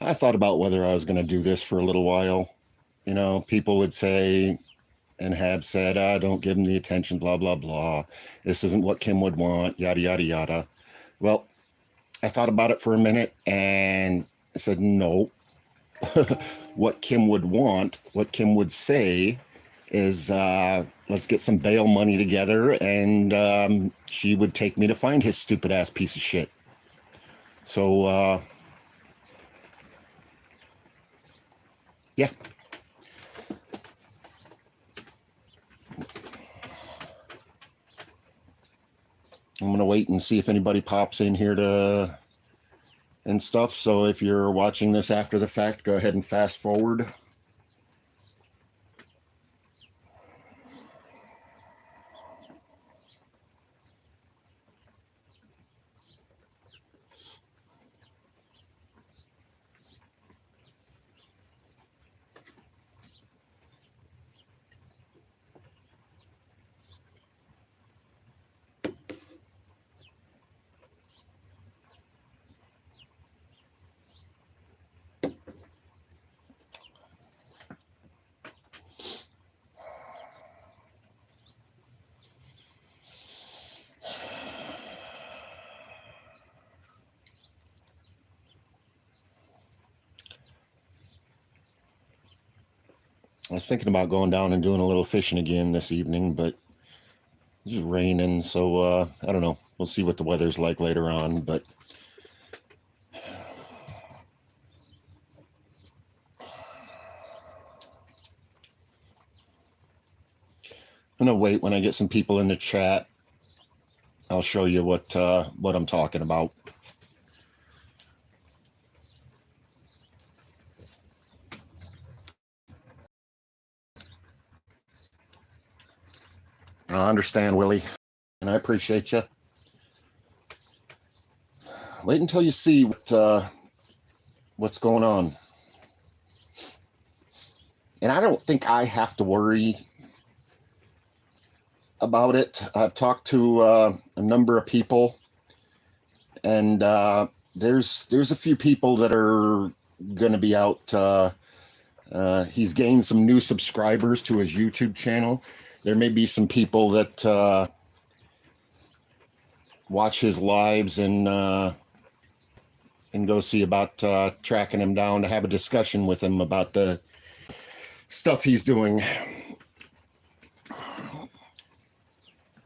I thought about whether I was going to do this for a little while. You know, people would say and have said, don't give him the attention, blah, blah, blah. This isn't what Kim would want, yada, yada, yada. Well, I thought about it for a minute and I said, no. What Kim would want, what Kim would say is, let's get some bail money together, and she would take me to find his stupid ass piece of shit. So, yeah. I'm going to wait and see if anybody pops in here and stuff. So if you're watching this after the fact, go ahead and fast forward. I was thinking about going down and doing a little fishing again this evening, but it's just raining, so I don't know. We'll see what the weather's like later on, but I'm gonna wait. When I get some people in the chat, I'll show you what I'm talking about. I understand, Willie, and I appreciate you. Wait until you see what's going on. And I don't think I have to worry about it. I've talked to a number of people, and there's a few people that are going to be out. He's gained some new subscribers to his YouTube channel. There may be some people that watch his lives and go see about tracking him down to have a discussion with him about the stuff he's doing.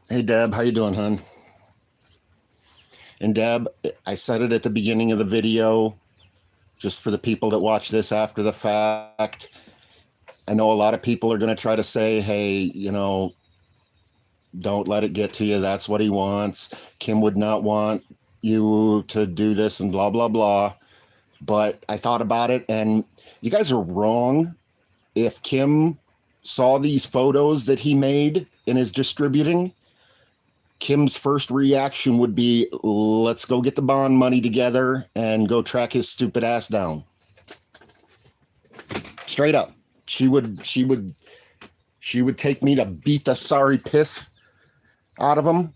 Hey, Deb, how you doing, hon? And Deb, I said it at the beginning of the video, just for the people that watch this after the fact. I know a lot of people are going to try to say, hey, you know, don't let it get to you. That's what he wants. Kim would not want you to do this and blah, blah, blah. But I thought about it, and you guys are wrong. If Kim saw these photos that he made and is distributing, Kim's first reaction would be, let's go get the bond money together and go track his stupid ass down. Straight up. She would take me to beat the sorry piss out of him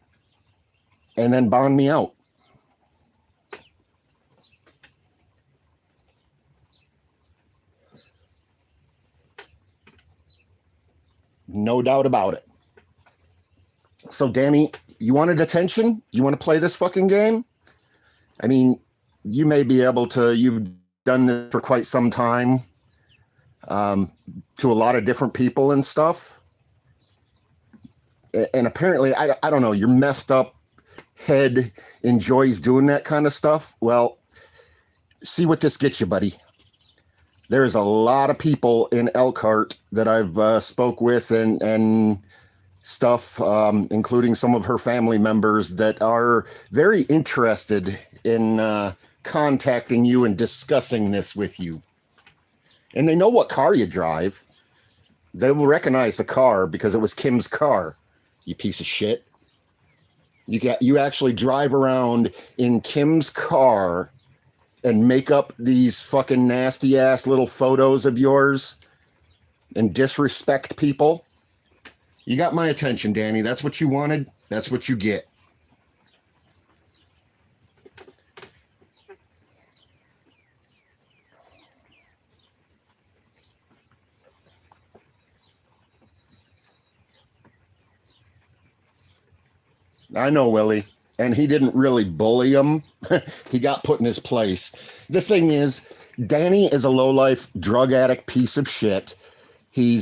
and then bond me out. No doubt about it. So, Danny, you wanted attention? You want to play this fucking game? I mean, you may be able to, you've done this for quite some time, to a lot of different people and stuff. And apparently, I don't know, your messed up head enjoys doing that kind of stuff. Well, see what this gets you, buddy. There's a lot of people in Elkhart that I've spoke with and stuff, including some of her family members that are very interested in contacting you and discussing this with you. And they know what car you drive. They will recognize the car because it was Kim's car, you piece of shit. You actually drive around in Kim's car and make up these fucking nasty ass little photos of yours and disrespect people. You got my attention, Danny. That's what you wanted. That's what you get. I know, Willie. And he didn't really bully him. He got put in his place. The thing is, Danny is a lowlife drug addict piece of shit. He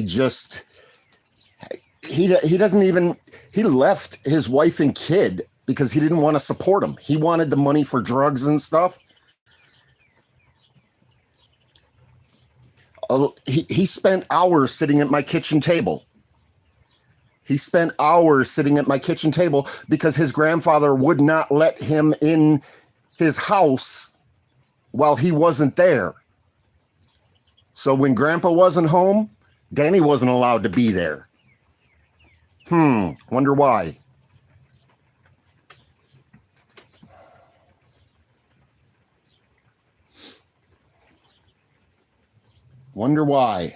just he doesn't even he left his wife and kid because he didn't want to support him. He wanted the money for drugs and stuff. He spent hours sitting at my kitchen table. He spent hours sitting at my kitchen table because his grandfather would not let him in his house while he wasn't there. So when Grandpa wasn't home, Danny wasn't allowed to be there. Wonder why. Wonder why.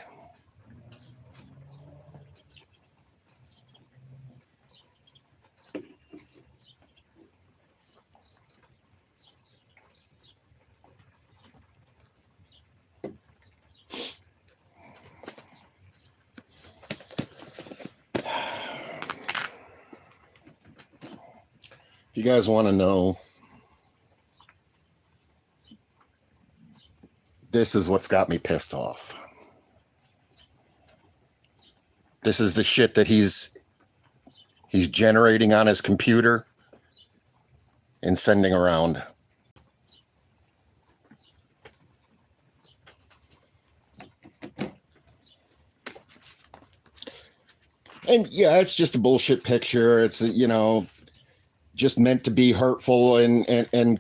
If you guys want to know, this is what's got me pissed off. This is the shit that he's generating on his computer and sending around. And yeah, it's just a bullshit picture. It's, just meant to be hurtful and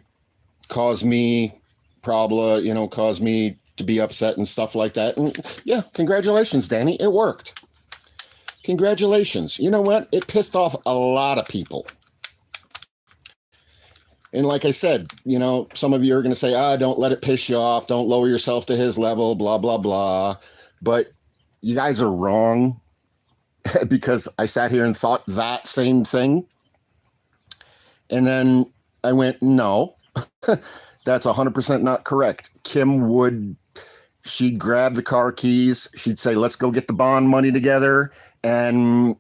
cause me cause me to be upset and stuff like that. And yeah, congratulations, Danny. It worked. Congratulations. You know what? It pissed off a lot of people. And like I said, some of you are going to say, don't let it piss you off. Don't lower yourself to his level, blah, blah, blah. But you guys are wrong because I sat here and thought that same thing. And then I went, no, that's 100% not correct. She'd grab the car keys. She'd say, let's go get the bond money together and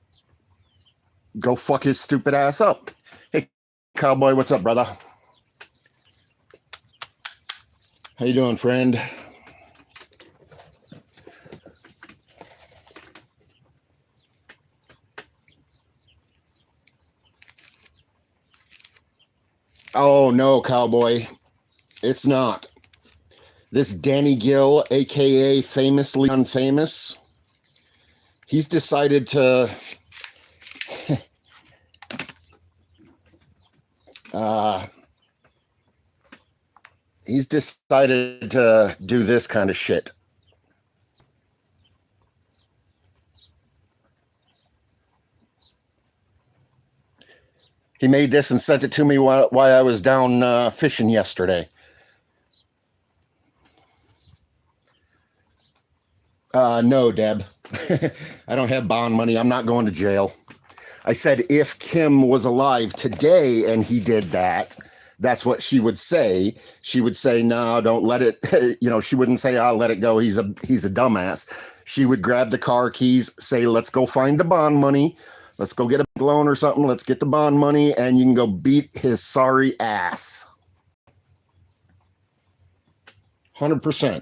go fuck his stupid ass up. Hey, Cowboy, what's up, brother? How you doing, friend? Oh, no, Cowboy. It's not. This Danny Gill, a.k.a. Famously Unfamous, he's decided to... he's decided to do this kind of shit. He made this and sent it to me while I was down fishing yesterday. No, Deb. I don't have bond money. I'm not going to jail. I said if Kim was alive today and he did that, that's what she would say. She would say, no, don't let it, she wouldn't say, I'll let it go. He's a dumbass. She would grab the car keys, say, let's go find the bond money. Let's go get a loan or something. Let's get the bond money and you can go beat his sorry ass. 100%.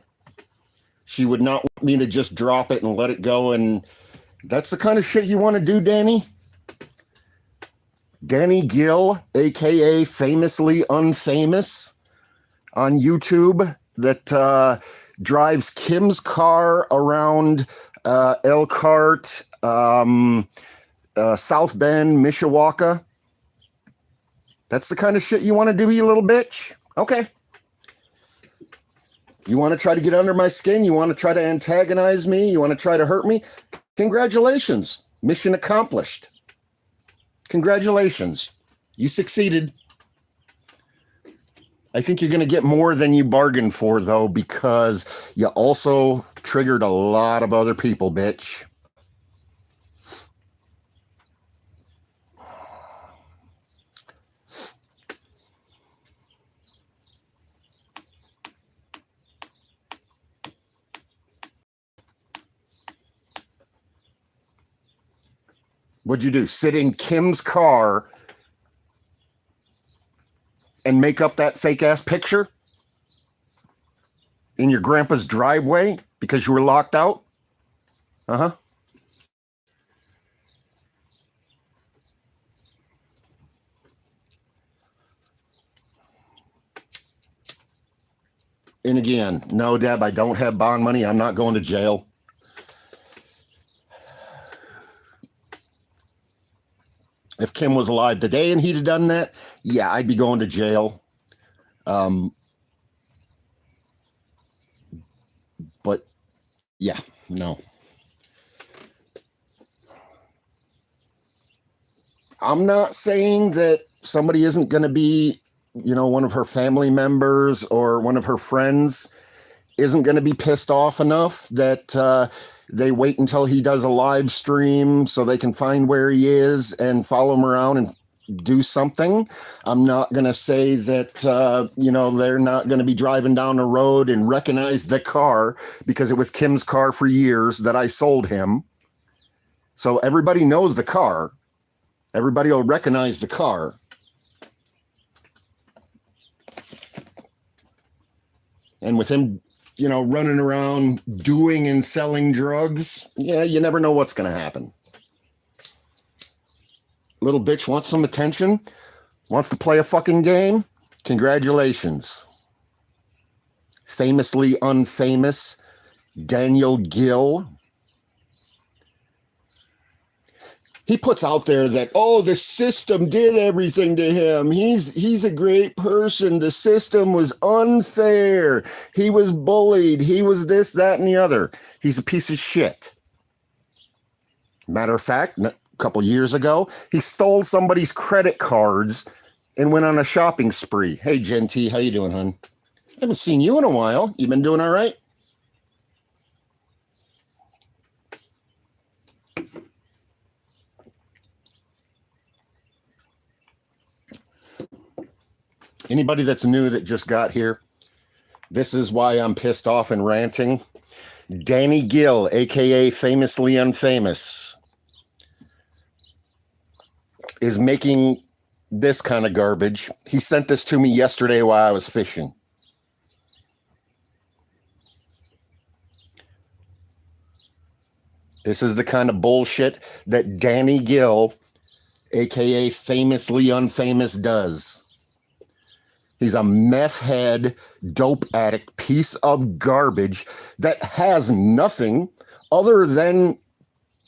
She would not want me to just drop it and let it go. And that's the kind of shit you want to do, Danny? Danny Gill, a.k.a. Famously Unfamous on YouTube, that drives Kim's car around Elkhart, South Bend, Mishawaka. That's the kind of shit you want to do, you little bitch? Okay. You want to try to get under my skin? You want to try to antagonize me? You want to try to hurt me? Congratulations. Mission accomplished. Congratulations. You succeeded. I think you're going to get more than you bargained for, though, because you also triggered a lot of other people, bitch. What'd you do? Sit in Kim's car and make up that fake ass picture in your grandpa's driveway because you were locked out? Uh-huh. And again, no, Deb, I don't have bond money. I'm not going to jail. If Kim was alive today and he'd have done that, yeah, I'd be going to jail. But yeah, no. I'm not saying that somebody isn't going to be, one of her family members or one of her friends isn't going to be pissed off enough that they wait until he does a live stream so they can find where he is and follow him around and do something. I'm not going to say that, they're not going to be driving down the road and recognize the car because it was Kim's car for years that I sold him. So everybody knows the car. Everybody will recognize the car. And with him, running around doing and selling drugs, yeah, you never know what's going to happen. Little bitch wants some attention, wants to play a fucking game. Congratulations. Famously unfamous Daniel Gill. He puts out there that, the system did everything to him. He's a great person. The system was unfair. He was bullied. He was this, that, and the other. He's a piece of shit. Matter of fact, a couple years ago, he stole somebody's credit cards and went on a shopping spree. Hey, Jen T, how you doing, hon? I haven't seen you in a while. You been doing all right? Anybody that's new that just got here, this is why I'm pissed off and ranting. Danny Gill, aka Famously Unfamous, is making this kind of garbage. He sent this to me yesterday while I was fishing. This is the kind of bullshit that Danny Gill, aka Famously Unfamous, does. He's a meth head, dope addict piece of garbage that has nothing other than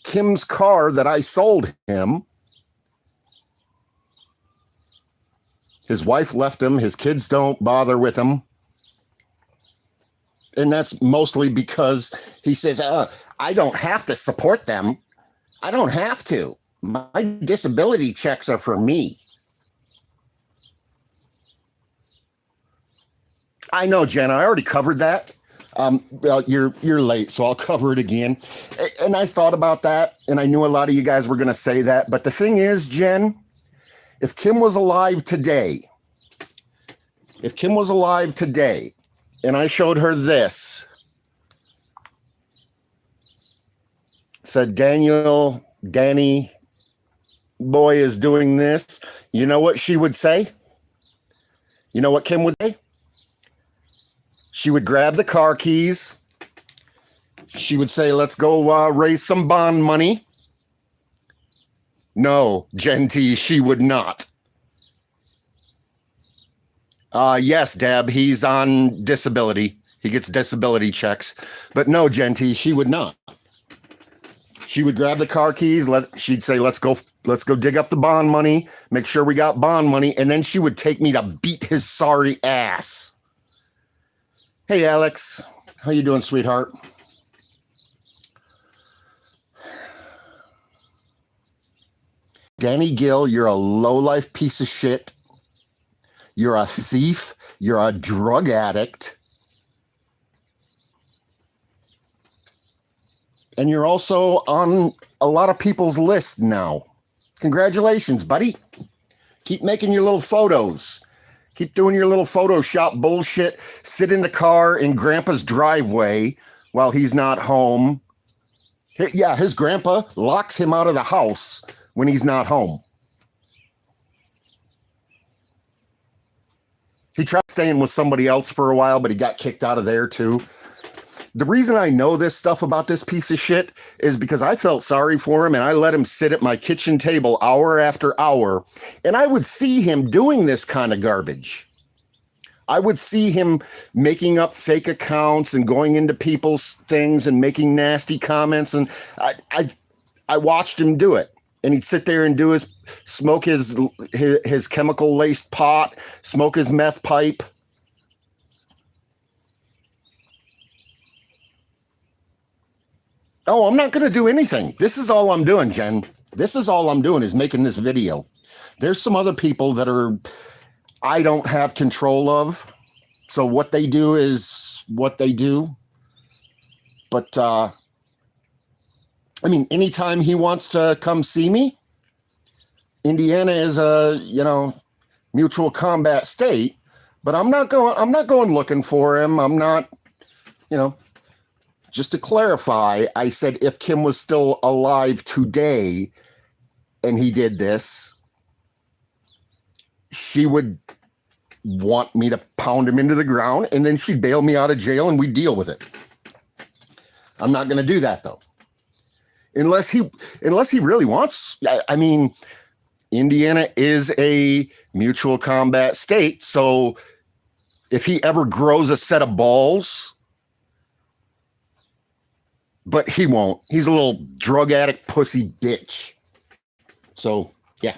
Kim's car that I sold him. His wife left him. His kids don't bother with him. And that's mostly because he says, I don't have to support them. I don't have to. My disability checks are for me. I know, Jen, I already covered that. Well, you're late, so I'll cover it again. And I thought about that, and I knew a lot of you guys were going to say that. But the thing is, Jen, if Kim was alive today, and I showed her this, said Danny boy is doing this, you know what she would say? You know what Kim would say? She would grab the car keys. She would say, let's go raise some bond money. No, Jen T, she would not. Yes, Deb, he's on disability. He gets disability checks. But no, Jen T, she would not. She would grab the car keys. She'd say, let's go dig up the bond money, make sure we got bond money, and then she would take me to beat his sorry ass. Hey, Alex. How you doing, sweetheart? Danny Gill, you're a lowlife piece of shit. You're a thief. You're a drug addict. And you're also on a lot of people's list now. Congratulations, buddy. Keep making your little photos. Keep doing your little Photoshop bullshit. Sit in the car in Grandpa's driveway while he's not home. Yeah, his grandpa locks him out of the house when he's not home. He tried staying with somebody else for a while, but he got kicked out of there too. The reason I know this stuff about this piece of shit is because I felt sorry for him and I let him sit at my kitchen table hour after hour, and I would see him doing this kind of garbage. I would see him making up fake accounts and going into people's things and making nasty comments, and I watched him do it. And he'd sit there and smoke his chemical laced pot, smoke his meth pipe. Oh, I'm not going to do anything. This is all I'm doing, Jen. This is all I'm doing is making this video. There's some other people that I don't have control of. So what they do is what they do. But, I mean, anytime he wants to come see me, Indiana is a, mutual combat state, but I'm not going looking for him. I'm not, just to clarify, I said if Kim was still alive today and he did this, she would want me to pound him into the ground and then she'd bail me out of jail and we deal with it. I'm not going to do that though. Unless he really wants, I mean, Indiana is a mutual combat state. So if he ever grows a set of balls, but he won't. He's a little drug addict pussy bitch. So, yeah.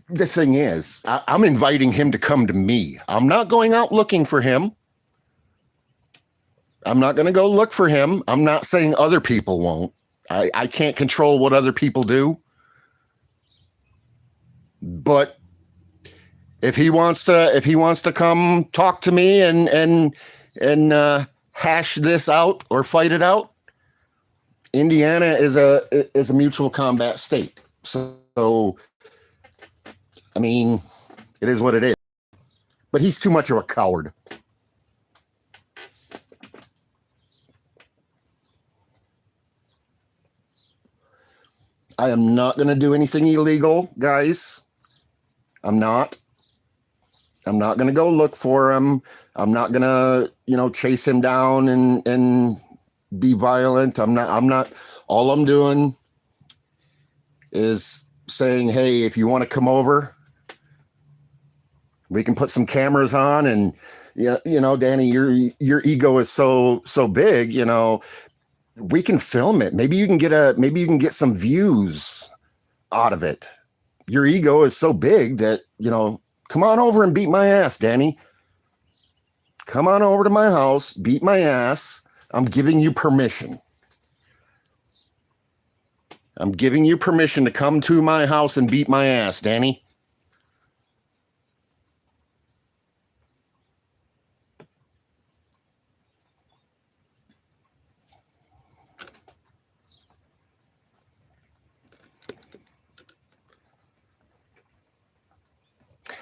The thing is, I'm inviting him to come to me. I'm not going out looking for him. I'm not going to go look for him. I'm not saying other people won't. I can't control what other people do. But if he wants to come talk to me and hash this out or fight it out, Indiana is a mutual combat state. So I mean, it is what it is. But he's too much of a coward. I am not going to do anything illegal, guys. I'm not. I'm not going to go look for him. I'm not going to, chase him down and be violent. I'm not. All I'm doing is saying, hey, if you want to come over, we can put some cameras on, and Danny, your ego is so big, we can film it. Maybe you can get some views out of it. Your ego is so big that, come on over and beat my ass, Danny. Come on over to my house, beat my ass. I'm giving you permission. I'm giving you permission to come to my house and beat my ass, Danny.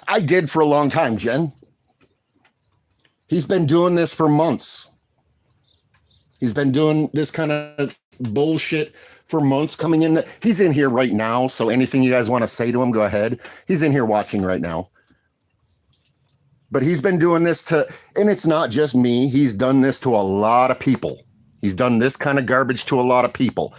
I did for a long time, Jen. He's been doing this for months. He's been doing this kind of bullshit for months coming in. He's in here right now, so anything you guys want to say to him, go ahead. He's in here watching right now. But he's been doing this and it's not just me. He's done this to a lot of people. He's done this kind of garbage to a lot of people.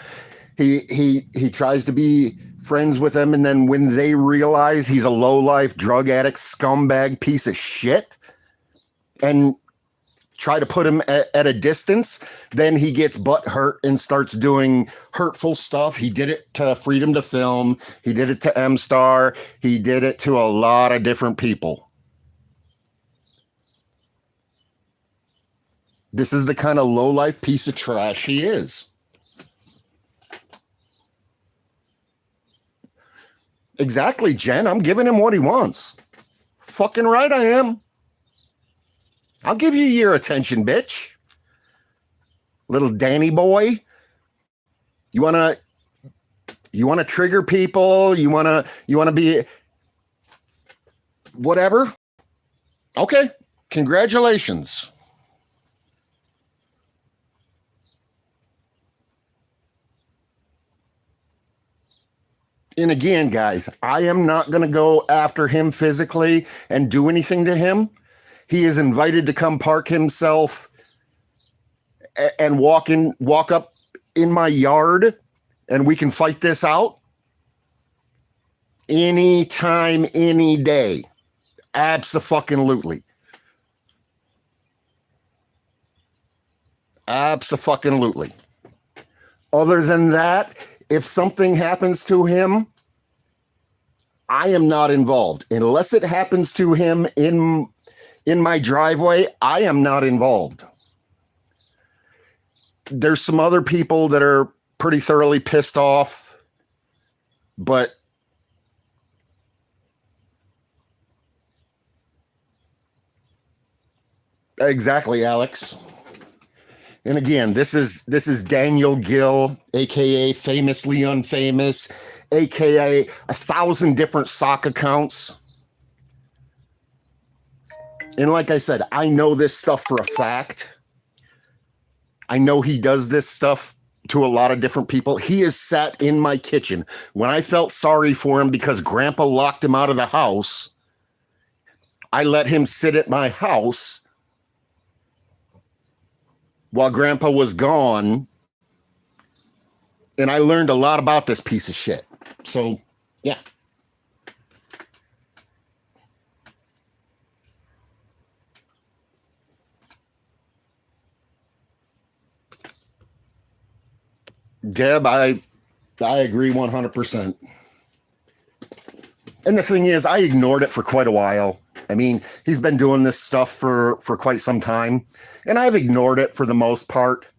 He tries to be friends with them, and then when they realize he's a low-life drug addict scumbag piece of shit and try to put him at a distance, then he gets butthurt and starts doing hurtful stuff. He did it to Freedom to Film. He did it to M-Star. He did it to a lot of different people. This is the kind of low-life piece of trash he is. Exactly, Jen. I'm giving him what he wants. Fucking right I am. I'll give you your attention, bitch. Little Danny boy. You wanna trigger people? You wanna be whatever? Okay. Congratulations. And again, guys, I am not going to go after him physically and do anything to him. He is invited to come park himself and walk up in my yard, and we can fight this out anytime, any day. Abso-fucking-lutely. Abso-fucking-lutely. Other than that, if something happens to him, I am not involved. Unless it happens to him in my driveway, I am not involved. There's some other people that are pretty thoroughly pissed off, but exactly, Alex. And again, this is Daniel Gill, aka Famously Unfamous, aka 1,000 different sock accounts. And like I said, I know this stuff for a fact. I know he does this stuff to a lot of different people. He has sat in my kitchen. When I felt sorry for him because Grandpa locked him out of the house, I let him sit at my house while Grandpa was gone, and I learned a lot about this piece of shit. So, yeah. Deb, I agree 100%. And the thing is, I ignored it for quite a while. I mean, he's been doing this stuff for quite some time, and I've ignored it for the most part.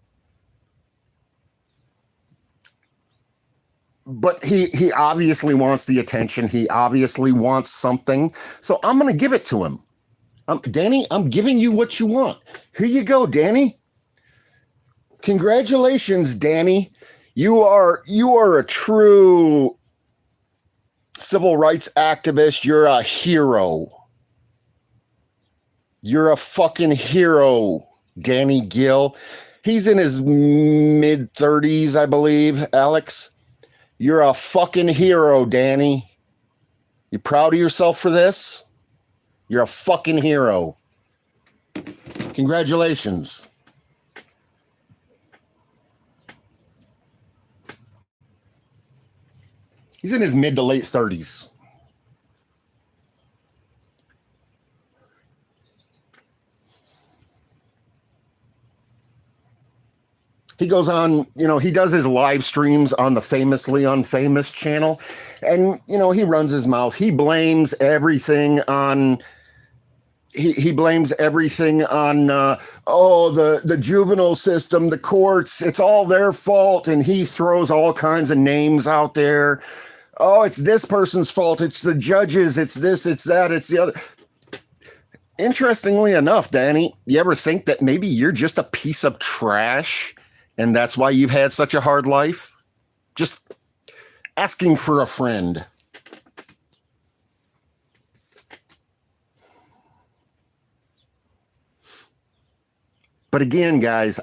But he obviously wants the attention. He obviously wants something. So I'm going to give it to him. Danny, I'm giving you what you want. Here you go, Danny. Congratulations, Danny. You are a true civil rights activist. You're a hero. You're a fucking hero, Danny Gill. He's in his mid-30s, I believe, Alex. You're a fucking hero, Danny. You proud of yourself for this? You're a fucking hero. Congratulations. He's in his mid to late 30s. He goes on, he does his live streams on the Famously Unfamous channel, and, he runs his mouth. He blames everything on, he blames everything on, the juvenile system, the courts, it's all their fault, and he throws all kinds of names out there. Oh, it's this person's fault, it's the judges, it's this, it's that, it's the other. Interestingly enough, Danny, you ever think that maybe you're just a piece of trash? And that's why you've had such a hard life? Just asking for a friend. But again, guys,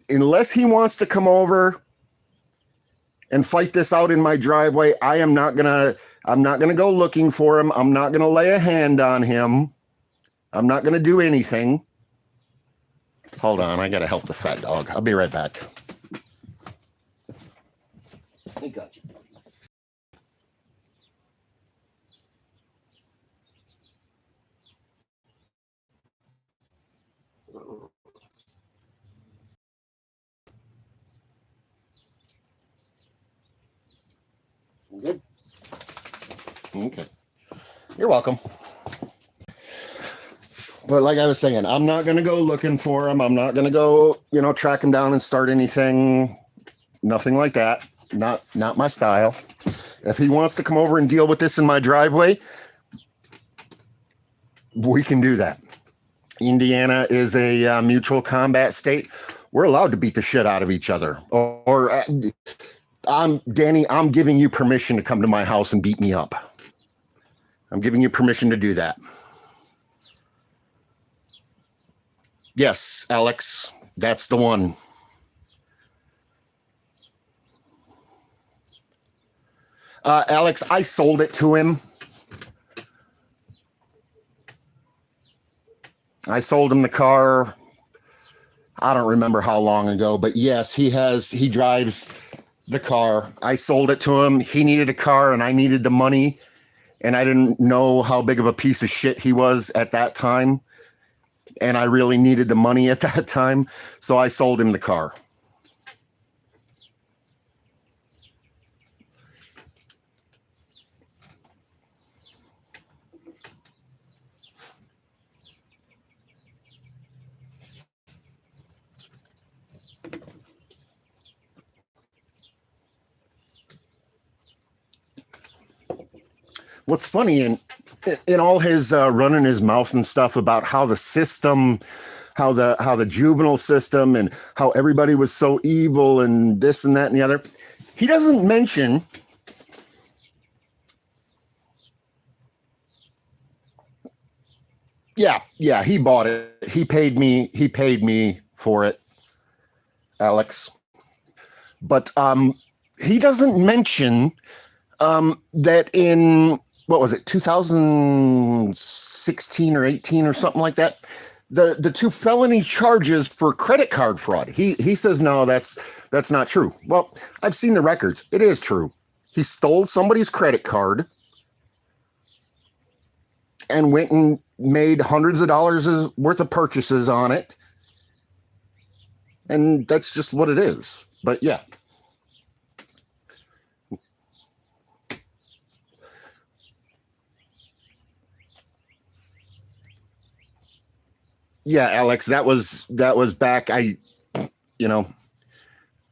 unless he wants to come over and fight this out in my driveway, I'm not gonna go looking for him. I'm not gonna lay a hand on him. I'm not gonna do anything. Hold on, I gotta help the fat dog. I'll be right back. I got you, buddy. Good. Okay. You're welcome. But like I was saying, I'm not going to go looking for him. I'm not going to go, track him down and start anything. Nothing like that. Not my style. If he wants to come over and deal with this in my driveway, we can do that. Indiana is a mutual combat state. we're allowed to beat the shit out of each other. Or Danny, I'm giving you permission to come to my house and beat me up. I'm giving you permission to do that. Yes, Alex, that's the one. Alex, I sold it to him. I sold him the car. I don't remember how long ago, but yes, he drives the car. I sold it to him. He needed a car and I needed the money. And I didn't know how big of a piece of shit he was at that time. And I really needed the money at that time. So I sold him the car. What's funny in all his running his mouth and stuff about how the system, how the juvenile system and how everybody was so evil and this and that and the other, he doesn't mention yeah, he bought it. He paid me for it, Alex. But he doesn't mention that in, what was it, 2016 or 18 or something like that, the two felony charges for credit card fraud. He says no, that's not true. Well, I've seen the records. It is true. He stole somebody's credit card and went and made hundreds of dollars worth of purchases on it. And that's just what it is. But yeah. Yeah, Alex, that was back. I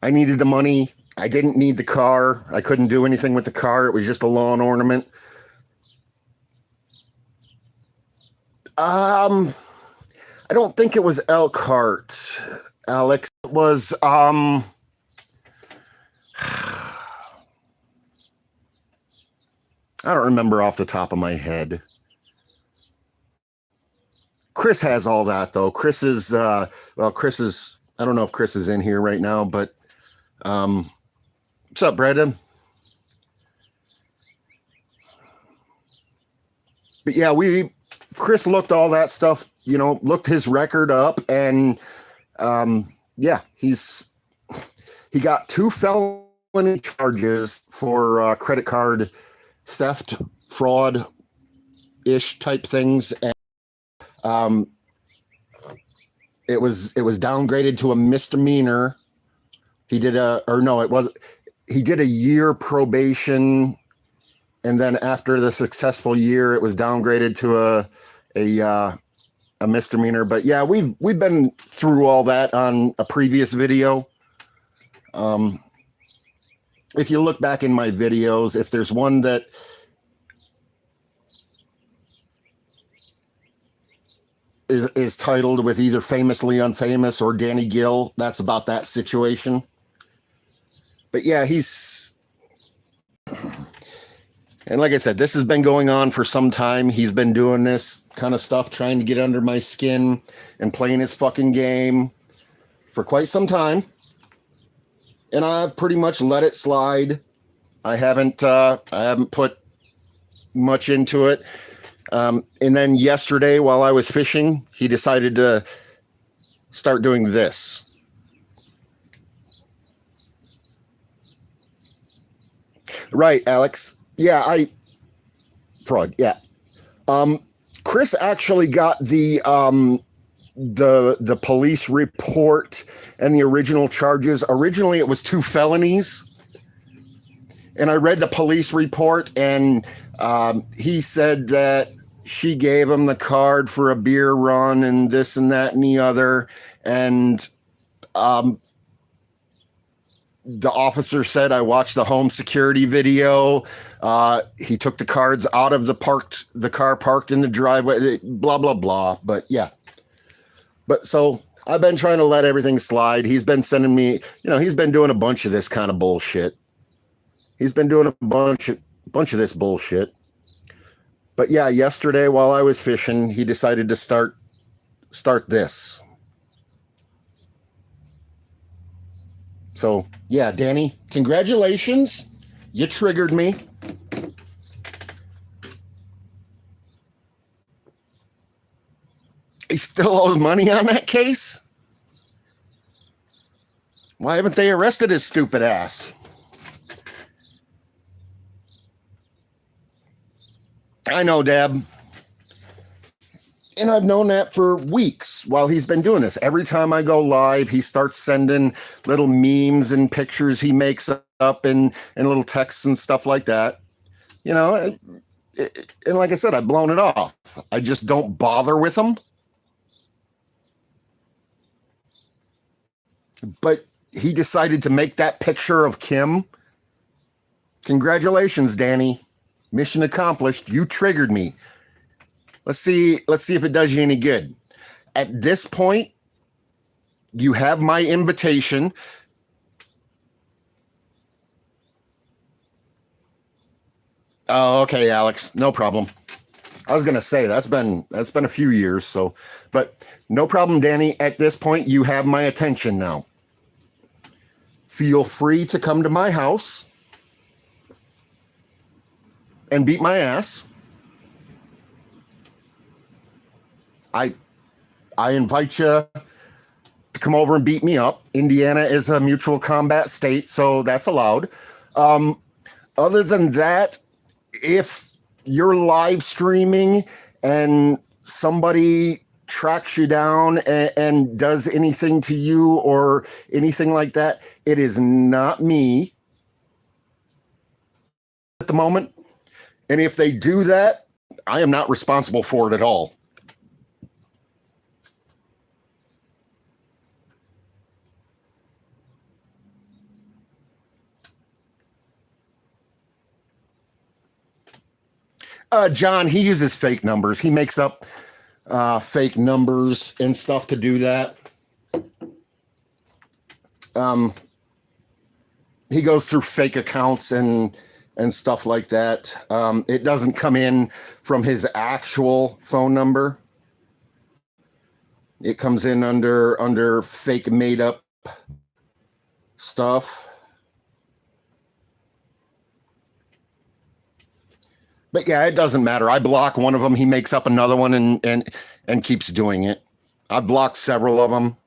needed the money. I didn't need the car. I couldn't do anything with the car. It was just a lawn ornament. I don't think it was Elkhart, Alex. It was I don't remember off the top of my head. Chris has all that though. Chris is I don't know if Chris is in here right now, but what's up, Brandon? But yeah, Chris looked all that stuff, looked his record up, and yeah, he got 2 felony charges for credit card theft, fraud ish type things, and it was downgraded to a misdemeanor. He did a year probation, and then after the successful year, it was downgraded to a misdemeanor. But yeah, we've been through all that on a previous video. If you look back in my videos, if there's one that is titled with either Famously Unfamous or Danny Gill, that's about that situation. But yeah, and like I said, this has been going on for some time. He's been doing this kind of stuff, trying to get under my skin and playing his fucking game for quite some time. And I've pretty much let it slide. I haven't put much into it. And then yesterday, while I was fishing, he decided to start doing this. Right, Alex. Yeah, fraud. Yeah. Chris actually got the police report and the original charges. Originally, it was 2 felonies. And I read the police report, and he said that she gave him the card for a beer run and this and that and the other. And the officer said, I watched the home security video. He took the cards out of the car parked in the driveway, blah, blah, blah. But yeah. But so I've been trying to let everything slide. He's been sending me, he's been doing a bunch of this kind of bullshit. He's been doing a bunch of this bullshit. But yeah, yesterday while I was fishing, he decided to start this. So yeah, Danny, congratulations. You triggered me. He still owes money on that case? Why haven't they arrested his stupid ass? I know, Deb. And I've known that for weeks while he's been doing this. Every time I go live, he starts sending little memes and pictures he makes up and little texts and stuff like that. And like I said, I've blown it off. I just don't bother with him. But he decided to make that picture of Kim. Congratulations, Danny. Mission accomplished. You triggered me. Let's see if it does you any good. At this point, you have my invitation. Oh, okay, Alex. No problem. I was gonna say that's been a few years, so but no problem, Danny. At this point, you have my attention now. Feel free to come to my house and beat my ass. I invite you to come over and beat me up. Indiana is a mutual combat state, so that's allowed. Other than that, if you're live streaming and somebody tracks you down and does anything to you or anything like that, it is not me at the moment. And if they do that, I am not responsible for it at all. John, he uses fake numbers. He makes up fake numbers and stuff to do that. He goes through fake accounts and stuff like that. It doesn't come in from his actual phone number. It comes in under fake made up stuff. But yeah, it doesn't matter. I block one of them. He makes up another one and keeps doing it. I've blocked several of them.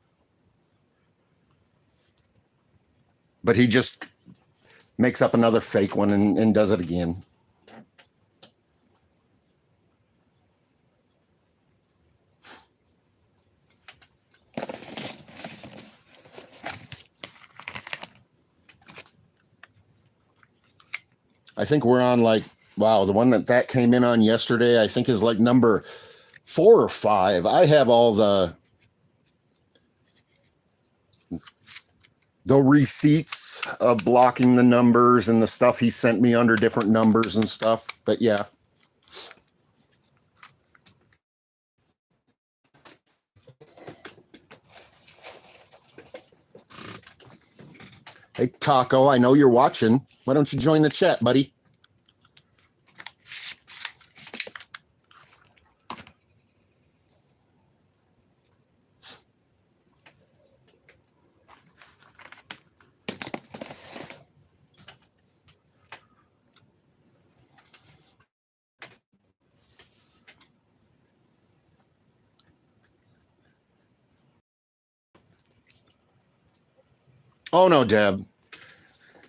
But he just makes up another fake one and does it again. I think we're on wow, the one that came in on yesterday, I think is number 4 or 5. I have all the receipts of blocking the numbers and the stuff he sent me under different numbers and stuff. But yeah. Hey, Taco, I know you're watching. Why don't you join the chat, buddy? Oh, no, Deb.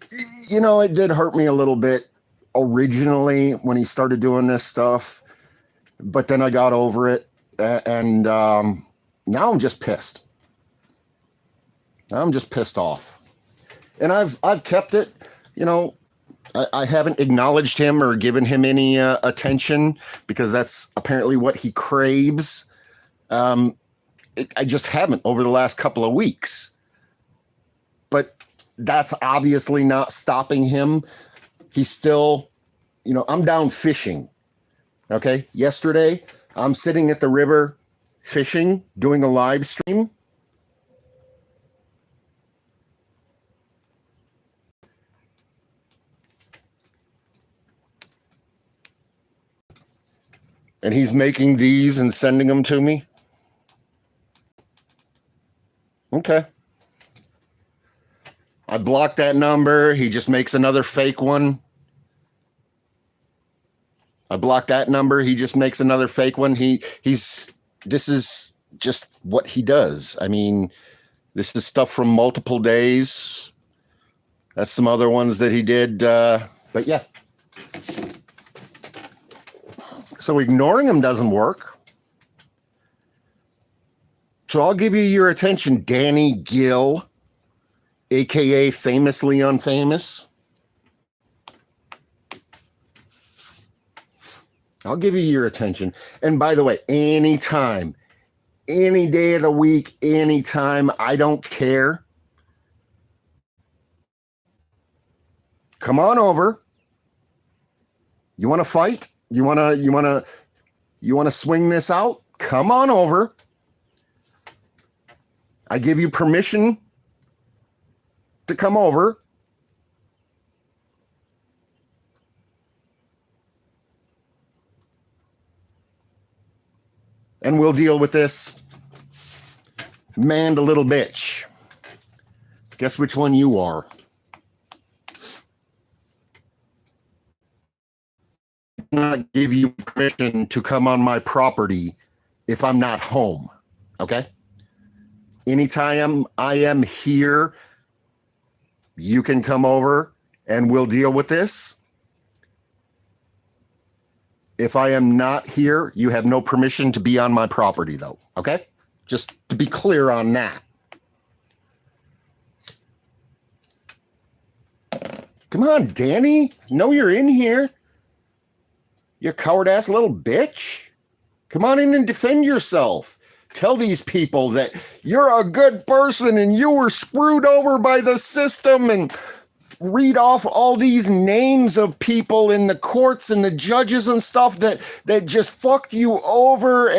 It did hurt me a little bit originally when he started doing this stuff, but then I got over it, and now I'm just pissed. I'm just pissed off, and I've kept it. I haven't acknowledged him or given him any attention because that's apparently what he craves. I just haven't over the last couple of weeks. But that's obviously not stopping him. He's still, I'm down fishing. Okay. Yesterday, I'm sitting at the river fishing, doing a live stream. And he's making these and sending them to me? Okay. I blocked that number. He just makes another fake one. I blocked that number. He just makes another fake one. This is just what he does. I mean, this is stuff from multiple days. That's some other ones that he did. But yeah. So ignoring him doesn't work. So I'll give you your attention, Danny Gill, aka Famously Unfamous. I'll give you your attention. And by the way, anytime, any day of the week, anytime, I don't care. Come on over. You want to fight? You want to swing this out? Come on over. I give you permission to come over. And we'll deal with this man, a little bitch. Guess which one you are. I not give you permission to come on my property if I'm not home. Okay? Anytime I am here, you can come over and we'll deal with this. If I am not here, you have no permission to be on my property, though. Okay? Just to be clear on that. Come on, Danny. Know you're in here. You coward-ass little bitch. Come on in and defend yourself. Tell these people that you're a good person and you were screwed over by the system, and read off all these names of people in the courts and the judges and stuff that just fucked you over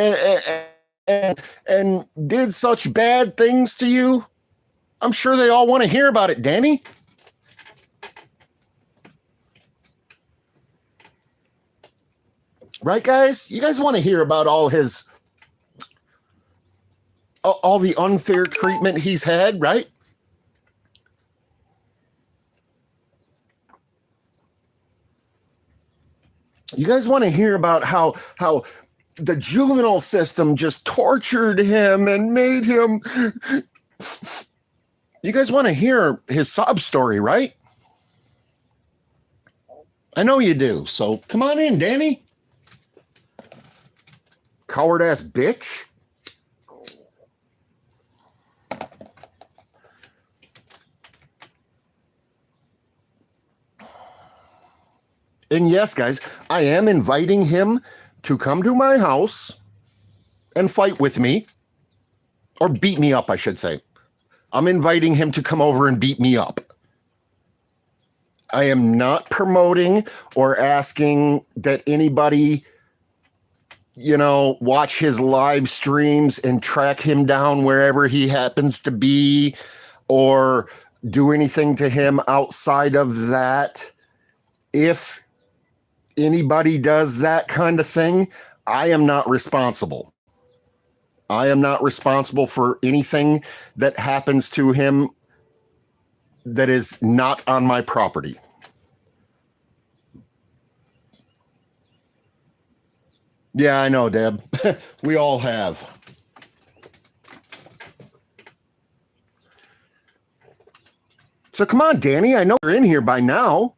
and did such bad things to you. I'm sure they all want to hear about it, Danny. Right, guys? You guys want to hear about all the unfair treatment he's had, right? You guys want to hear about how the juvenile system just tortured him and made him... You guys want to hear his sob story, right? I know you do, so come on in, Danny. Coward-ass bitch. And yes, guys, I am inviting him to come to my house and fight with me. Or beat me up, I should say. I'm inviting him to come over and beat me up. I am not promoting or asking that anybody, watch his live streams and track him down wherever he happens to be, or do anything to him outside of that. If anybody does that kind of thing, I am not responsible. I am not responsible for anything that happens to him that is not on my property. Yeah, I know, Deb. We all have. So come on, Danny. I know you're in here by now.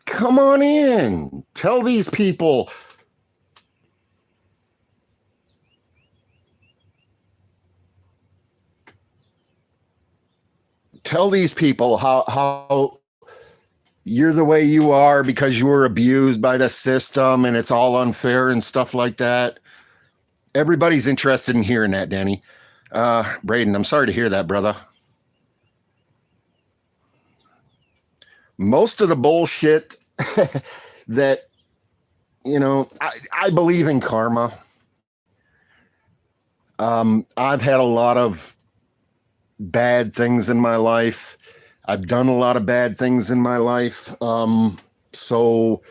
Come on in. Tell these people. Tell these people how you're the way you are because you were abused by the system and it's all unfair and stuff like that. Everybody's interested in hearing that, Danny. Braden, I'm sorry to hear that, brother. Most of the bullshit that, I believe in karma. I've had a lot of bad things in my life. I've done a lot of bad things in my life. So,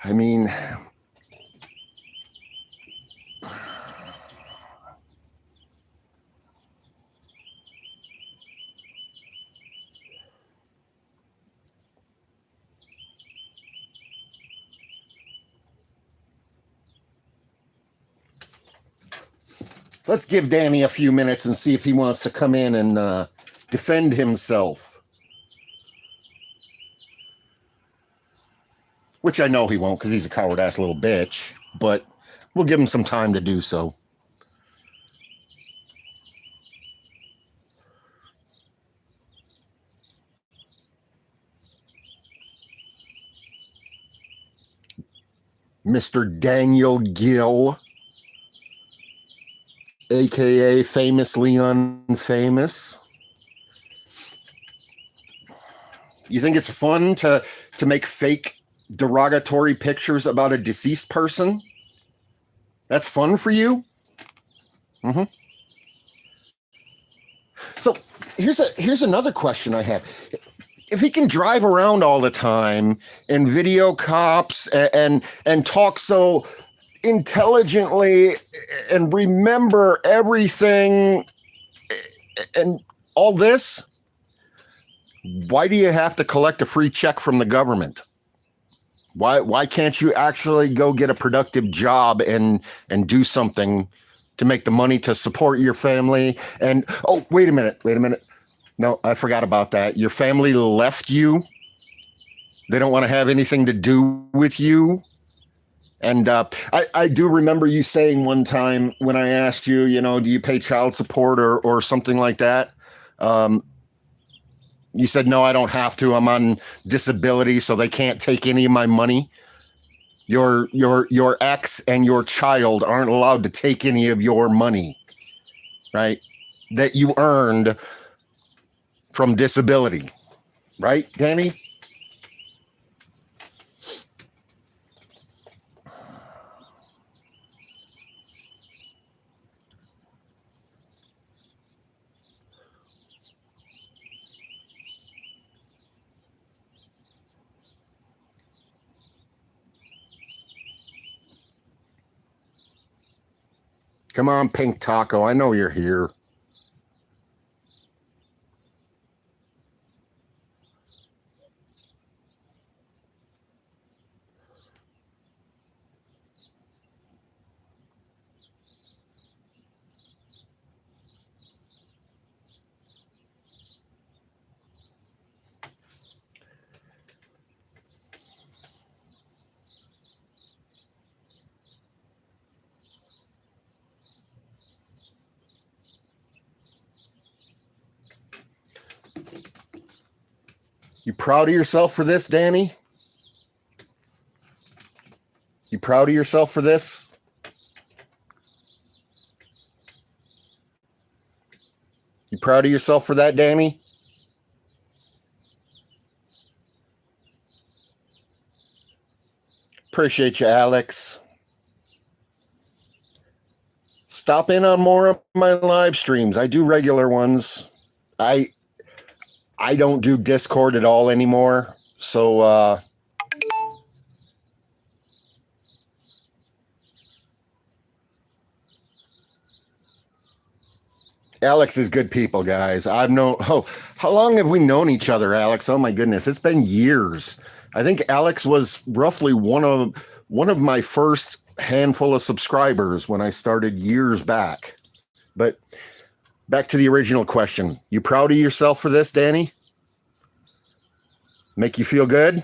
I mean, Let's give Danny a few minutes and see if he wants to come in and defend himself. Which I know he won't because he's a coward-ass little bitch, but we'll give him some time to do so. Mr. Daniel Gill, aka Famously Unfamous. You think it's fun to make fake derogatory pictures about a deceased person? That's fun for you? Mm-hmm. So here's another question I have. If he can drive around all the time and video cops and talk so intelligently and remember everything and all this, why do you have to collect a free check from the government? Why can't you actually go get a productive job and do something to make the money to support your family? And oh, wait a minute. No, I forgot about that. Your family left you. They don't want to have anything to do with you. And I do remember you saying one time when I asked you, do you pay child support or something like that? You said, no, I don't have to. I'm on disability, so they can't take any of my money. Your ex and your child aren't allowed to take any of your money, right? That you earned from disability, right, Danny? Come on, Pink Taco. I know you're here. You proud of yourself for this, Danny? You proud of yourself for this? You proud of yourself for that, Danny? Appreciate you, Alex. Stop in on more of my live streams. I do regular ones. I don't do Discord at all anymore. So Alex is good people, guys. I've known how long have we known each other, Alex? Oh my goodness, it's been years. I think Alex was roughly one of my first handful of subscribers when I started years back. But back to the original question. You proud of yourself for this, Danny? Make you feel good?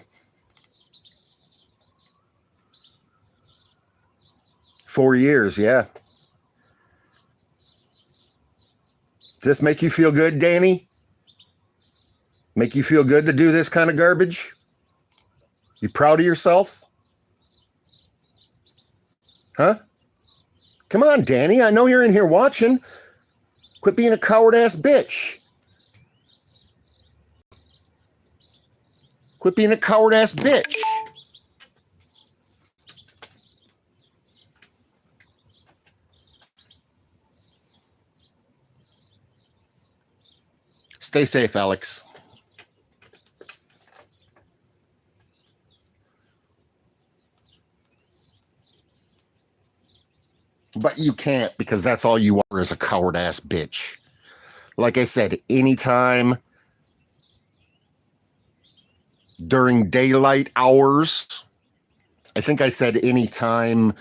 4 years, yeah. Does this make you feel good, Danny? Make you feel good to do this kind of garbage? You proud of yourself? Huh? Come on, Danny. I know you're in here watching. Quit being a coward-ass bitch. Quit being a coward-ass bitch. Stay safe, Alex. But you can't because that's all you are is a coward-ass bitch. Like I said, anytime during daylight hours, I think I said anytime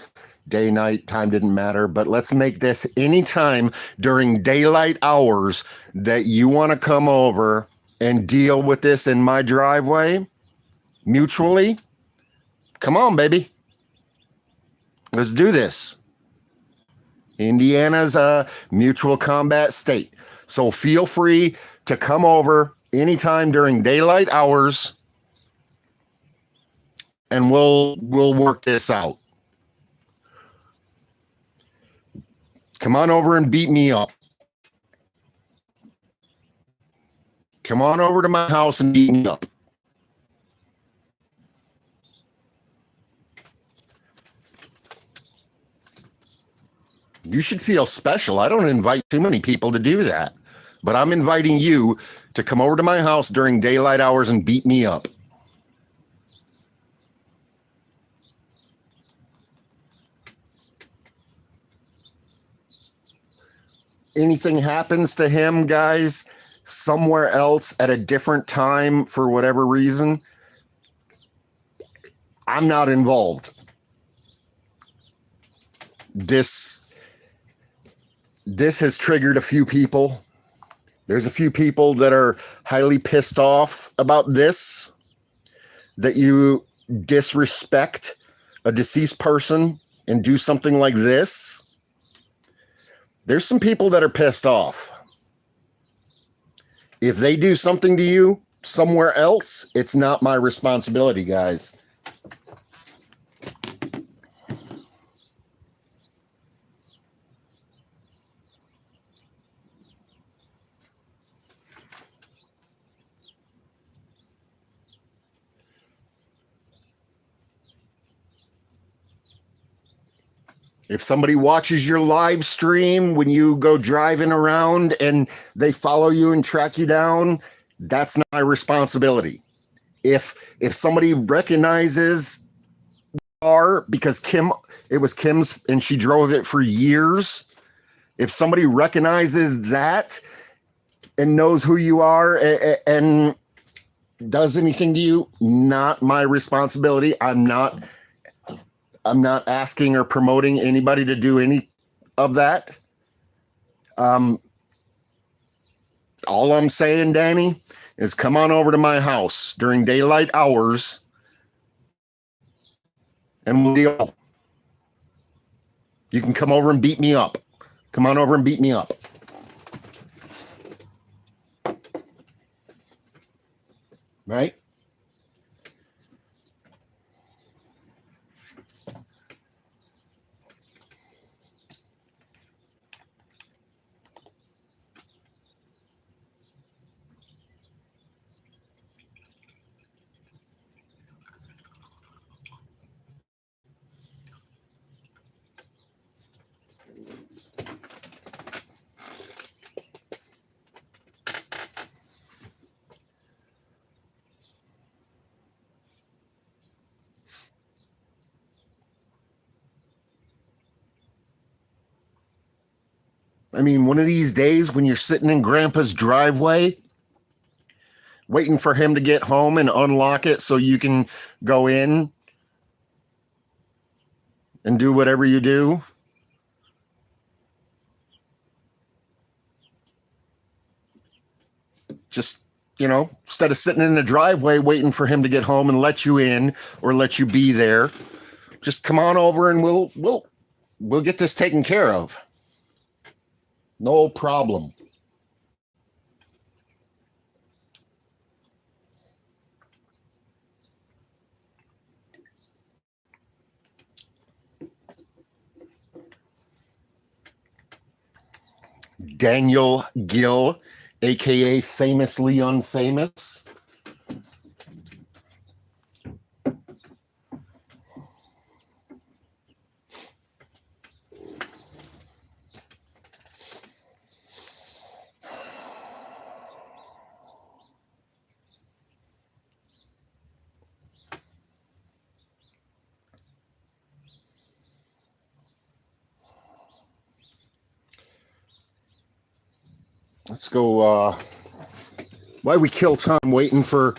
day, night, time didn't matter, but let's make this anytime during daylight hours that you want to come over and deal with this in my driveway mutually. Come on, baby. Let's do this. Indiana's a mutual combat state. So feel free to come over anytime during daylight hours and we'll work this out. Come on over and beat me up. Come on over to my house and beat me up. You should feel special. I don't invite too many people to do that, but I'm inviting you to come over to my house during daylight hours and beat me up. Anything happens to him, guys, somewhere else at a different time for whatever reason, I'm not involved. This has triggered a few people. There's a few people that are highly pissed off about this, that you disrespect a deceased person and do something like this. There's some people that are pissed off. If they do something to you somewhere else, it's not my responsibility, guys. If somebody watches your live stream when you go driving around and they follow you and track you down, that's not my responsibility. If somebody recognizes car because it was Kim's and she drove it for years, if somebody recognizes that and knows who you are and does anything to you, not my responsibility. I'm not asking or promoting anybody to do any of that. All I'm saying, Danny, is come on over to my house during daylight hours and we'll deal. You can come over and beat me up. Come on over and beat me up. Right? I mean, one of these days when you're sitting in Grandpa's driveway, waiting for him to get home and unlock it so you can go in and do whatever you do. Just, instead of sitting in the driveway waiting for him to get home and let you in or let you be there, just come on over and we'll get this taken care of. No problem. Daniel Gill, aka Famously Unfamous. Let's go, why we kill time waiting for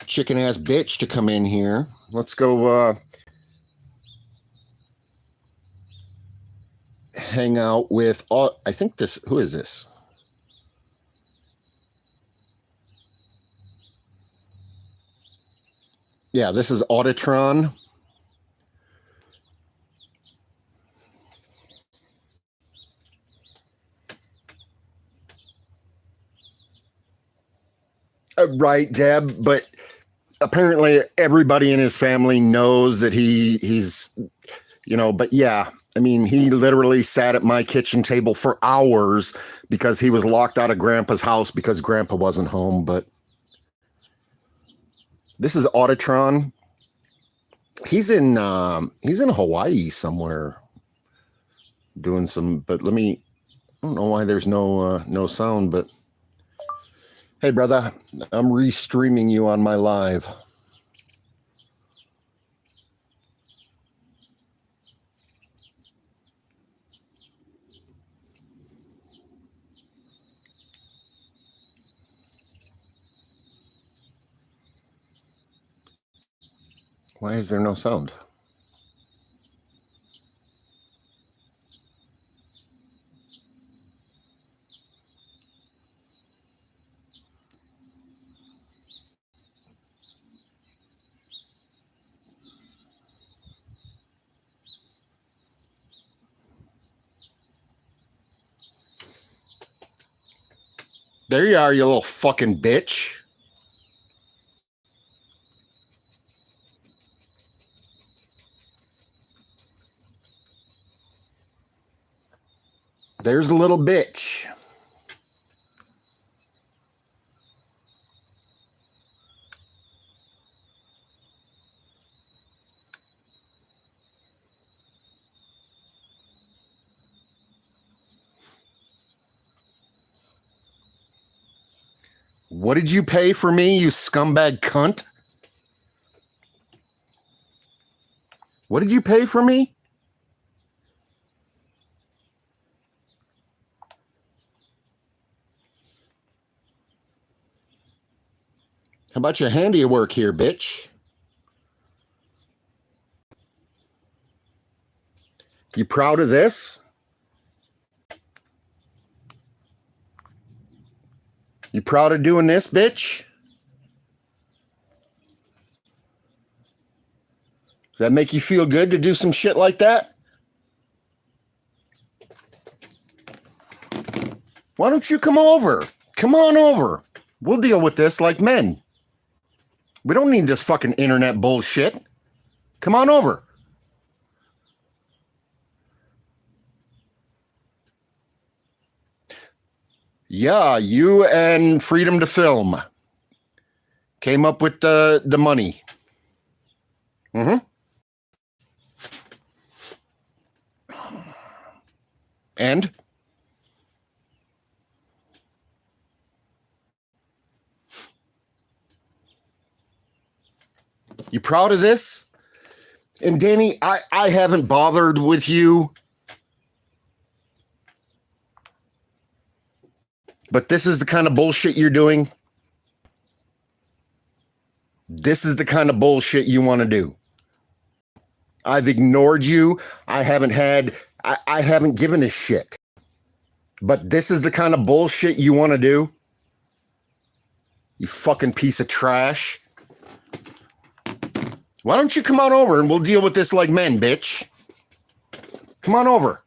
chicken ass bitch to come in here. Let's go, hang out with, I think this, who is this? Yeah, this is Auditron. Right, Deb, but apparently everybody in his family knows that he's, but yeah, I mean, he literally sat at my kitchen table for hours because he was locked out of Grandpa's house because Grandpa wasn't home. But this is Auditron. He's in Hawaii somewhere doing some, but I don't know why there's no sound, but hey brother, I'm restreaming you on my live. Why is there no sound? There you are, you little fucking bitch. There's a little bitch. What did you pay for me, you scumbag cunt? What did you pay for me? How about your handiwork here, bitch? You proud of this? You proud of doing this, bitch? Does that make you feel good to do some shit like that? Why don't you come over? Come on over. We'll deal with this like men. We don't need this fucking internet bullshit. Come on over. Yeah, you and Freedom to Film came up with the money. Mm-hmm. And you proud of this? And Danny, I haven't bothered with you, but this is the kind of bullshit you're doing. This is the kind of bullshit you want to do. I've ignored you. I haven't given a shit. But this is the kind of bullshit you want to do? You fucking piece of trash. Why don't you come on over and we'll deal with this like men, bitch? Come on over.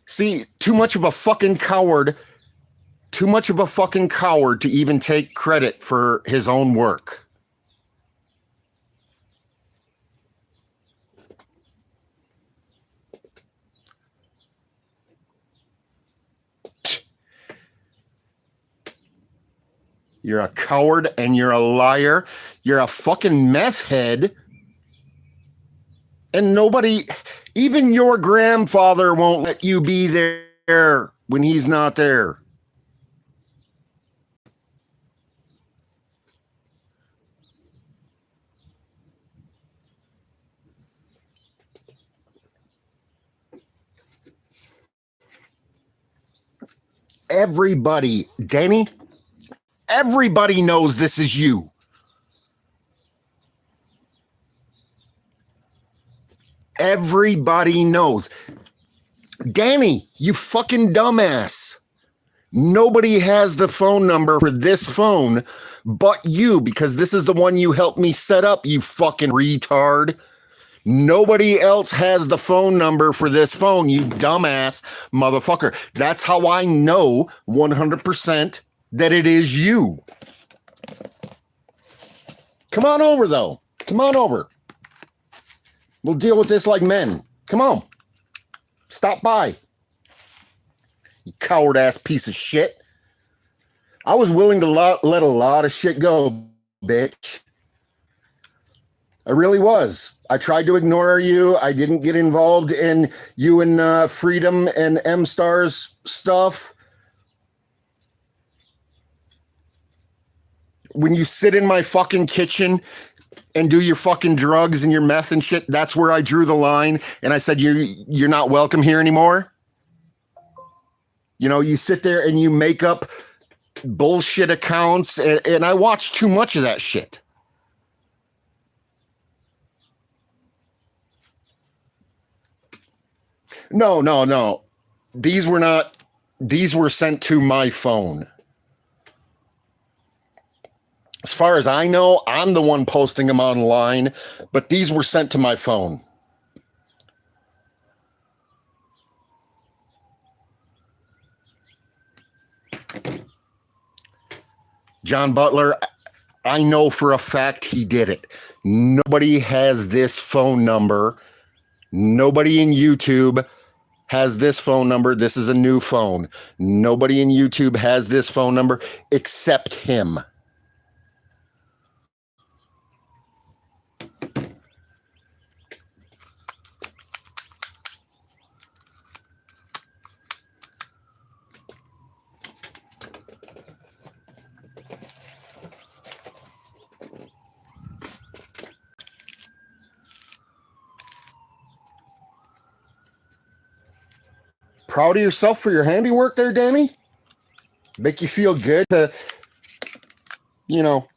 See, too much of a fucking coward to even take credit for his own work. You're a coward and you're a liar. You're a fucking meth head. And nobody, even your grandfather won't let you be there when he's not there. everybody, Danny, everybody knows this is you. Everybody knows. Danny, you fucking dumbass. Nobody has the phone number for this phone but you, because this is the one you helped me set up, you fucking retard. Nobody else has the phone number for this phone, you dumbass motherfucker. That's how I know 100% that it is you. Come on over, though. Come on over. We'll deal with this like men. Come on. Stop by. You coward-ass piece of shit. I was willing to let a lot of shit go, bitch. I really was. I tried to ignore you. I didn't get involved in you and Freedom and M-Star's stuff. When you sit in my fucking kitchen and do your fucking drugs and your meth and shit, that's where I drew the line. And I said, you're not welcome here anymore. You know, you sit there and you make up bullshit accounts, and I watch too much of that shit. No. These were sent to my phone. As far as I know, I'm the one posting them online, but these were sent to my phone. John Butler, I know for a fact he did it. Nobody has this phone number. Nobody in YouTube has this phone number. This is a new phone. Nobody in YouTube has this phone number except him. Proud of yourself for your handiwork there, Danny? Make you feel good to, you know,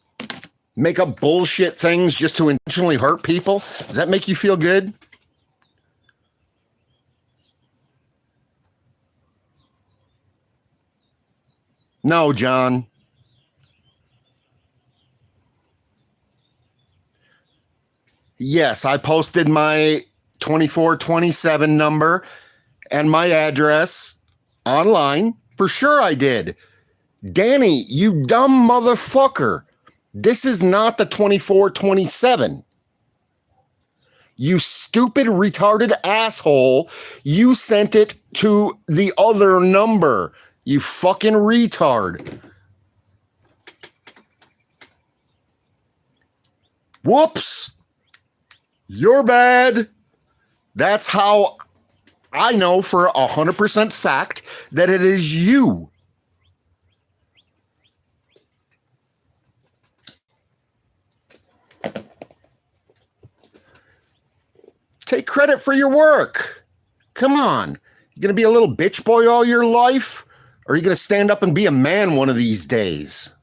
make up bullshit things just to intentionally hurt people? Does that make you feel good? No, John. Yes, I posted my 2427 number and my address online. For sure I did. Danny, you dumb motherfucker. This is not the 2427. You stupid, retarded asshole. You sent it to the other number. You fucking retard. Whoops. You're bad. That's how I know for 100% fact that it is you. Take credit for your work. Come on. You gonna be a little bitch boy all your life? Or are you gonna stand up and be a man one of these days?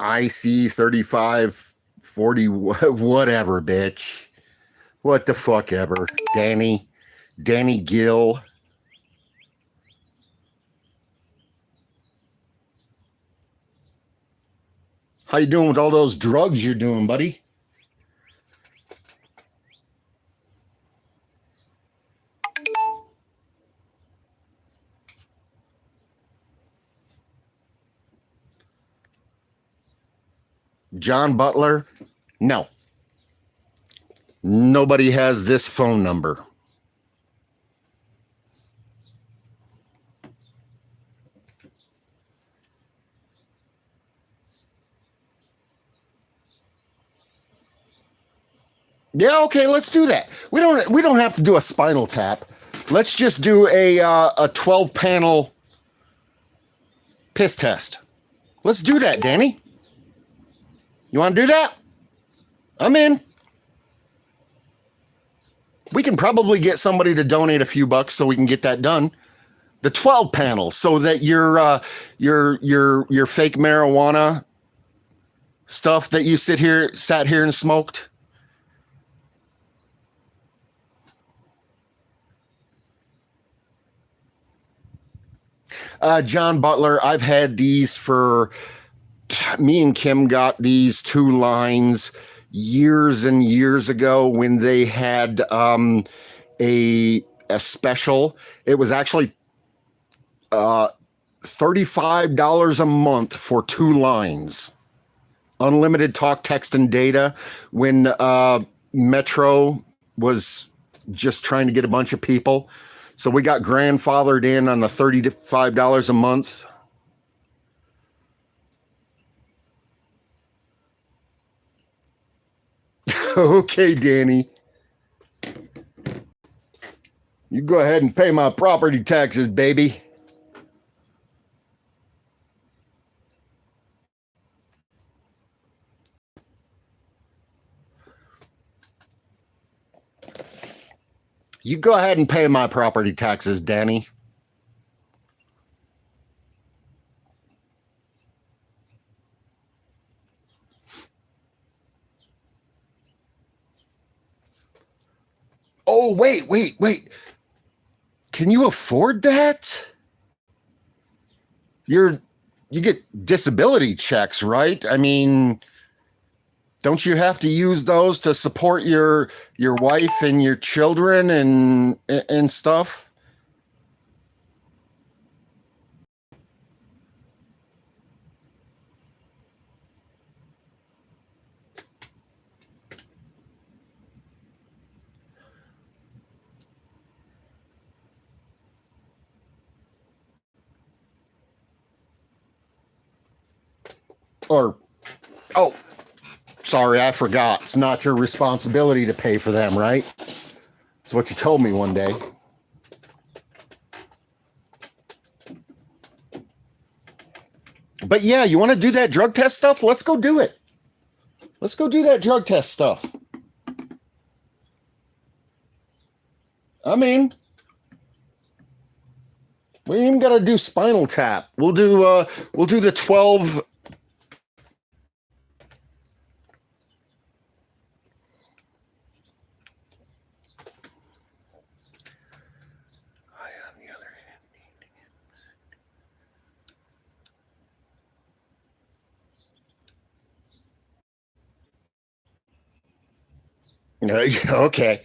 IC 3540, whatever, bitch. What the fuck ever. Danny Gill. How you doing with all those drugs you're doing, buddy? John Butler? No. Nobody has this phone number. Yeah, okay, let's do that. We don't have to do a spinal tap. Let's just do a 12-panel piss test. Let's do that, Danny. You want to do that? I'm in. We can probably get somebody to donate a few bucks so we can get that done. The 12 panels, so that your fake marijuana stuff that you sat here and smoked. John Butler, I've had these for, me and Kim got these 2 lines years and years ago when they had a special. It was actually $35 a month for 2 lines. Unlimited talk, text, and data when Metro was just trying to get a bunch of people. So we got grandfathered in on the $35 a month. Okay, Danny. You go ahead and pay my property taxes, baby. You go ahead and pay my property taxes, Danny. Oh, wait. Can you afford that? You get disability checks, right? I mean, don't you have to use those to support your wife and your children and stuff? Or, oh, sorry, I forgot. It's not your responsibility to pay for them, right? That's what you told me one day. But yeah, you want to do that drug test stuff? Let's go do it. Let's go do that drug test stuff. I mean, we ain't even got to do Spinal Tap. We'll do the 12. Okay.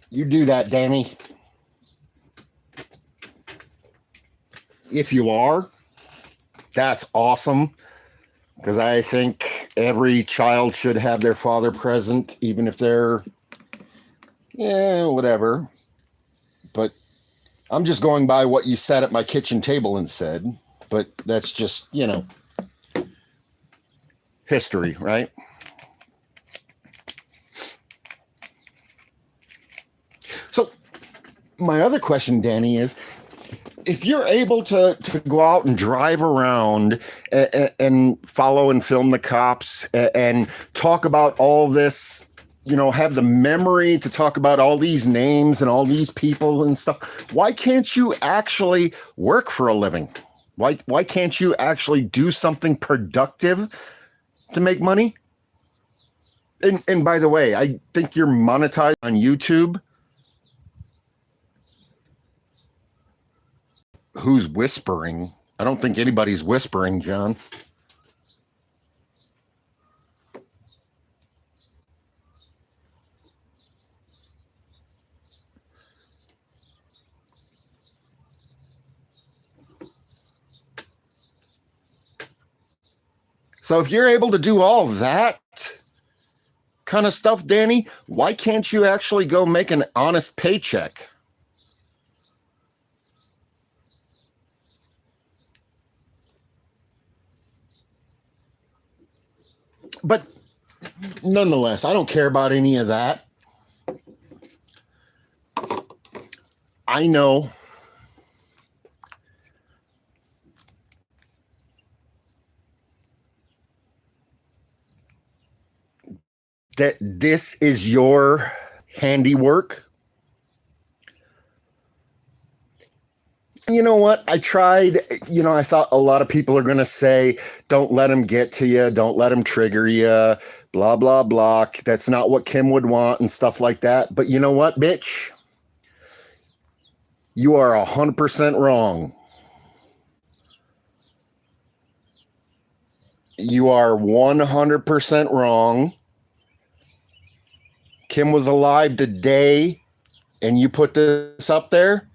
You do that, Danny. If you are, that's awesome. Because I think every child should have their father present, even if they're, whatever. But I'm just going by what you sat at my kitchen table and said. But that's just, history, right? So my other question, Danny, is if you're able to go out and drive around and follow and film the cops and talk about all this, have the memory to talk about all these names and all these people and stuff, why can't you actually work for a living? Why can't you actually do something productive to make money? And by the way, I think you're monetized on YouTube. Who's whispering? I don't think anybody's whispering, John. So if you're able to do all that kind of stuff, Danny, why can't you actually go make an honest paycheck? But nonetheless, I don't care about any of that. I know. that this is your handiwork. You know what? I tried, I thought a lot of people are going to say, don't let him get to you. Don't let him trigger you. Blah, blah, blah. That's not what Kim would want and stuff like that. But you know what, bitch? You are 100% wrong. You are 100% wrong. Kim was alive today and you put this up there.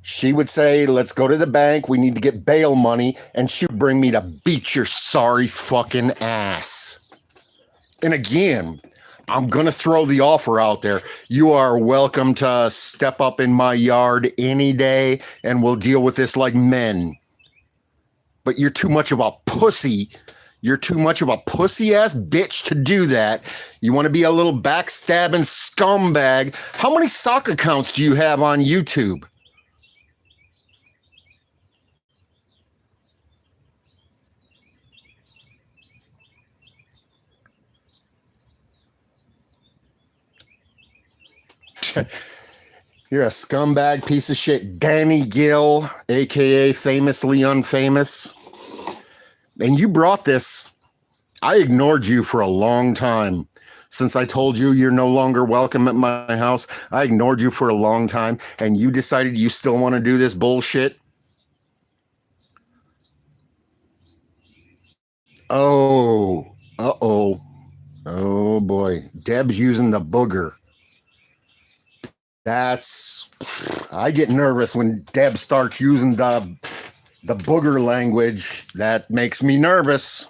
She would say, let's go to the bank. We need to get bail money. And she'd bring me to beat your sorry fucking ass. And again, I'm going to throw the offer out there. You are welcome to step up in my yard any day and we'll deal with this like men. But you're too much of a pussy. You're too much of a pussy-ass bitch to do that. You want to be a little backstabbing scumbag. How many sock accounts do you have on YouTube? You're a scumbag piece of shit. Danny Gill, a.k.a. Famously Unfamous. And you brought this. I ignored you for a long time. Since I told you you're no longer welcome at my house, I ignored you for a long time. And you decided you still want to do this bullshit? Oh. Uh-oh. Oh, boy. Deb's using the booger. I get nervous when Deb starts using the booger language. That makes me nervous.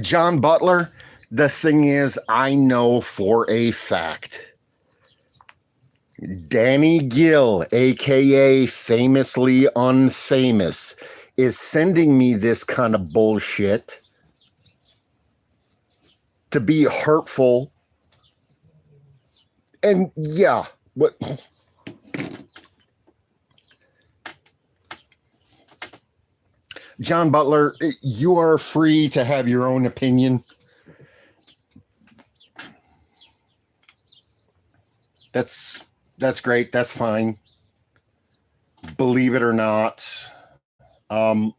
John Butler, the thing is, I know for a fact Danny Gill, a.k.a. Famously Unfamous, is sending me this kind of bullshit to be hurtful. And yeah, what... John Butler, you are free to have your own opinion. That's great. That's fine. Believe it or not. I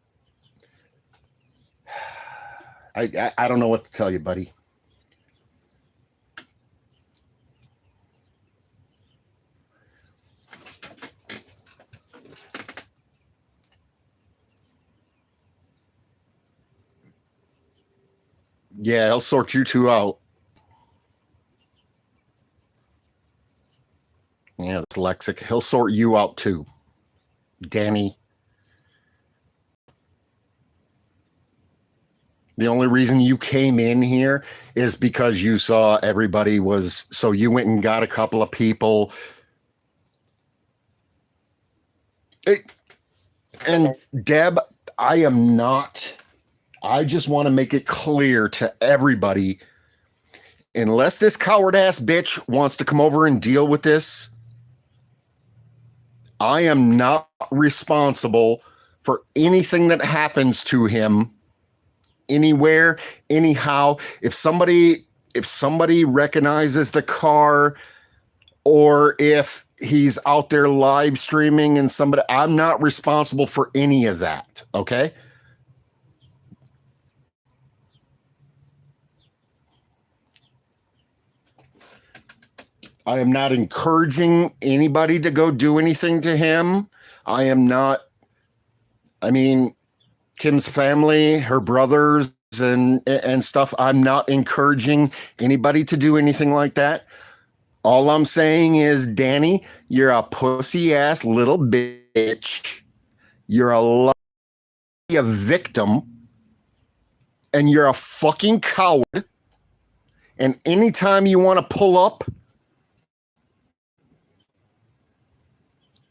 don't know what to tell you, buddy. Yeah, he'll sort you two out. Yeah, dyslexic. He'll sort you out too, Danny. The only reason you came in here is because you saw everybody was, so you went and got a couple of people. And Deb, I just want to make it clear to everybody, unless this coward ass bitch wants to come over and deal with this, I am not responsible for anything that happens to him anywhere, anyhow. If somebody recognizes the car, or if he's out there live streaming and somebody, I'm not responsible for any of that, okay? I am not encouraging anybody to go do anything to him. I mean, Kim's family, her brothers and stuff, I'm not encouraging anybody to do anything like that. All I'm saying is, Danny, you're a pussy ass little bitch. You're a victim, and you're a fucking coward. And anytime you want to pull up,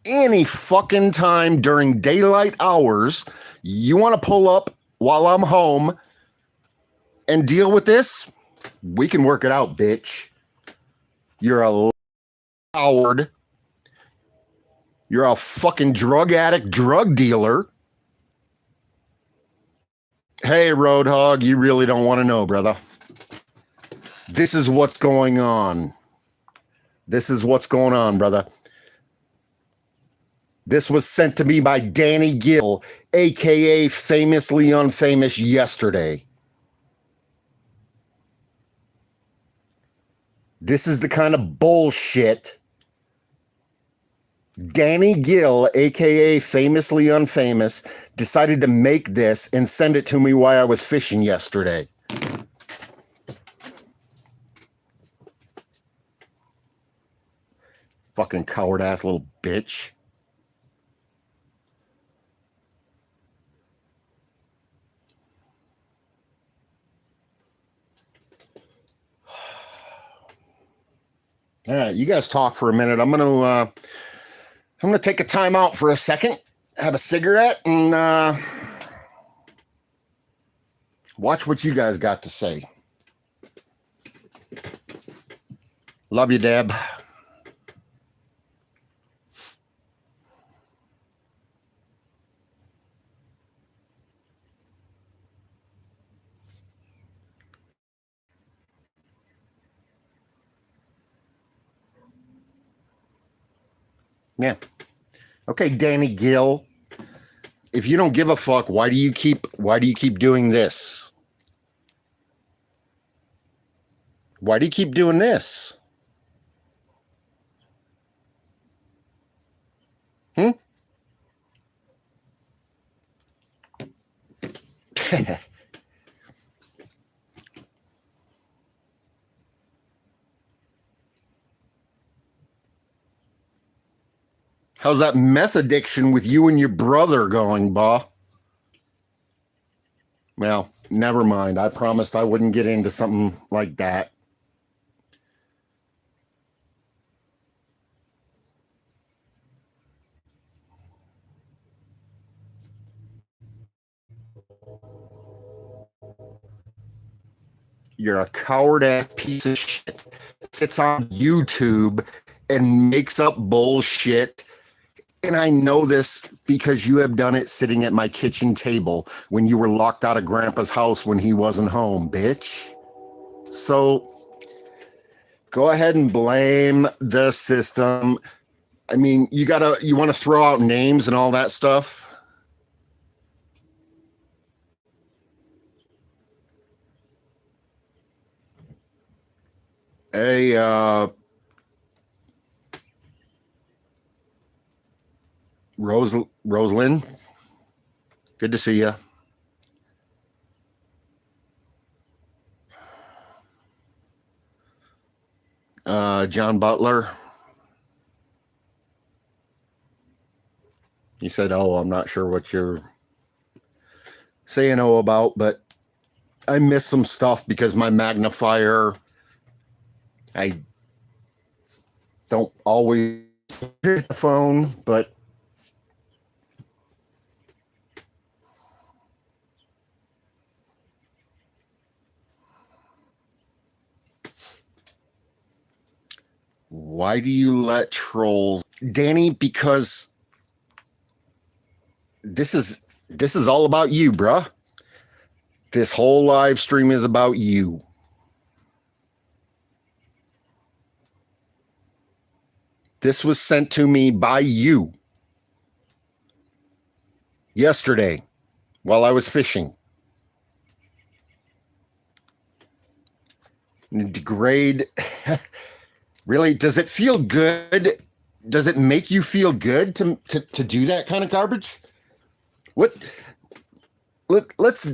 any fucking time during daylight hours, you want to pull up while I'm home and deal with this, we can work it out, bitch. You're a coward. You're a fucking drug addict, drug dealer. Hey, Roadhog, you really don't want to know, brother. This is what's going on. This is what's going on, brother. This was sent to me by Danny Gill, a.k.a. Famously Unfamous, yesterday. This is the kind of bullshit Danny Gill, a.k.a. Famously Unfamous, decided to make this and send it to me while I was fishing yesterday. Fucking coward-ass little bitch. All right, you guys talk for a minute. I'm gonna take a time out for a second, have a cigarette, and watch what you guys got to say. Love you, Deb. Yeah. Okay, Danny Gill. If you don't give a fuck, why do you keep doing this? Why do you keep doing this? Hmm? How's that meth addiction with you and your brother going, Ba? Well, never mind. I promised I wouldn't get into something like that. You're a coward-ass piece of shit. Sits on YouTube and makes up bullshit. And I know this because you have done it sitting at my kitchen table when you were locked out of Grandpa's house when he wasn't home, bitch. So go ahead and blame the system. I mean, you want to throw out names and all that stuff? Hey, Rosalind, good to see you. John Butler. He said, "Oh, I'm not sure what you're saying about, but I missed some stuff because my magnifier, I don't always hit the phone, but why do you let trolls, Danny? Because this is all about you, bruh. This whole live stream is about you. This was sent to me by you yesterday while I was fishing. Degrade. Really? Does it feel good? Does it make you feel good to do that kind of garbage? What? Let's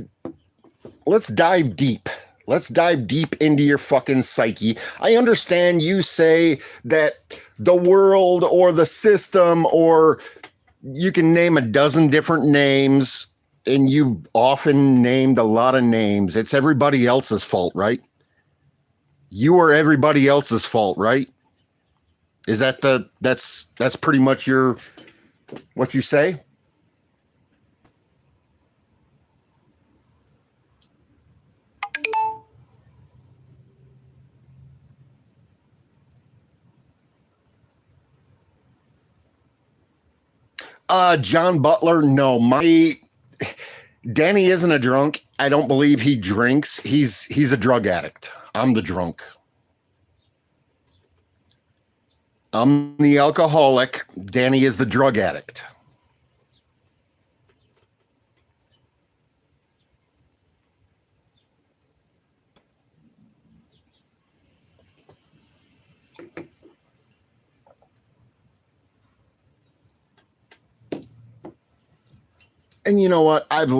dive deep. Let's dive deep into your fucking psyche. I understand you say that the world or the system, or you can name a dozen different names, and you've often named a lot of names. It's everybody else's fault, right? You are everybody else's fault, right? Is that that's pretty much what you say? John Butler, no. Danny isn't a drunk. I don't believe he drinks. He's a drug addict. I'm the drunk. I'm the alcoholic. Danny is the drug addict. And you know what? I've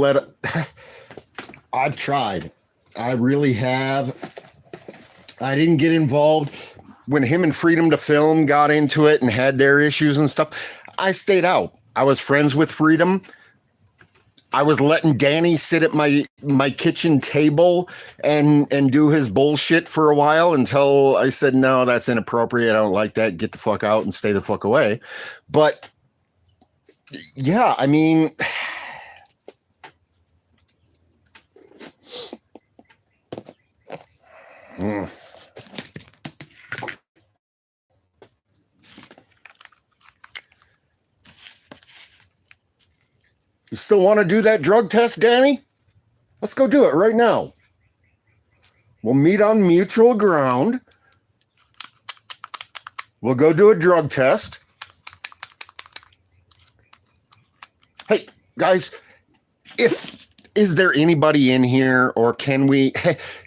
tried. I really have. I didn't get involved when him and Freedom to Film got into it and had their issues and stuff. I stayed out. I was friends with Freedom. I was letting Danny sit at my kitchen table and do his bullshit for a while until I said, no, that's inappropriate. I don't like that. Get the fuck out and stay the fuck away. But yeah, I mean, you still want to do that drug test, Danny? Let's go do it right now. We'll meet on mutual ground. We'll go do a drug test. Hey, guys, is there anybody in here, or can we?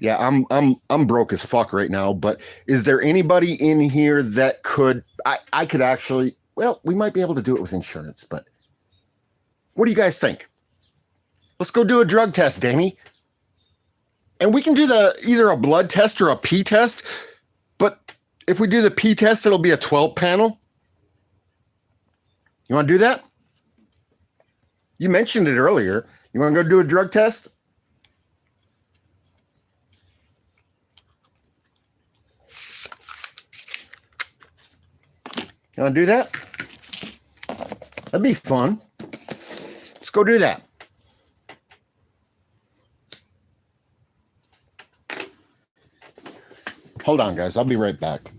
Yeah, I'm broke as fuck right now, but is there anybody in here that could? I could actually. Well, we might be able to do it with insurance, but what do you guys think? Let's go do a drug test, Danny, and we can do either a blood test or a pee test. But if we do the pee test, it'll be a 12 panel. You want to do that? You mentioned it earlier. You want to go do a drug test? You want to do that? That'd be fun. Let's go do that. Hold on, guys. I'll be right back.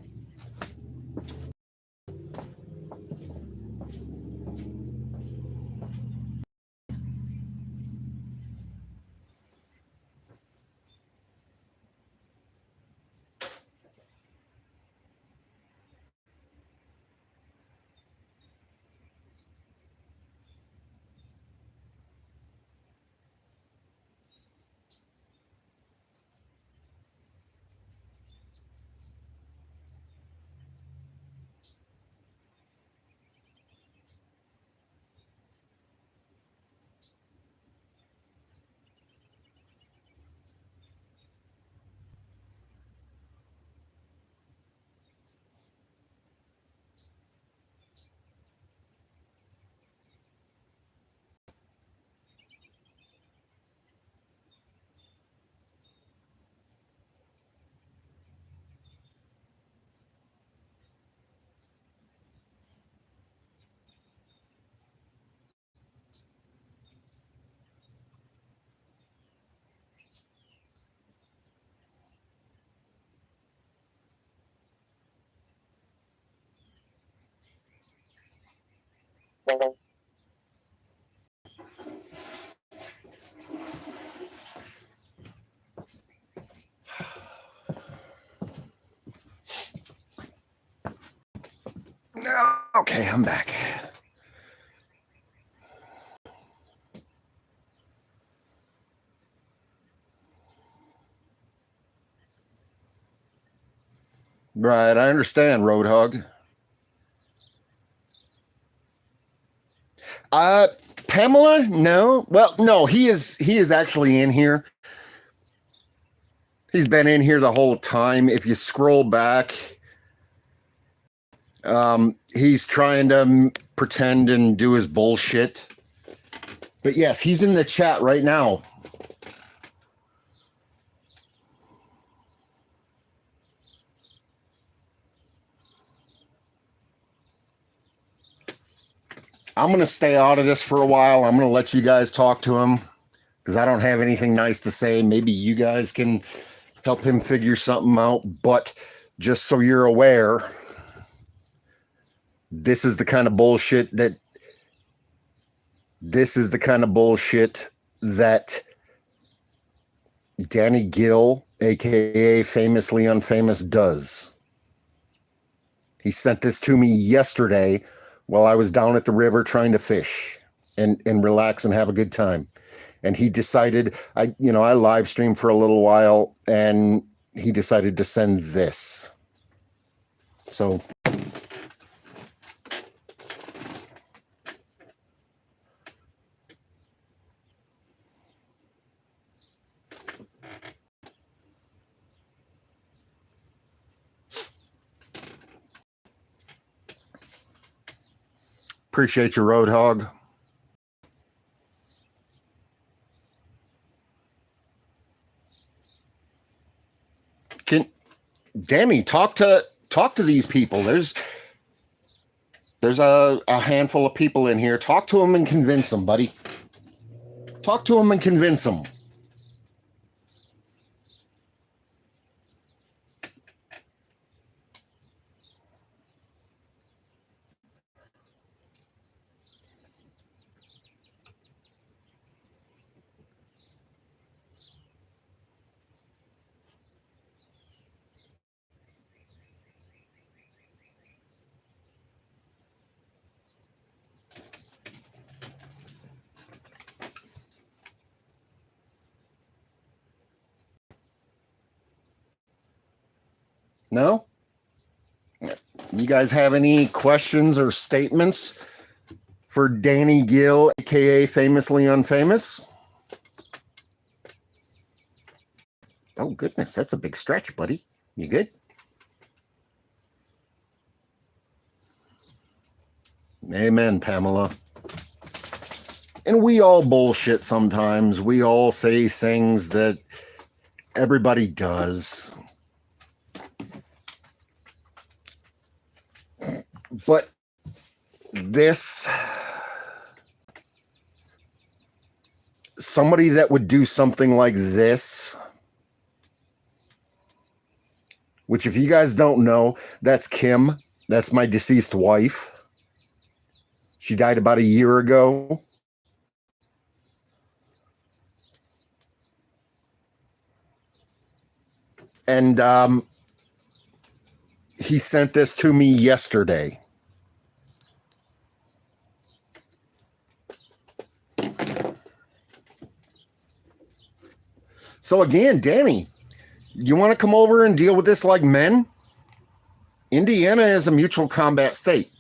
Okay, I'm back. Right, I understand, Roadhog. Pamela? No. Well, no, he is actually in here. He's been in here the whole time. If you scroll back, he's trying to pretend and do his bullshit. But yes, he's in the chat right now. I'm going to stay out of this for a while. I'm going to let you guys talk to him because I don't have anything nice to say. Maybe you guys can help him figure something out. But just so you're aware, this is the kind of bullshit that This is the kind of bullshit that Danny Gill, aka Famously Unfamous, does. He sent this to me yesterday while I was down at the river trying to fish and relax and have a good time. And he decided, I live streamed for a little while, and he decided to send this. So appreciate your Roadhog. Danny, talk to these people. There's a handful of people in here. Talk to them and convince them, buddy. Talk to them and convince them. No? You guys have any questions or statements for Danny Gill, aka Famously Unfamous? Oh, goodness, that's a big stretch, buddy. You good? Amen, Pamela. And we all bullshit sometimes. We all say things that everybody does. But this, somebody that would do something like this, which if you guys don't know, that's Kim. That's my deceased wife. She died about a year ago. And he sent this to me yesterday. So again, Danny, you want to come over and deal with this like men? Indiana is a mutual combat state.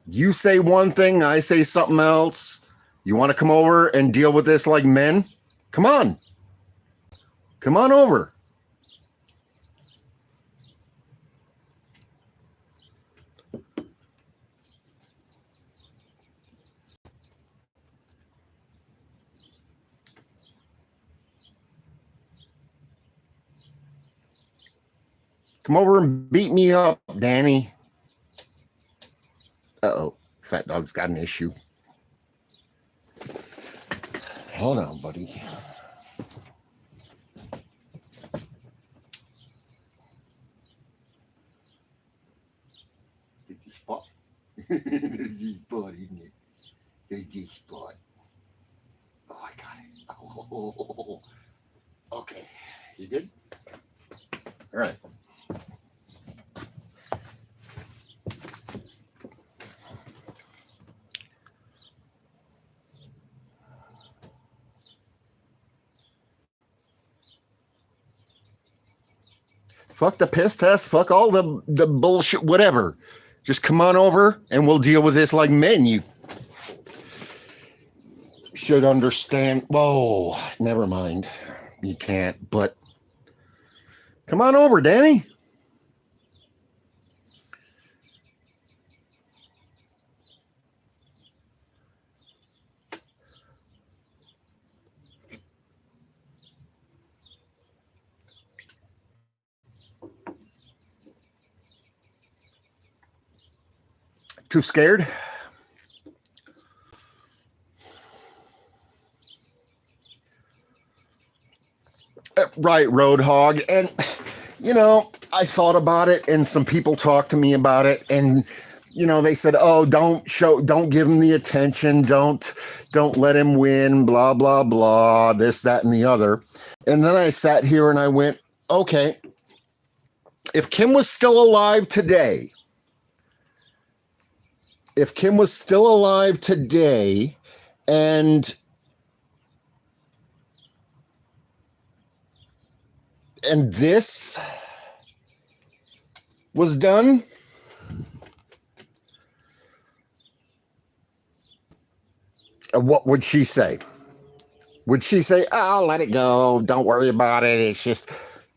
You say one thing, I say something else. You want to come over and deal with this like men? Come on. Come on over. Come over and beat me up, Danny. Uh-oh, Fat Dog's got an issue. Hold on, buddy. Did you spot? There's this spot, isn't it? There's this spot. Oh, I got it. Oh, okay. You good? All right. Fuck the piss test. Fuck all the bullshit, whatever. Just come on over and we'll deal with this like men. You should understand. Whoa, never mind. You can't, but come on over, Danny. Too scared? Right, Roadhog. And, I thought about it and some people talked to me about it. And they said, oh, don't give him the attention, don't let him win, blah blah blah, this, that, and the other. And then I sat here and I went, okay, if Kim was still alive today, and this was done, what would she say? Would she say, oh, let it go, don't worry about it, it's just...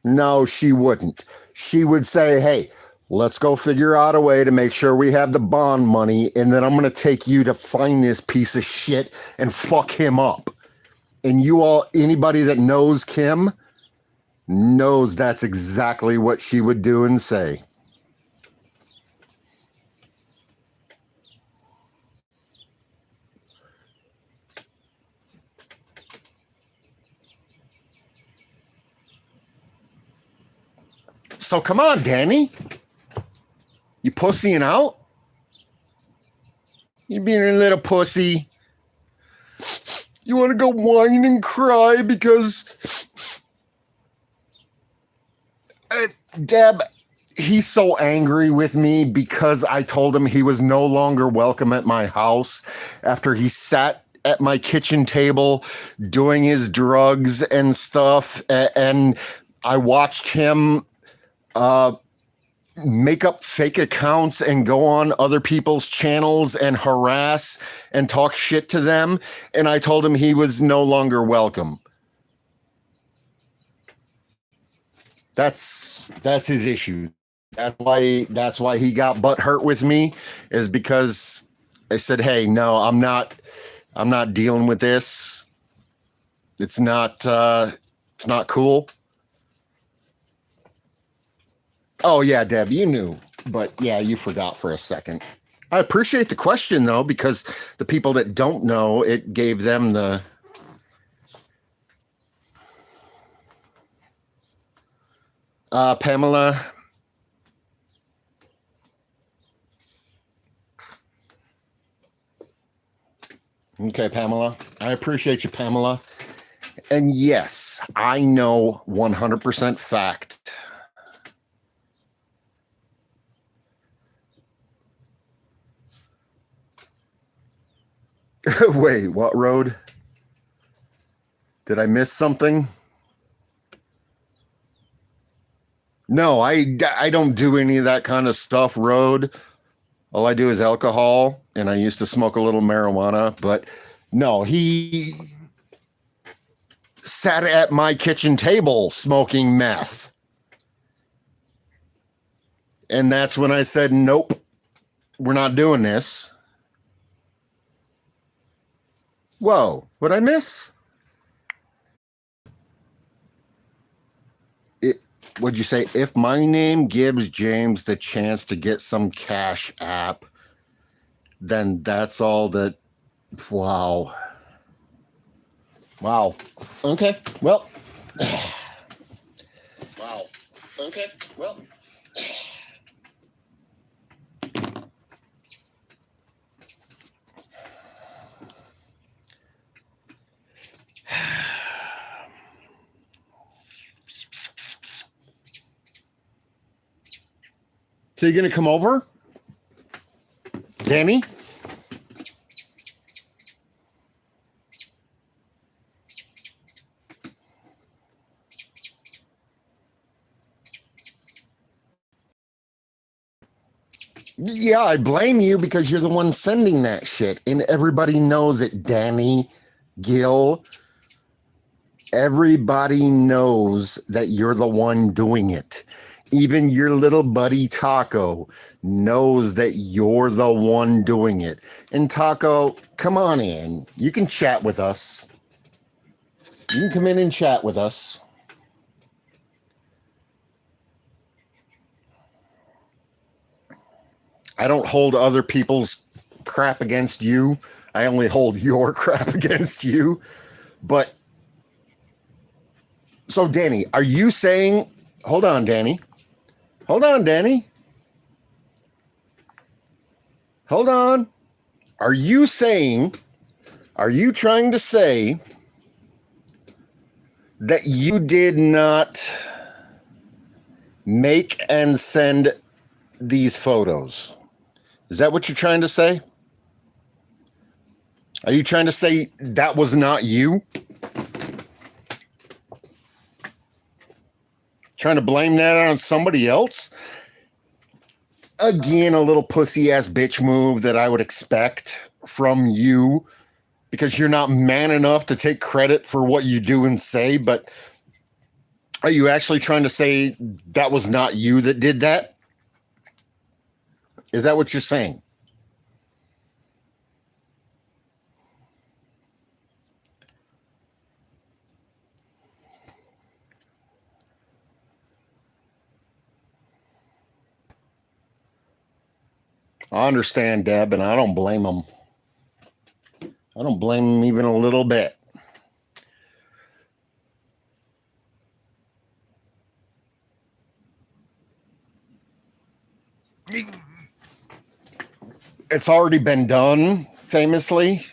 No, she wouldn't. She would say, hey, let's go figure out a way to make sure we have the bond money, and then I'm going to take you to find this piece of shit and fuck him up. And you all, anybody that knows Kim, knows that's exactly what she would do and say. So come on, Danny. You pussying out? You being a little pussy. You want to go whine and cry because... Deb, he's so angry with me because I told him he was no longer welcome at my house after he sat at my kitchen table doing his drugs and stuff. And I watched him make up fake accounts and go on other people's channels and harass and talk shit to them. And I told him he was no longer welcome. That's his issue. That's why he got butthurt with me, is because I said, hey, no, I'm not dealing with this. It's not cool. Oh, yeah, Deb, you knew. But, yeah, you forgot for a second. I appreciate the question, though, because the people that don't know, it gave them the... Pamela. Okay, Pamela. I appreciate you, Pamela. And yes, I know 100% fact. Wait, what road? Did I miss something? No, I don't do any of that kind of stuff, road. All I do is alcohol, and I used to smoke a little marijuana, but no, he sat at my kitchen table smoking meth. And that's when I said, nope, we're not doing this. Whoa, what'd I miss? Would you say, if my name gives James the chance to get some cash app, then that's all that... Wow. Okay, well. Wow. Okay, well. So you're going to come over? Danny? Yeah, I blame you because you're the one sending that shit. And everybody knows it, Danny, Gill. Everybody knows that you're the one doing it. Even your little buddy Taco knows that you're the one doing it. And Taco, come on in. You can chat with us. You can come in and chat with us. I don't hold other people's crap against you. I only hold your crap against you. But, so Danny, are you saying, hold on, Danny. Hold on. Are you trying to say that you did not make and send these photos? Is that what you're trying to say? Are you trying to say that was not you? Trying to blame that on somebody else? Again, a little pussy ass bitch move that I would expect from you, because you're not man enough to take credit for what you do and say. But are you actually trying to say that was not you that did that? Is that what you're saying? I understand, Deb, and I don't blame them. I don't blame them even a little bit. It's already been done, famously,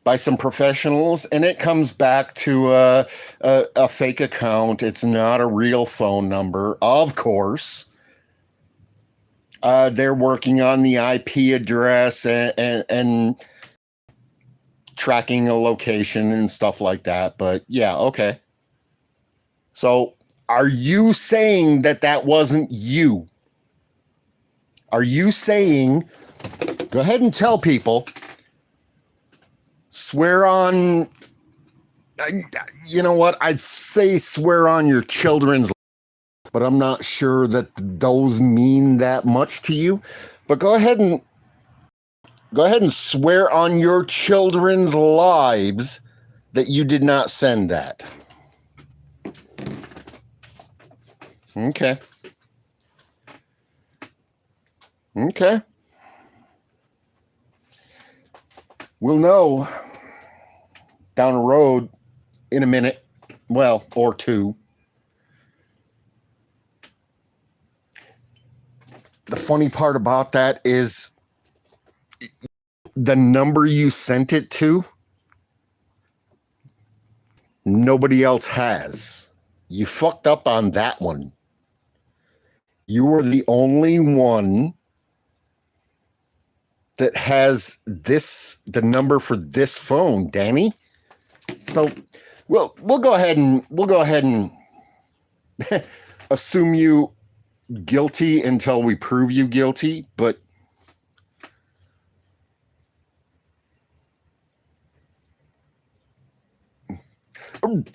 by some professionals, and it comes back to a fake account. It's not a real phone number, of course. They're working on the IP address and tracking a location and stuff like that. But yeah, okay. So are you saying that that wasn't you? Are you saying, go ahead and tell people, swear on, you know what? I'd say swear on your children's, but I'm not sure that those mean that much to you. But go ahead and swear on your children's lives that you did not send that. Okay. Okay. We'll know down the road in a minute, well, or two. The funny part about that is the number you sent it to, nobody else has. You fucked up on that one. You were the only one that has the number for this phone, Danny. So we'll go ahead and assume you guilty until we prove you guilty. But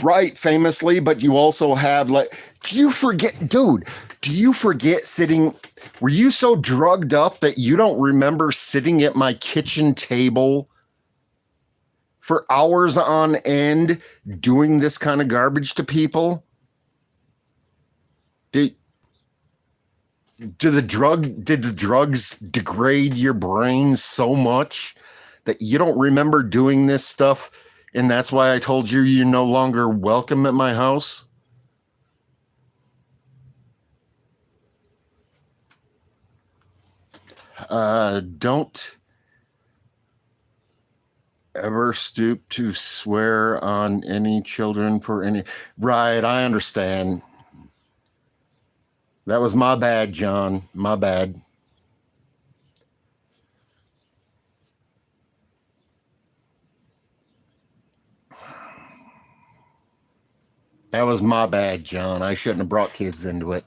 right, famously, but you also have, like, do you forget, dude? Do you forget sitting? Were you so drugged up that you don't remember sitting at my kitchen table for hours on end doing this kind of garbage to people? Did the drugs degrade your brain so much that you don't remember doing this stuff, and that's why I told you you're no longer welcome at my house? Don't ever stoop to swear on any children for any. Right, I understand. That was my bad, John. My bad. That was my bad, John. I shouldn't have brought kids into it.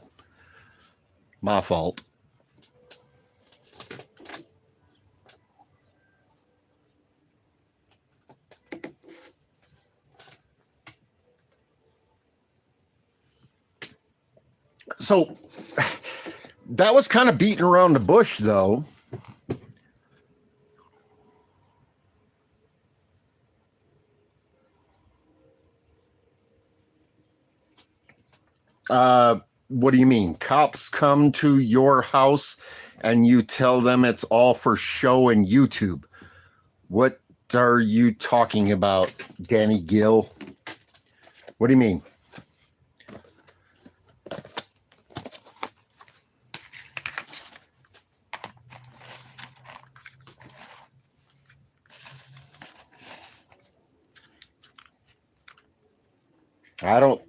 My fault. So that was kind of beating around the bush, though. What do you mean? Cops come to your house and you tell them it's all for show and YouTube. What are you talking about, Danny Gill? What do you mean? I don't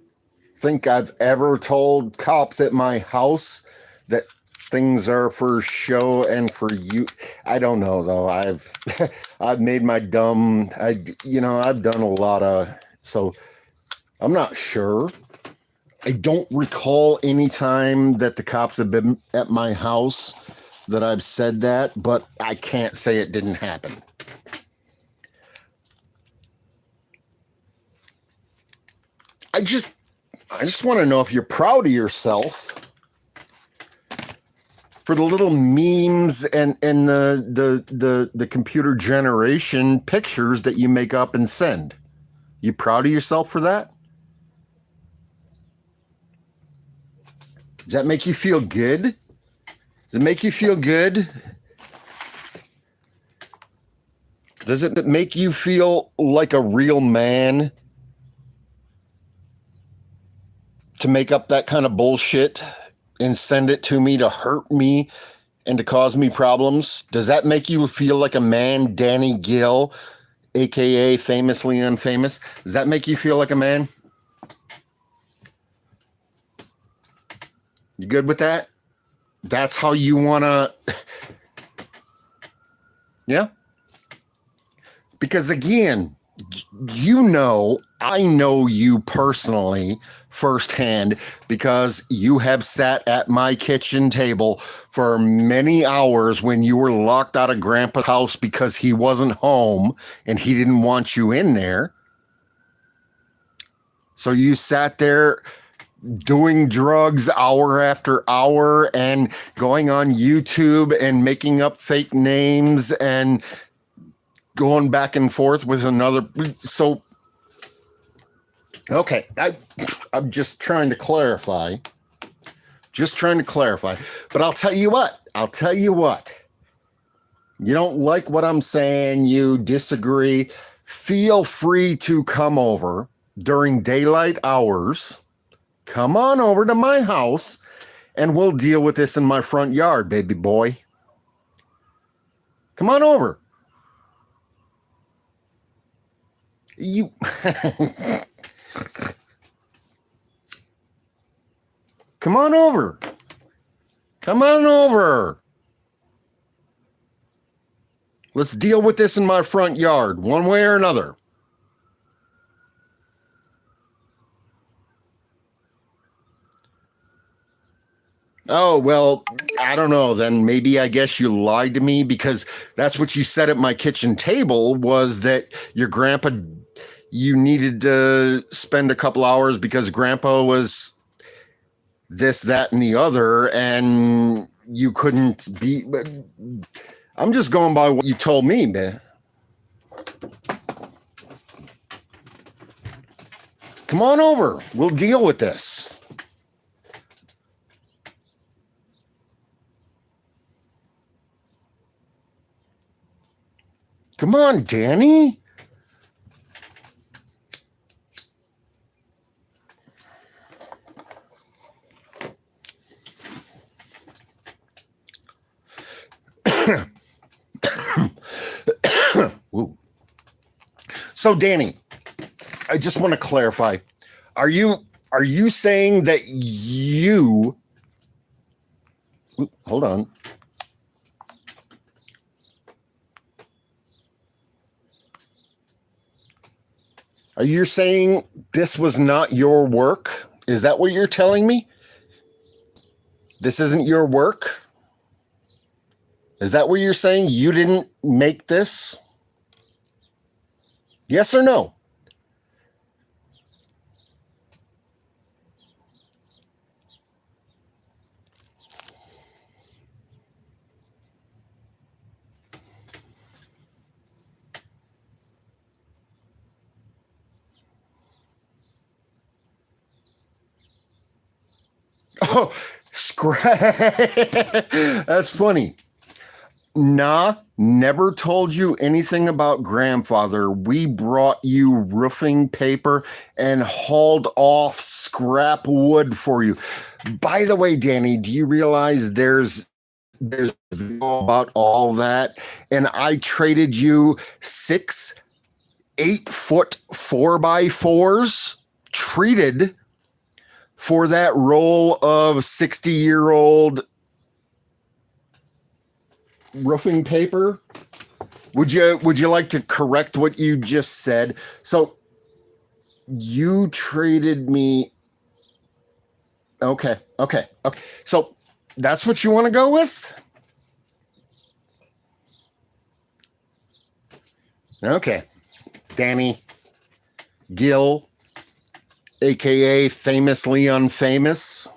think I've ever told cops at my house that things are for show and for you. I don't know though. I've made my dumb. I've done a lot of. So I'm not sure. I don't recall any time that the cops have been at my house that I've said that, but I can't say it didn't happen. I just want to know if you're proud of yourself for the little memes and the computer generation pictures that you make up and send. You proud of yourself for that? Does that make you feel good? Does it make you feel good? Does it make you feel like a real man to make up that kind of bullshit and send it to me to hurt me and to cause me problems? Does that make you feel like a man, Danny Gill, aka Famously Unfamous? Does that make you feel like a man? You good with that? That's how you want to... Yeah? Because again, I know you personally firsthand because you have sat at my kitchen table for many hours when you were locked out of Grandpa's house because he wasn't home and he didn't want you in there. So you sat there doing drugs hour after hour and going on YouTube and making up fake names and going back and forth with another. So, okay, I'm just trying to clarify. But I'll tell you what. You don't like what I'm saying, you disagree, feel free to come over during daylight hours. Come on over to my house and we'll deal with this in my front yard, baby boy. Come on over. You Come on over. Let's deal with this in my front yard, one way or another. Oh, well, I don't know. Then maybe I guess you lied to me because that's what you said at my kitchen table was that your grandpa, you needed to spend a couple hours because grandpa was this, that, and the other, and you couldn't be. But I'm just going by what you told me, man. Come on over. We'll deal with this. Come on, Danny. So, Danny, I just want to clarify. Are you saying that you... Hold on. Are you saying this was not your work? Is that what you're telling me? This isn't your work? Is that what you're saying? You didn't make this? Yes or no? Oh, that's funny. Nah, never told you anything about grandfather. We brought you roofing paper and hauled off scrap wood for you. By the way, Danny, do you realize there's about all that? And I traded you 6 8-foot 4x4s treated for that roll of 60-year-old roofing paper? Would you like to correct what you just said? So you traded me. Okay. So that's what you want to go with? Okay. Danny Gill, aka Famously Unfamous.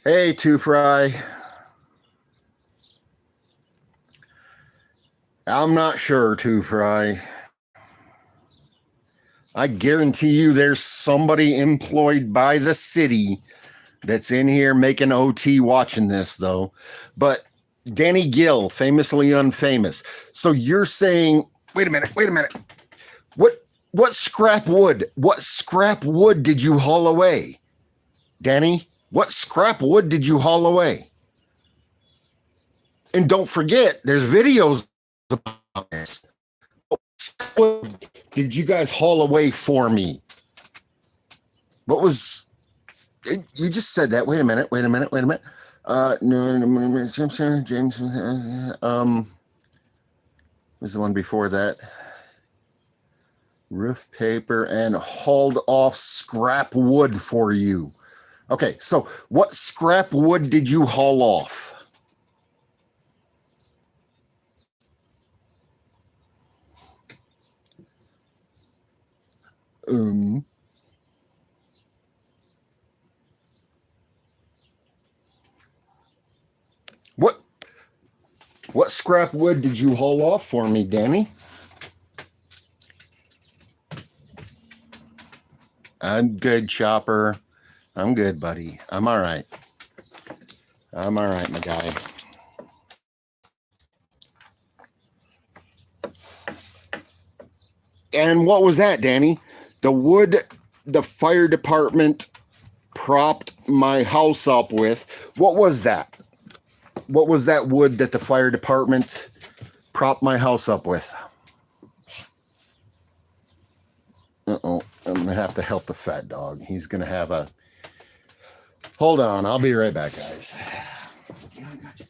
Hey, Two Fry. I'm not sure, Two Fry. I guarantee you there's somebody employed by the city that's in here making OT watching this, though. But Danny Gill, Famously Unfamous. So you're saying, wait a minute. What scrap wood did you haul away? Danny, what scrap wood did you haul away? And don't forget, there's videos about this. What did you guys haul away for me? What was... You just said that. Wait a minute. No, James. Was the one before that? Roof paper and hauled off scrap wood for you. Okay, so what scrap wood did you haul off? What scrap wood did you haul off for me, Danny? I'm good, Chopper. I'm good, buddy. I'm all right, my guy. And what was that, Danny? The wood the fire department propped my house up with. What was that? What was that wood that the fire department propped my house up with? Uh-oh, I'm going to have to help the fat dog. He's going to have a... Hold on, I'll be right back, guys. Yeah, I got you.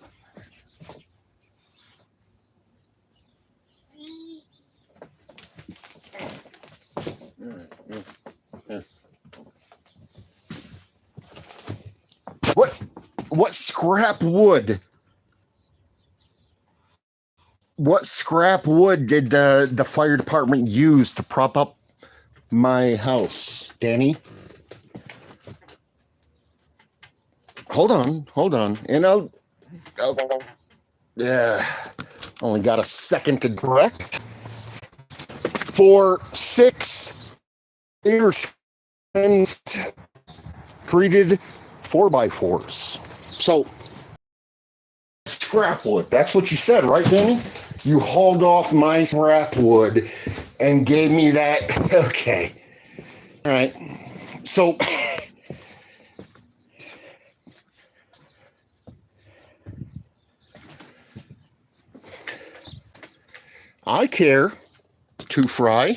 What scrap wood? What scrap wood did the fire department use to prop up my house, Danny? Hold on. And I'll only got a second to direct. For 6, 8 or 10 treated 4x4s. So scrap wood. That's what you said, right, Danny? You hauled off my scrap wood and gave me that. Okay. All right. So I care to fry,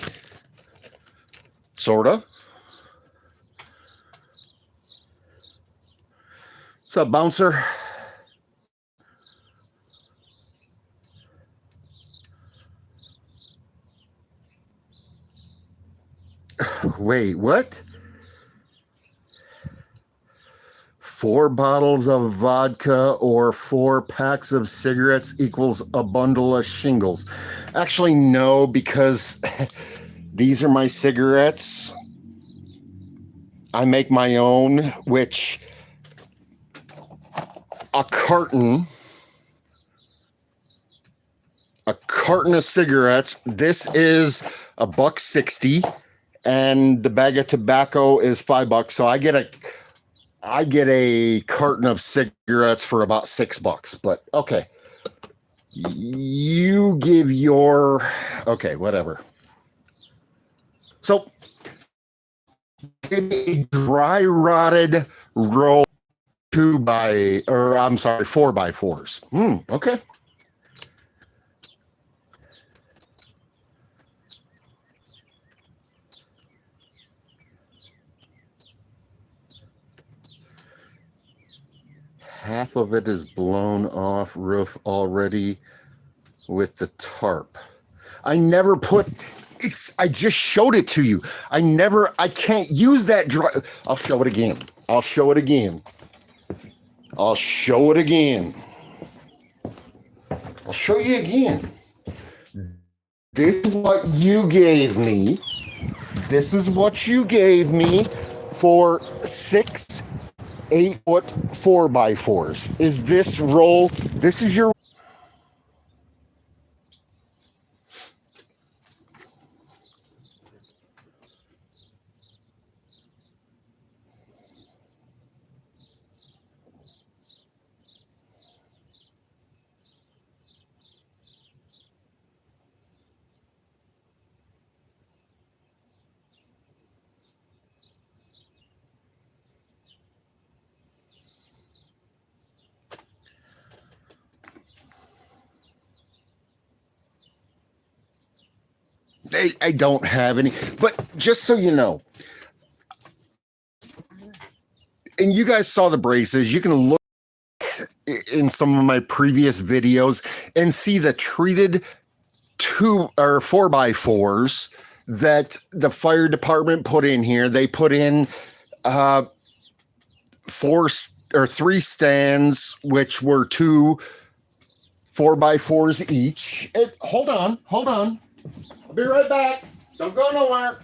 sorta. What's up, bouncer? Wait, what? 4 bottles of vodka or 4 packs of cigarettes equals a bundle of shingles. Actually, no, because these are my cigarettes. I make my own, which a carton of cigarettes, this is $1.60, and the bag of tobacco is $5. So I get a carton of cigarettes for about $6. But okay, you give your whatever. So a dry rotted roll 4x4s. Okay. half of it is blown off roof already with the tarp. I never put, I just showed it to you. I can't use that dry. I'll show it again. I'll show it again. I'll show it again. I'll show you again. This is what you gave me. This is what you gave me for 6 8-foot 4x4s. Is this roll? This is your. I don't have any, but just so you know, and you guys saw the braces, you can look in some of my previous videos and see the treated 2 or 4x4s that the fire department put in here. They put in 4 or 3 stands, which were 2 4x4s each. Hold on. I'll be right back. Don't go nowhere.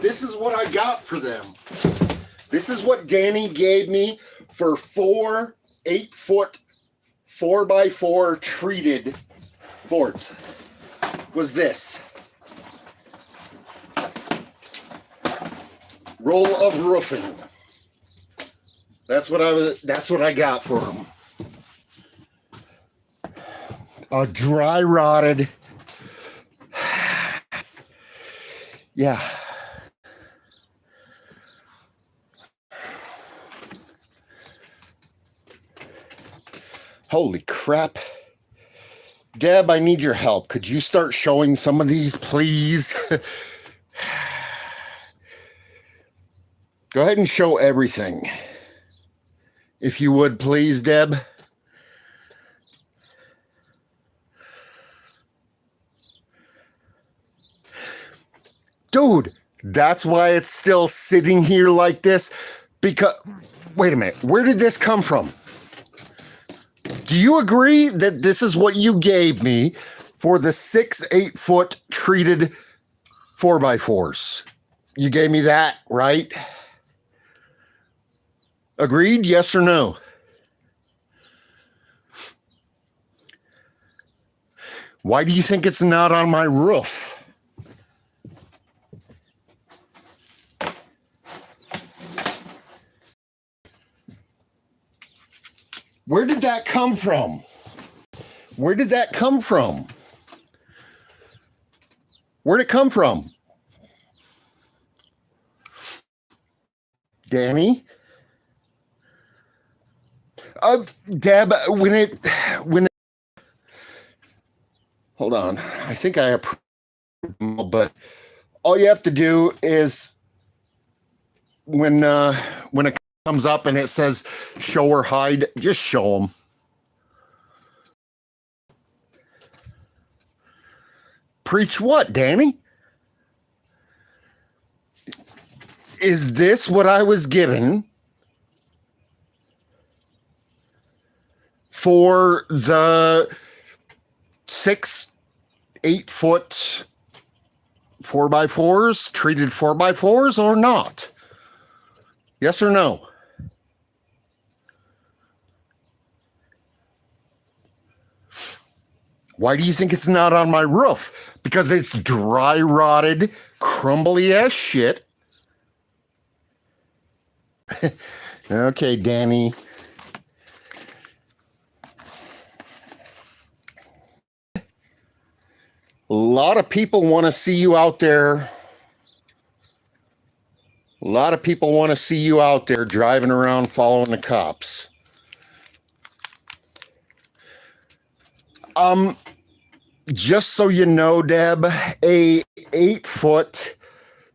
This is what I got for them. This is what Danny gave me for 4 8-foot 4x4 treated boards. Was this roll of roofing. That's what I got for him. A dry rotted. Yeah. Holy crap. Deb, I need your help. Could you start showing some of these, please? Go ahead and show everything. If you would, please, Deb. Dude, that's why it's still sitting here like this. Because, wait a minute, where did this come from? Do you agree that this is what you gave me for the 6 8-foot treated 4x4s? You gave me that, right? Agreed? Yes or no? Why do you think it's not on my roof? Where did that come from? Where did that come from? Where'd it come from? Danny? Deb, when it, hold on. I think I approve, but all you have to do is when it comes up and it says show or hide, just show them. Preach what, Danny? Is this what I was given for the 6 8-foot 4x4s, treated 4x4s, or not? Yes or no? Why do you think it's not on my roof? Because it's dry rotted, crumbly ass shit. Okay, Danny. A lot of people want to see you out there. A lot of people want to see you out there driving around following the cops. Just so you know, Deb, a 8-foot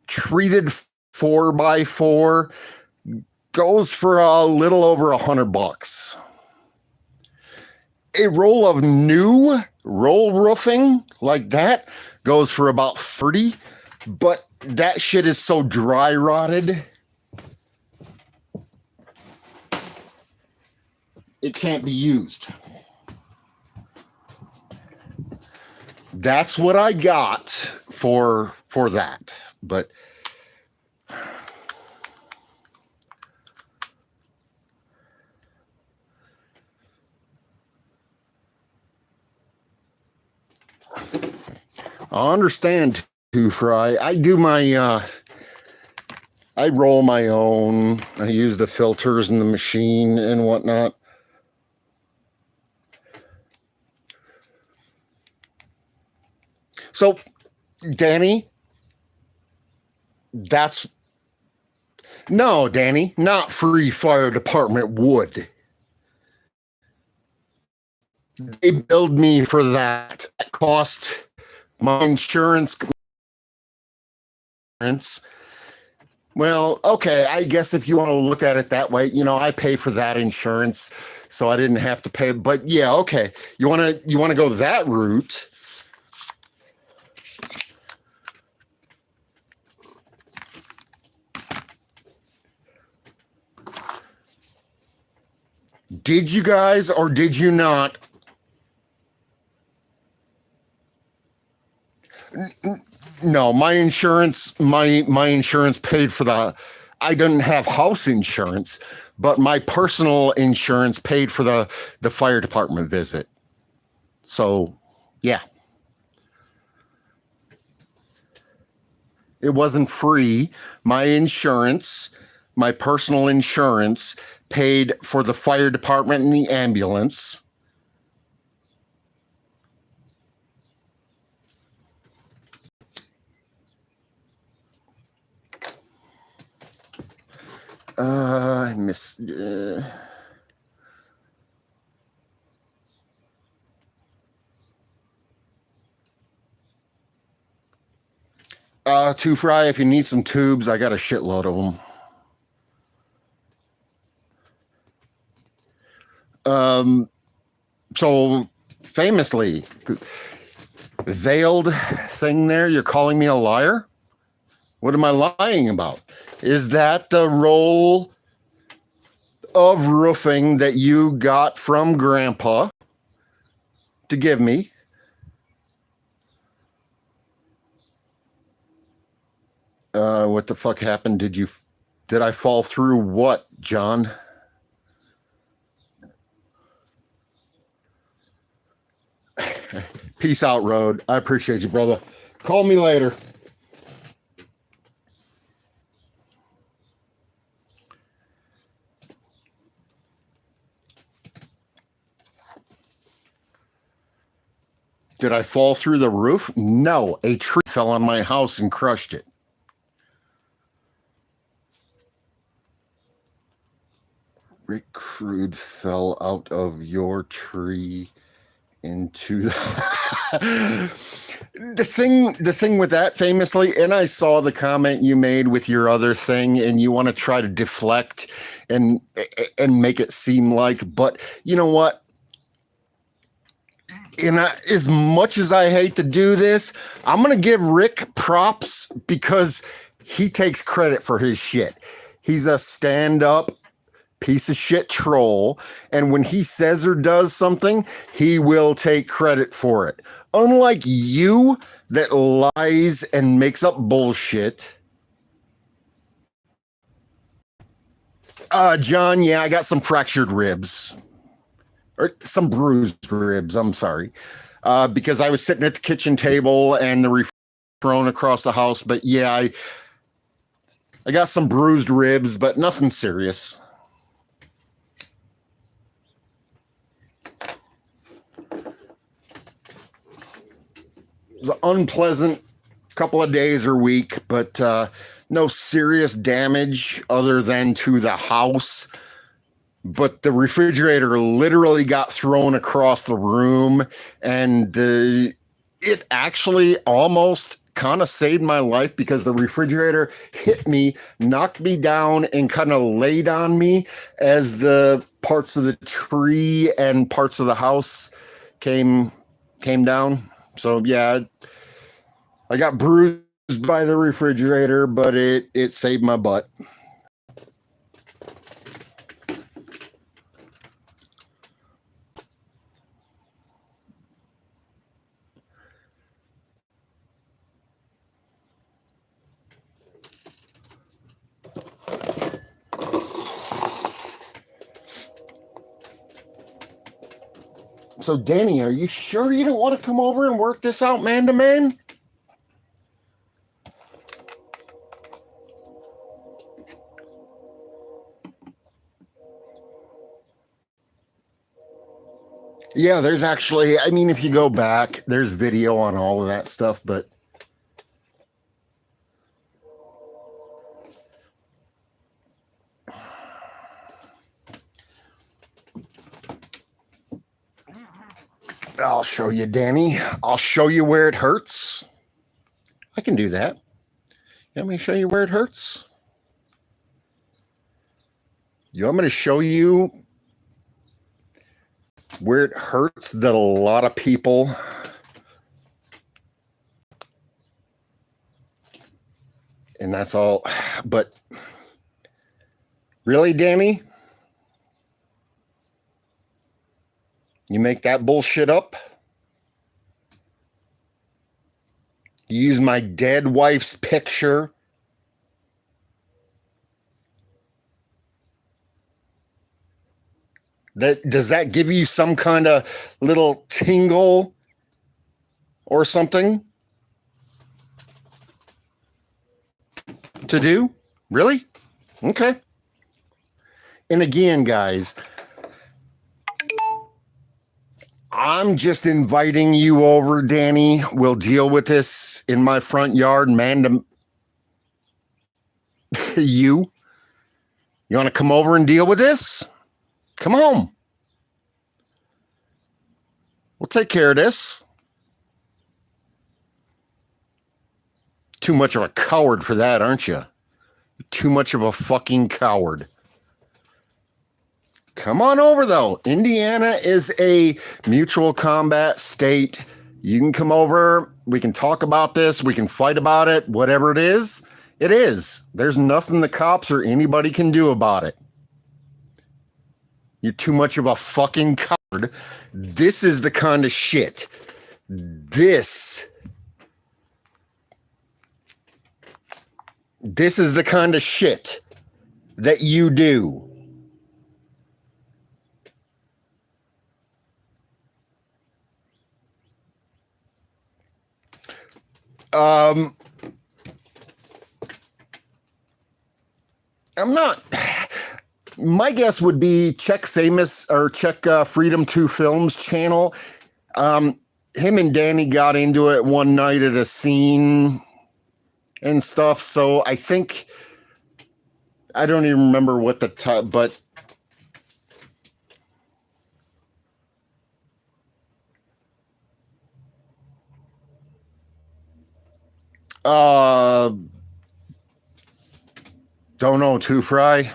treated 4x4 goes for a little over $100. A roll of new roll roofing like that goes for about 30, but that shit is so dry rotted it can't be used. That's what I got for that. But I understand too, Fry. I do my I roll my own. I use the filters in the machine and whatnot. So, Danny, no, Danny, not free fire department wood. They billed me for that. That cost my insurance. Well, okay, I guess if you want to look at it that way, I pay for that insurance, so I didn't have to pay. But yeah, okay, you want to go that route. Did you guys or did you not? No, my insurance paid for I didn't have house insurance, but my personal insurance paid for the fire department visit. So, yeah. It wasn't free. My personal insurance paid for the fire department and the ambulance. I missed. To Fry, if you need some tubes, I got a shitload of them. So famously, veiled thing there, you're calling me a liar? What am I lying about? Is that the roll of roofing that you got from Grandpa to give me? What the fuck happened? Did I fall through what, John? Peace out, Road. I appreciate you, brother. Call me later. Did I fall through the roof? No, a tree fell on my house and crushed it. Rick Crude fell out of your tree into the thing with that famously, and I saw the comment you made with your other thing, and you want to try to deflect and make it seem like, but you know what? And as much as I hate to do this, I'm going to give Rick props because he takes credit for his shit. He's a stand-up piece of shit troll, and when he says or does something, he will take credit for it. Unlike you that lies and makes up bullshit. John, yeah, I got some fractured ribs. Or some bruised ribs, I'm sorry. Because I was sitting at the kitchen table and the refrigerator thrown across the house. But yeah, I got some bruised ribs, but nothing serious. was an unpleasant couple of days or week, but no serious damage other than to the house. But the refrigerator literally got thrown across the room, and it actually almost kind of saved my life because the refrigerator hit me, knocked me down, and kind of laid on me as the parts of the tree and parts of the house came down. So yeah, I got bruised by the refrigerator, but it saved my butt. So, Danny, are you sure you don't want to come over and work this out man to man? Yeah, there's actually, I mean, if you go back, there's video on all of that stuff, but I'll show you, Danny. I'll show you where it hurts. I can do that. You want me to show you where it hurts? You want me to show you where it hurts that a lot of people and that's all. But really, Danny? You make that bullshit up? You use my dead wife's picture? Does that give you some kind of little tingle or something to do? Really? Okay. And again, guys, I'm just inviting you over, Danny. We'll deal with this in my front yard, man to you. You want to come over and deal with this? Come home. We'll take care of this. Too much of a coward for that, aren't you? Too much of a fucking coward. Come on over, though. Indiana is a mutual combat state. You can come over. We can talk about this. We can fight about it. Whatever it is, it is. There's nothing the cops or anybody can do about it. You're too much of a fucking coward. This is the kind of shit. This is the kind of shit that you do. I'm not. My guess would be check Famous or check Freedom 2 Films channel. Him and Danny got into it one night at a scene and stuff. So I think, I don't even remember what the but don't know, Two Fry.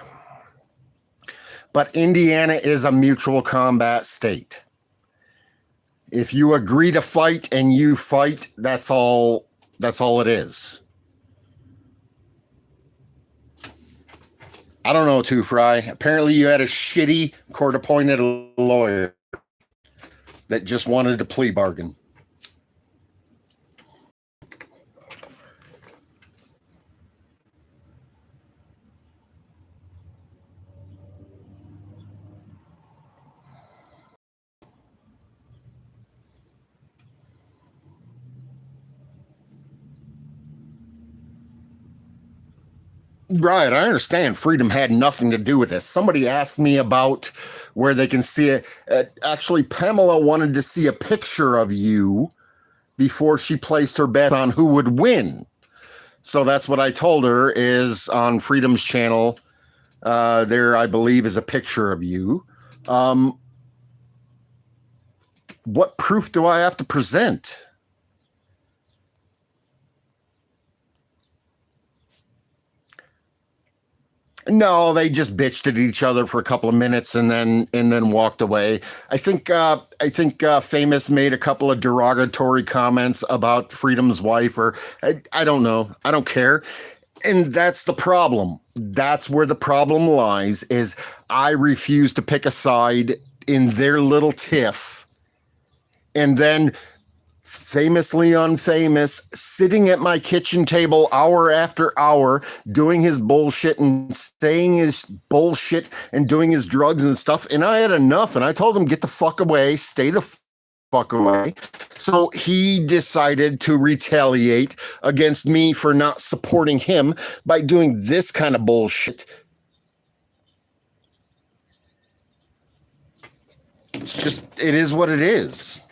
But Indiana is a mutual combat state. If you agree to fight and you fight, that's all it is. I don't know, Two Fry. Apparently you had a shitty court-appointed lawyer that just wanted a plea bargain. Right, I understand freedom had nothing to do with this. Somebody asked me about where they can see it. Actually, Pamela wanted to see a picture of you before she placed her bet on who would win. So that's what I told her is on Freedom's channel. There, I believe, is a picture of you. What proof do I have to present? No, they just bitched at each other for a couple of minutes and then walked away. I think Famous made a couple of derogatory comments about Freedom's wife, or I don't know. I don't care. And that's the problem. That's where the problem lies, is I refuse to pick a side in their little tiff. And then Famously Unfamous sitting at my kitchen table hour after hour doing his bullshit and saying his bullshit and doing his drugs and stuff. And I had enough, and I told him, get the fuck away, stay the fuck away. So he decided to retaliate against me for not supporting him by doing this kind of bullshit. It's just, it is what it is.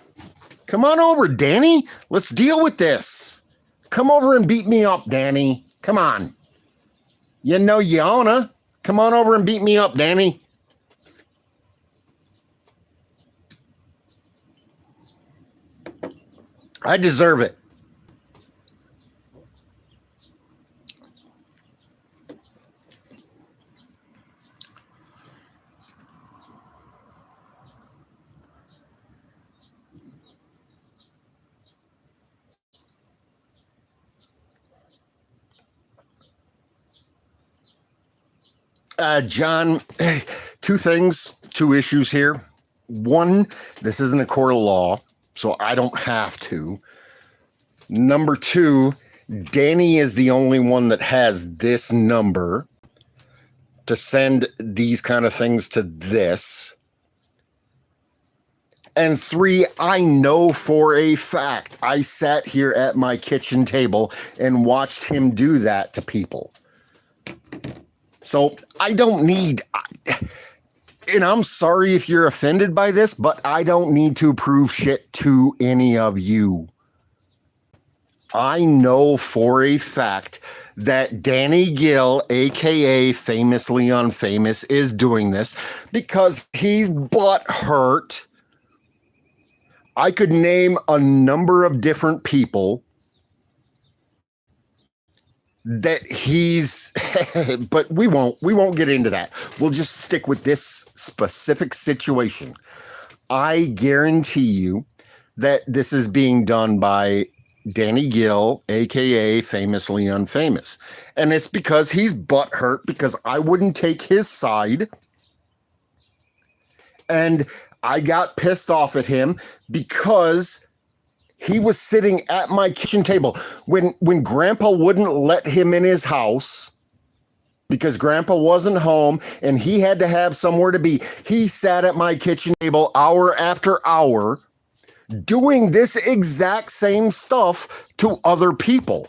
Come on over, Danny. Let's deal with this. Come over and beat me up, Danny. Come on. You know you wanna. Come on over and beat me up, Danny. I deserve it. John, two issues here. One, this isn't a court of law, so I don't have to. Number two, Danny is the only one that has this number to send these kind of things to this. And three, I know for a fact, I sat here at my kitchen table and watched him do that to people. So I don't need, and I'm sorry if you're offended by this, but I don't need to prove shit to any of you. I know for a fact that Danny Gill, aka Famously Unfamous, is doing this because he's butthurt. I could name a number of different people that he's, but we won't get into that. We'll just stick with this specific situation. I guarantee you that this is being done by Danny Gill, aka Famously Unfamous. And it's because he's butthurt because I wouldn't take his side. And I got pissed off at him because he was sitting at my kitchen table when Grandpa wouldn't let him in his house because Grandpa wasn't home and he had to have somewhere to be. He sat at my kitchen table hour after hour doing this exact same stuff to other people.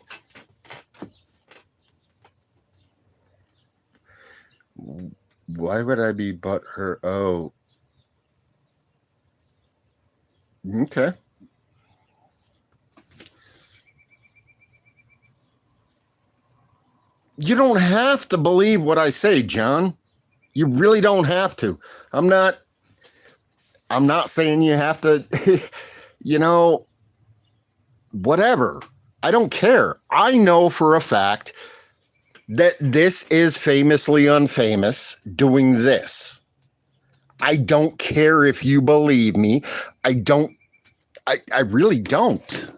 Why would I be butthurt? Oh. Okay. You don't have to believe what I say, John. You really don't have to. I'm not saying you have to, whatever. I don't care. I know for a fact that this is Famously Unfamous doing this. I don't care if you believe me. I really don't.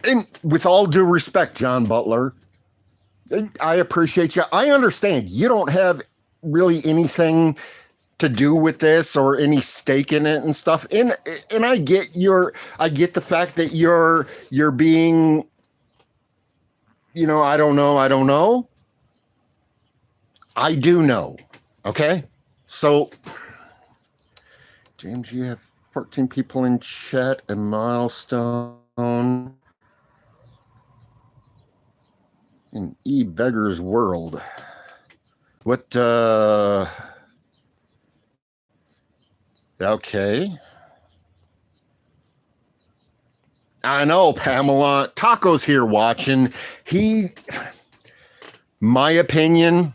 And with all due respect, John Butler, I appreciate you. I understand you don't have really anything to do with this or any stake in it and stuff. And I get the fact that you're being, I don't know. I do know. Okay. So James, you have 14 people in chat, a milestone. In E-Beggar's world. What, okay. I know, Pamela. Taco's here watching. My opinion.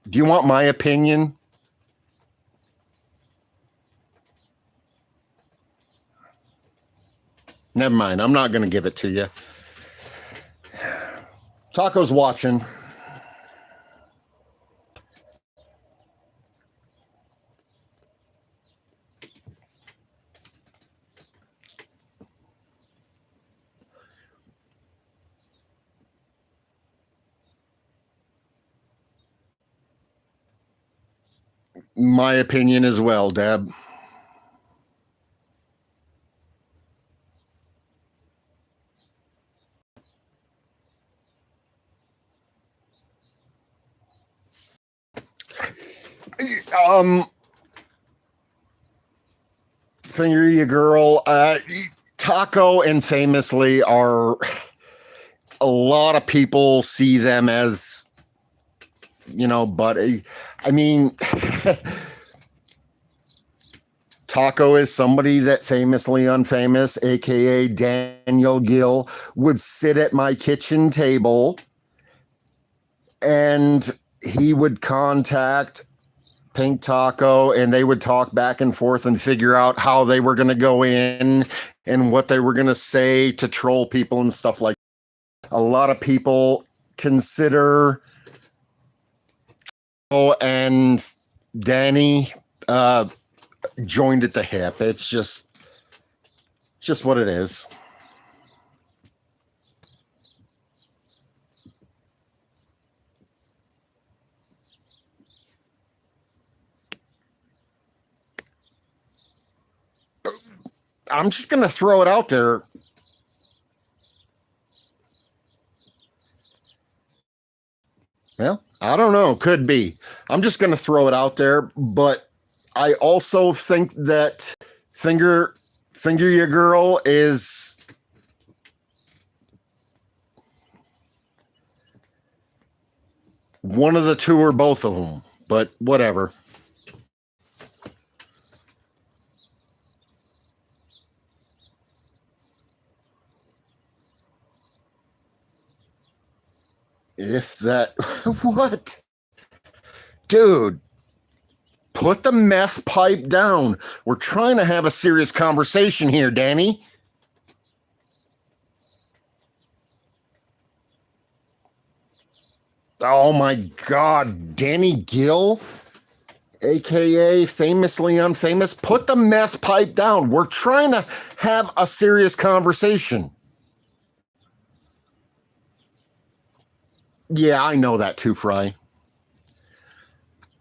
Do you want my opinion? Never mind. I'm not going to give it to you. Taco's watching. My opinion as well, Deb. Finger you girl. Taco and Famously are, a lot of people see them as, but I mean, Taco is somebody that Famously Unfamous, aka Daniel Gill, would sit at my kitchen table and he would contact Pink Taco and they would talk back and forth and figure out how they were going to go in and what they were going to say to troll people and stuff like that. A lot of people consider and Danny joined at the hip. It's just what it is. I'm just going to throw it out there. Well, I don't know. Could be. I'm just going to throw it out there. But I also think that Finger Your Girl is one of the two or both of them. But whatever. If that, what? Dude, put the meth pipe down. We're trying to have a serious conversation here, Danny. Oh my God, Danny Gill, aka Famously Unfamous, put the meth pipe down. We're trying to have a serious conversation. Yeah, I know that too, Fry.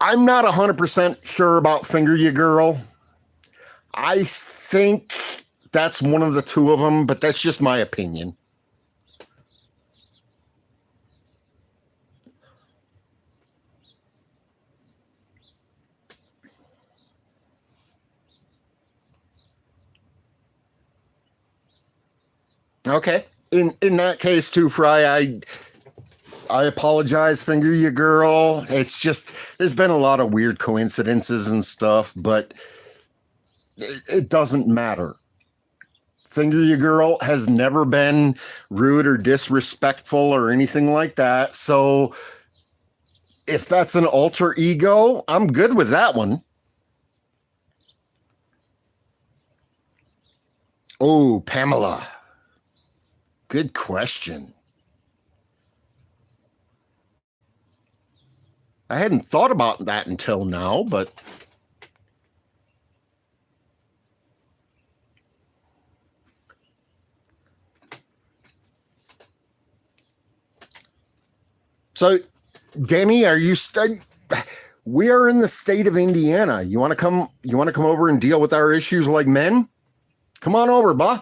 I'm not 100% sure about Finger You Girl. I think that's one of the two of them, but that's just my opinion. Okay. In that case too, Fry, I apologize, Finger You Girl. It's just there's been a lot of weird coincidences and stuff, but it doesn't matter. Finger You Girl has never been rude or disrespectful or anything like that. So if that's an alter ego, I'm good with that one. Oh, Pamela. Good question. I hadn't thought about that until now, but so Danny, are you we are in the state of Indiana. You want to come over and deal with our issues like men? Come on over, bah.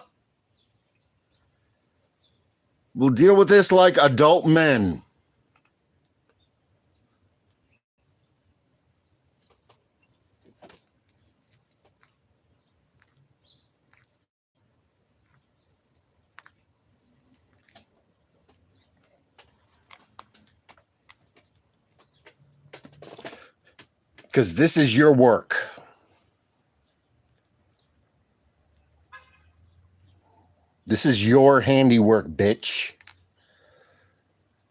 We'll deal with this like adult men. Because this is your work. This is your handiwork, bitch.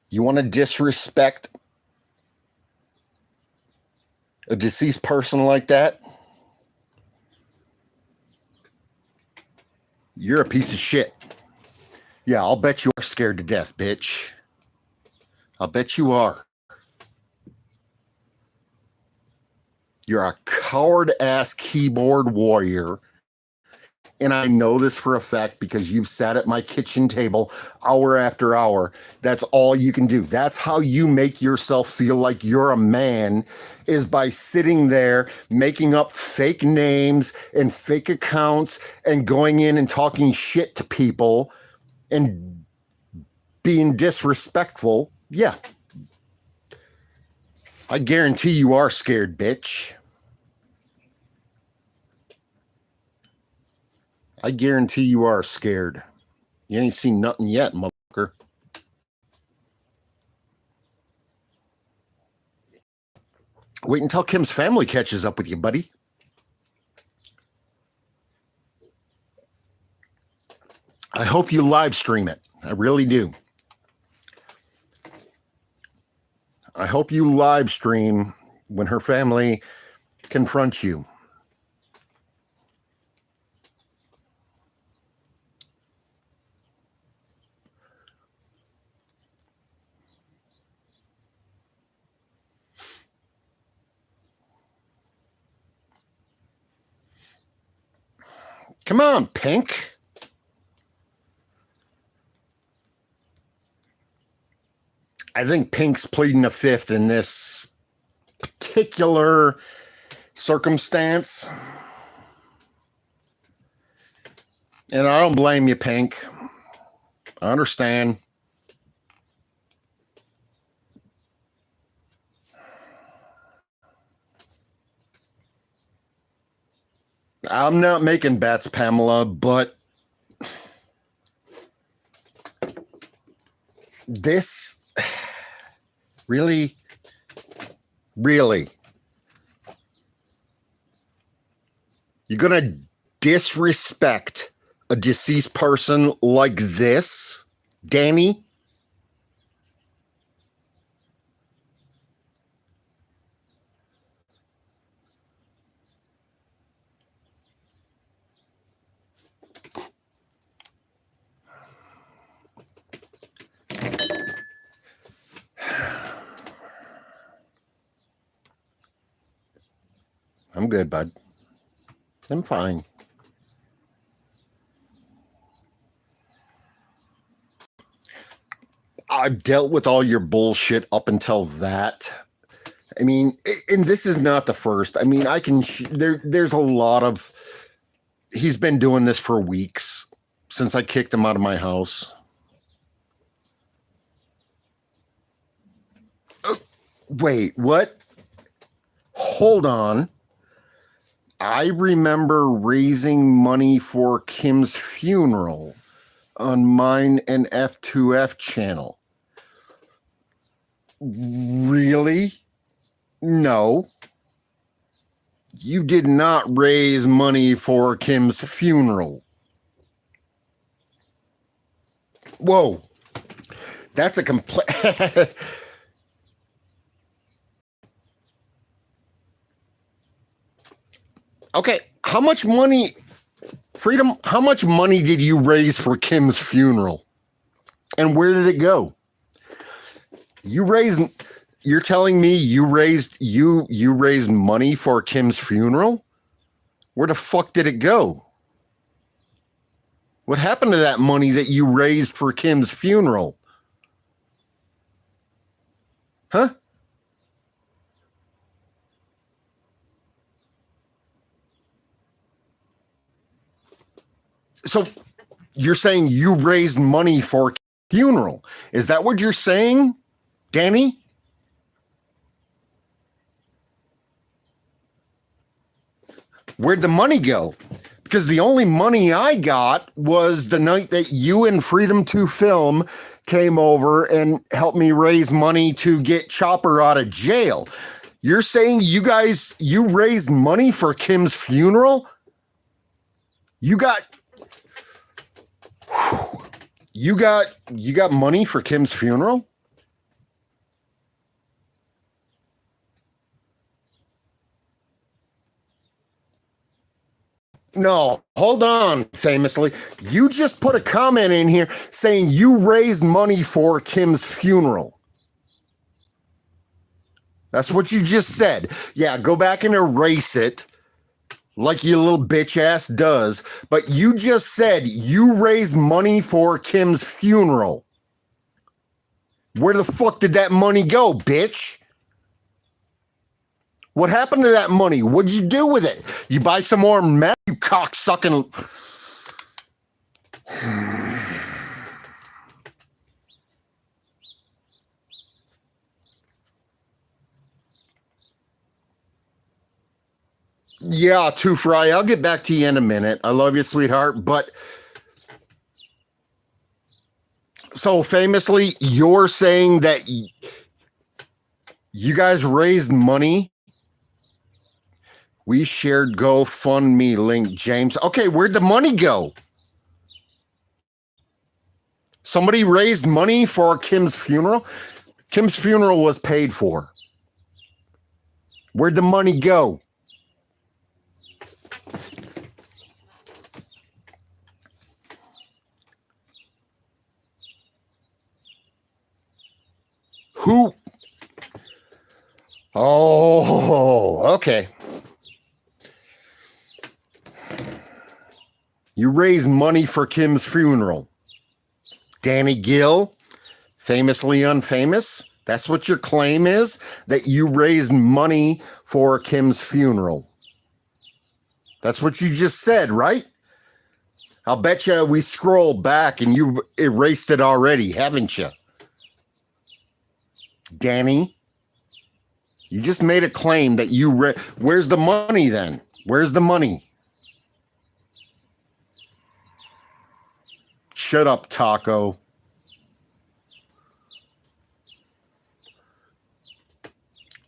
You want to disrespect a deceased person like that? You're a piece of shit. Yeah, I'll bet you are scared to death, bitch. I'll bet you are. You're a coward-ass keyboard warrior. And I know this for a fact because you've sat at my kitchen table hour after hour. That's all you can do. That's how you make yourself feel like you're a man, is by sitting there making up fake names and fake accounts and going in and talking shit to people and being disrespectful. Yeah. I guarantee you are scared, bitch. I guarantee you are scared. You ain't seen nothing yet, motherfucker. Wait until Kim's family catches up with you, buddy. I hope you live stream it. I really do. I hope you live stream when her family confronts you. Come on, Pink. I think Pink's pleading the fifth in this particular circumstance. And I don't blame you, Pink. I understand. I'm not making bets, Pamela, but this really, you're going to disrespect a deceased person like this, Danny? I'm good, bud. I'm fine. I've dealt with all your bullshit up until that. I mean, and this is not the first. I mean, I can, there's a lot of, he's been doing this for weeks since I kicked him out of my house. Wait, what? Hold on. I remember raising money for Kim's funeral on mine and F2F channel. Really? No. You did not raise money for Kim's funeral. Whoa. That's a complete... Okay, how much money, Freedom, how much money did you raise for Kim's funeral? And where did it go? You're telling me you raised money for Kim's funeral? Where the fuck did it go? What happened to that money that you raised for Kim's funeral? Huh? So you're saying you raised money for funeral? Is that what you're saying, Danny? Where'd the money go? Because the only money I got was the night that you and Freedom to Film came over and helped me raise money to get Chopper out of jail. You're saying you raised money for Kim's funeral? You got money for Kim's funeral? No, hold on, famously. You just put a comment in here saying you raised money for Kim's funeral. That's what you just said. Yeah, go back and erase it like your little bitch ass does. But you just said you raised money for Kim's funeral. Where the fuck did that money go, bitch? What happened to that money? What'd you do with it? You buy some more meth, you cocksucking. Yeah, Two Fry, I'll get back to you in a minute. I love you, sweetheart. But so famously, you're saying that you guys raised money. We shared GoFundMe link, James. Okay, where'd the money go? Somebody raised money for Kim's funeral? Kim's funeral was paid for. Where'd the money go? Who? Oh, okay. You raised money for Kim's funeral. Danny Gill, famously unfamous. That's what your claim is? That you raised money for Kim's funeral. That's what you just said, right? I'll bet you we scroll back and you erased it already, haven't you? Danny, you just made a claim that where's the money then? Where's the money? Shut up, Taco.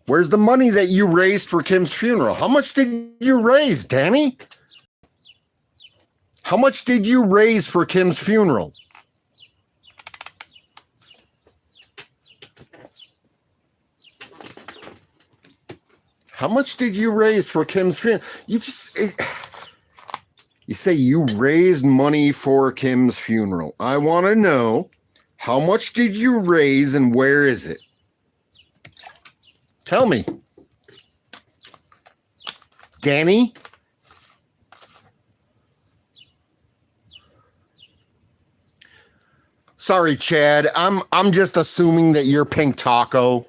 Where's the money that you raised for Kim's funeral? How much did you raise, Danny? How much did you raise for Kim's funeral? How much did you raise for Kim's funeral? You say you raised money for Kim's funeral. I want to know, how much did you raise and where is it? Tell me. Danny? Sorry, Chad. I'm just assuming that you're Pink Taco.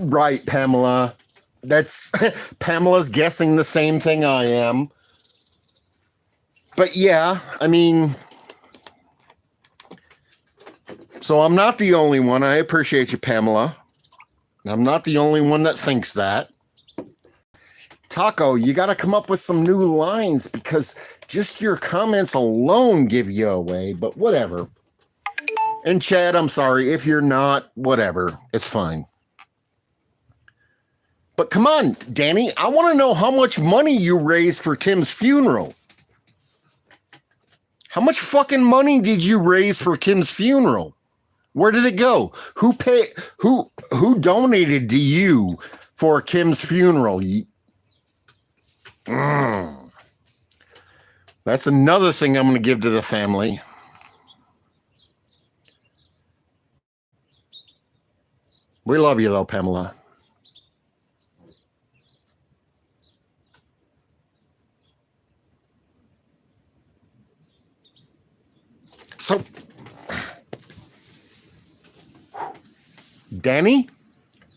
Right, Pamela. That's Pamela's guessing the same thing I am. But yeah, I mean, so I'm not the only one. I appreciate you, Pamela. I'm not the only one that thinks that. Taco, you got to come up with some new lines because just your comments alone give you away, but whatever. And Chad, I'm sorry. If you're not, whatever. It's fine. But come on, Danny, I want to know how much money you raised for Kim's funeral. How much fucking money did you raise for Kim's funeral? Where did it go? Who donated to you for Kim's funeral? That's another thing I'm going to give to the family. We love you though, Pamela. So, Danny,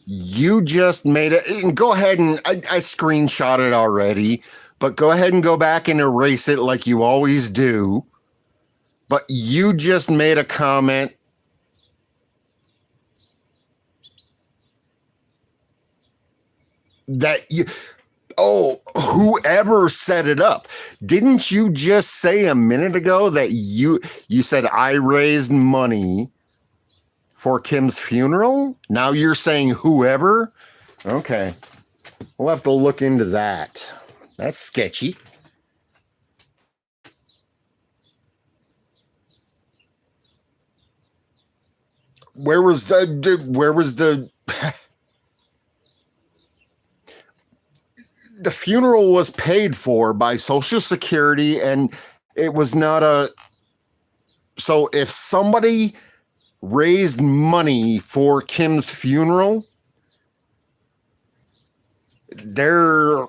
you just made it. And go ahead and I screenshot it already, but go ahead and go back and erase it like you always do. But you just made a comment that whoever set it up. Didn't you just say a minute ago that you said I raised money for Kim's funeral? Now you're saying whoever? Okay. We'll have to look into that. That's sketchy. Where was the the funeral was paid for by Social Security, and it was not a, so if somebody raised money for Kim's funeral, they're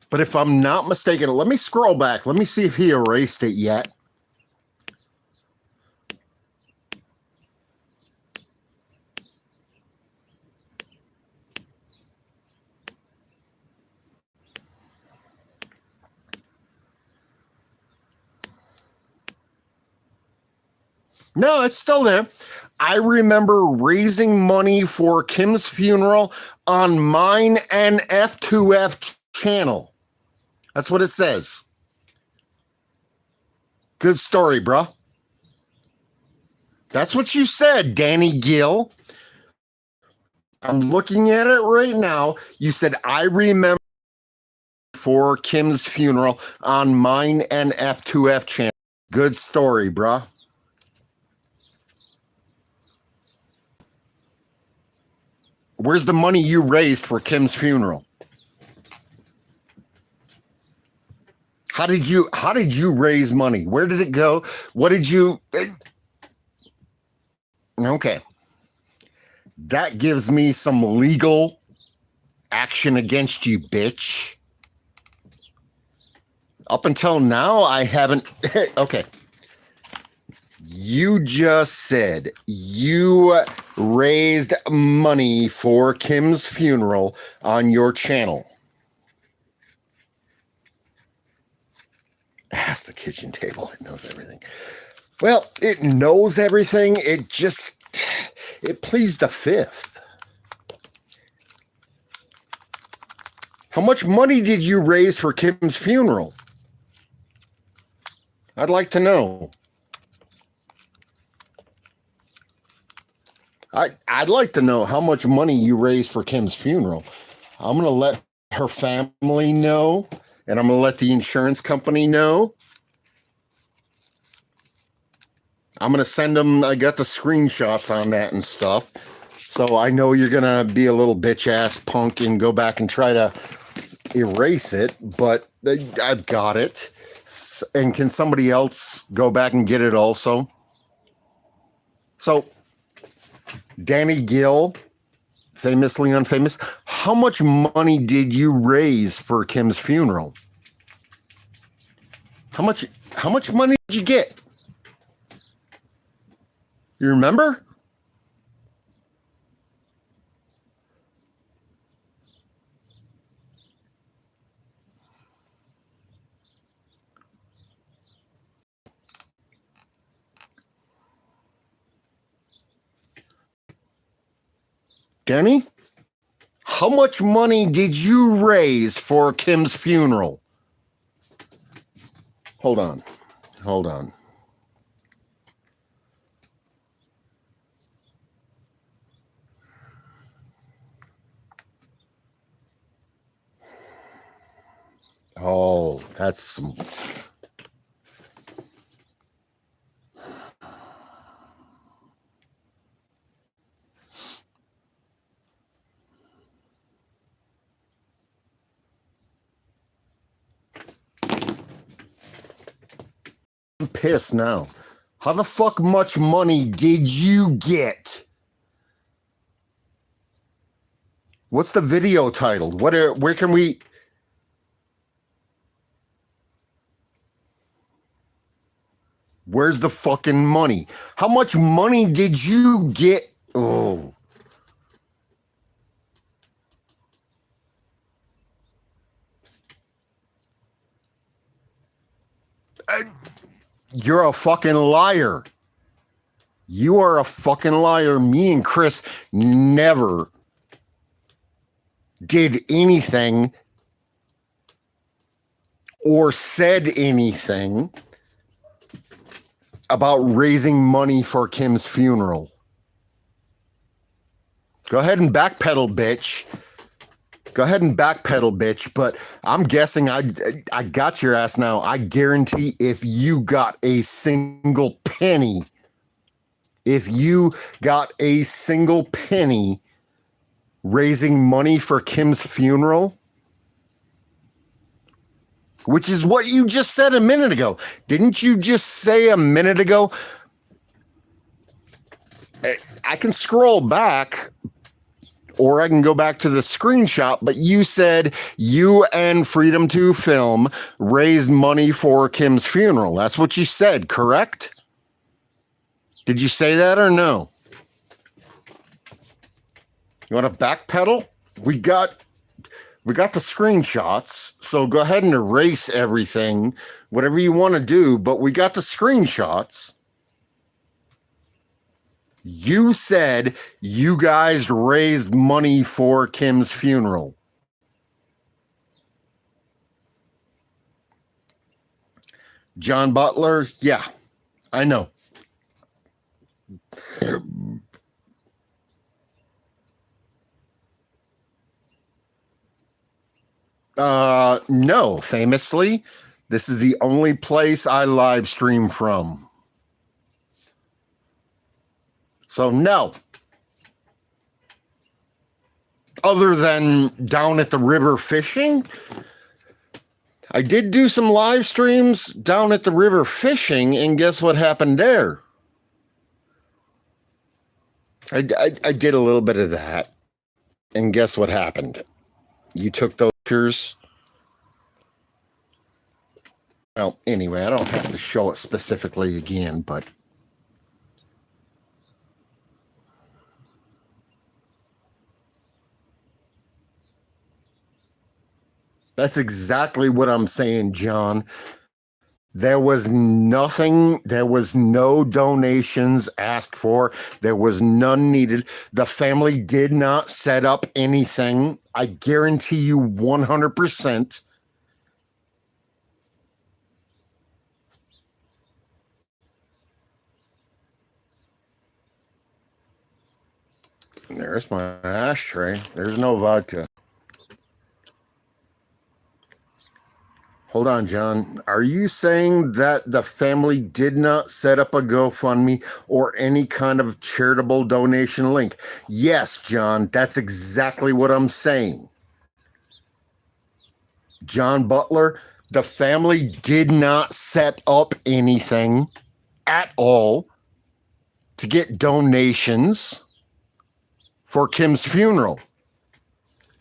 but if I'm not mistaken, let me scroll back. Let me see if he erased it yet. No, it's still there. I remember raising money for Kim's funeral on mine and F2F channel. That's what it says. Good story, bro. That's what you said, Danny Gill. I'm looking at it right now. You said, I remember for Kim's funeral on mine and F2F channel. Good story, bro. Where's the money you raised for Kim's funeral? How did you raise money? Where did it go? What did you? Okay. That gives me some legal action against you, bitch. Up until now, I haven't. Okay. You just said you raised money for Kim's funeral on your channel. Ask the kitchen table. It knows everything. Well, it knows everything. It pleads the fifth. How much money did you raise for Kim's funeral? I'd like to know. I'd like to know how much money you raised for Kim's funeral. I'm going to let her family know, and I'm going to let the insurance company know. I'm going to send them, I got the screenshots on that and stuff. So I know you're going to be a little bitch-ass punk and go back and try to erase it, but I've got it. And can somebody else go back and get it also? So, Danny Gill, famously unfamous, how much money did you raise for Kim's funeral? How much money did you get? You remember? Danny? How much money did you raise for Kim's funeral? Hold on. Oh, that's some... I'm pissed now. How the fuck much money did you get? What's the video titled? Where can we... Where's the fucking money? How much money did you get? Oh. You're a fucking liar. You are a fucking liar. Me and Chris never did anything or said anything about raising money for Kim's funeral. Go ahead and backpedal, bitch. Go ahead and backpedal, bitch. But I'm guessing I got your ass now. I guarantee if you got a single penny, raising money for Kim's funeral, which is what you just said a minute ago. Didn't you just say a minute ago? I can scroll back, or I can go back to the screenshot, but you said you and Freedom to Film raised money for Kim's funeral. That's what you said, correct? Did you say that or no? You want to backpedal? We got the screenshots, so go ahead and erase everything, whatever you want to do, but we got the screenshots. You said you guys raised money for Kim's funeral. John Butler, yeah, I know. No, famously, this is the only place I live stream from. So no. Other than down at the river fishing, I did do some live streams down at the river fishing, and guess what happened there? I did a little bit of that, and guess what happened? You took those pictures. Well, anyway, I don't have to show it specifically again, but that's exactly what I'm saying, John. There was nothing, there was no donations asked for, there was none needed. The family did not set up anything. I guarantee you 100%. There's my ashtray. There's no vodka. Hold on, John. Are you saying that the family did not set up a GoFundMe or any kind of charitable donation link? Yes, John, that's exactly what I'm saying. John Butler, the family did not set up anything at all to get donations for Kim's funeral.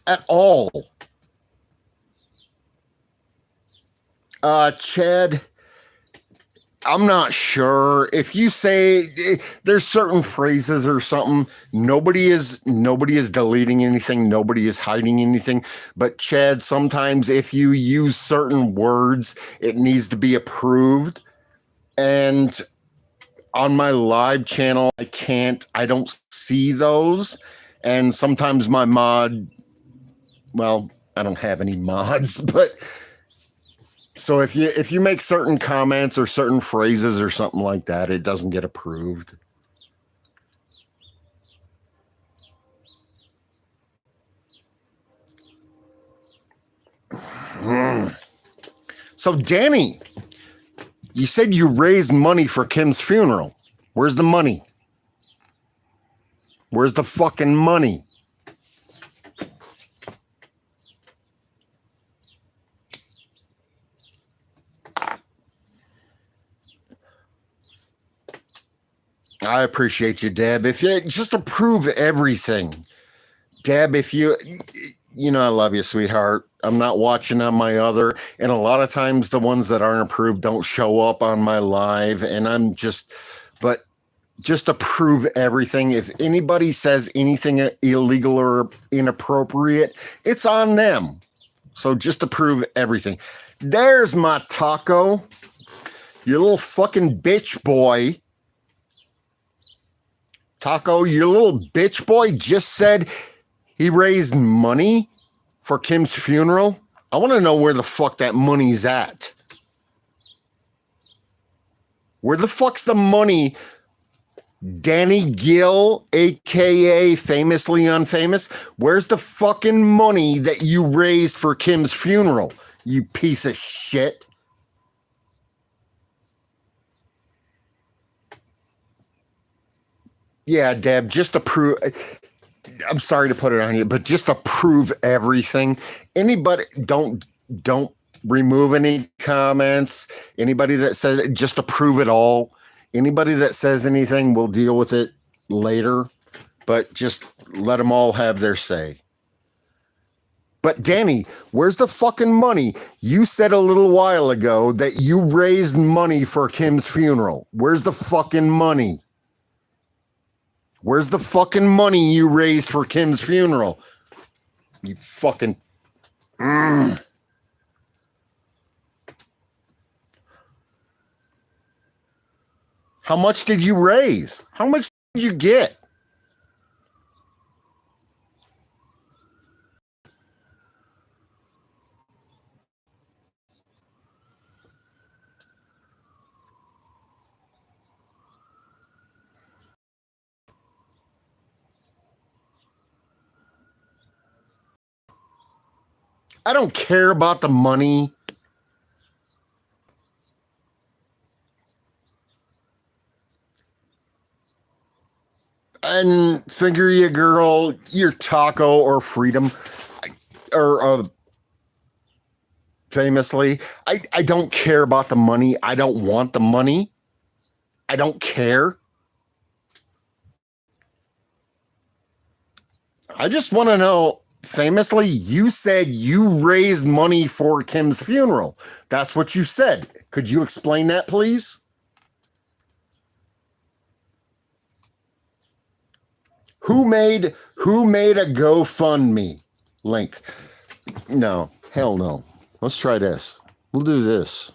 At all. Chad, I'm not sure. If you say there's certain phrases or something, nobody is deleting anything, nobody is hiding anything. But Chad, sometimes if you use certain words, it needs to be approved. And on my live channel, I don't see those. And sometimes my mod, well, I don't have any mods, but so if you make certain comments or certain phrases or something like that, it doesn't get approved. So Danny, you said you raised money for Kim's funeral. Where's the money? Where's the fucking money? I appreciate you, Deb. If you just approve everything, Deb, if you know, I love you, sweetheart. I'm not watching on my other, and a lot of times the ones that aren't approved don't show up on my live, and but just approve everything. If anybody says anything illegal or inappropriate, it's on them. So just approve everything. There's my taco. You little fucking bitch boy. Taco, your little bitch boy just said he raised money for Kim's funeral? I want to know where the fuck that money's at. Where the fuck's the money? Danny Gill, aka Famously Unfamous, where's the fucking money that you raised for Kim's funeral, you piece of shit? Yeah, Deb, just to prove, I'm sorry to put it on you, but just to prove everything, anybody, don't remove any comments. Anybody that says, just to prove it all, anybody that says anything, we'll deal with it later, but just let them all have their say. But Danny, where's the fucking money? You said a little while ago that you raised money for Kim's funeral. Where's the fucking money? Where's the fucking money you raised for Kim's funeral? You fucking... How much did you raise? How much did you get? I don't care about the money. And figure you, girl, your taco or freedom, or famously, I don't care about the money. I don't want the money. I don't care. I just want to know, famously, you said you raised money for Kim's funeral. That's what you said. Could you explain that, please? Who made a GoFundMe link? No, hell no. Let's try this. We'll do this.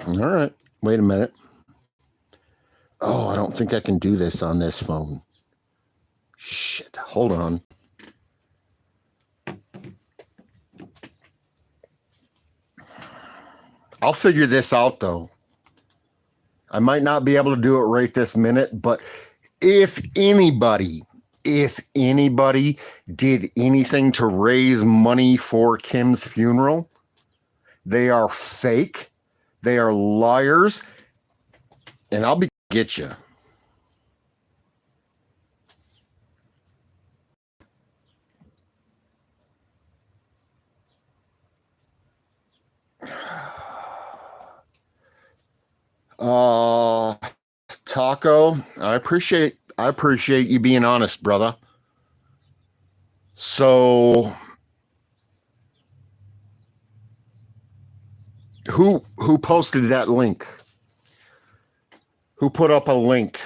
All right. Wait a minute. Oh, I don't think I can do this on this phone. Shit. Hold on. I'll figure this out, though. I might not be able to do it right this minute, but if anybody did anything to raise money for Kim's funeral, they are fake. They are liars. And I'll get you. Taco, I appreciate you being honest, brother. So who posted that link? Who put up a link?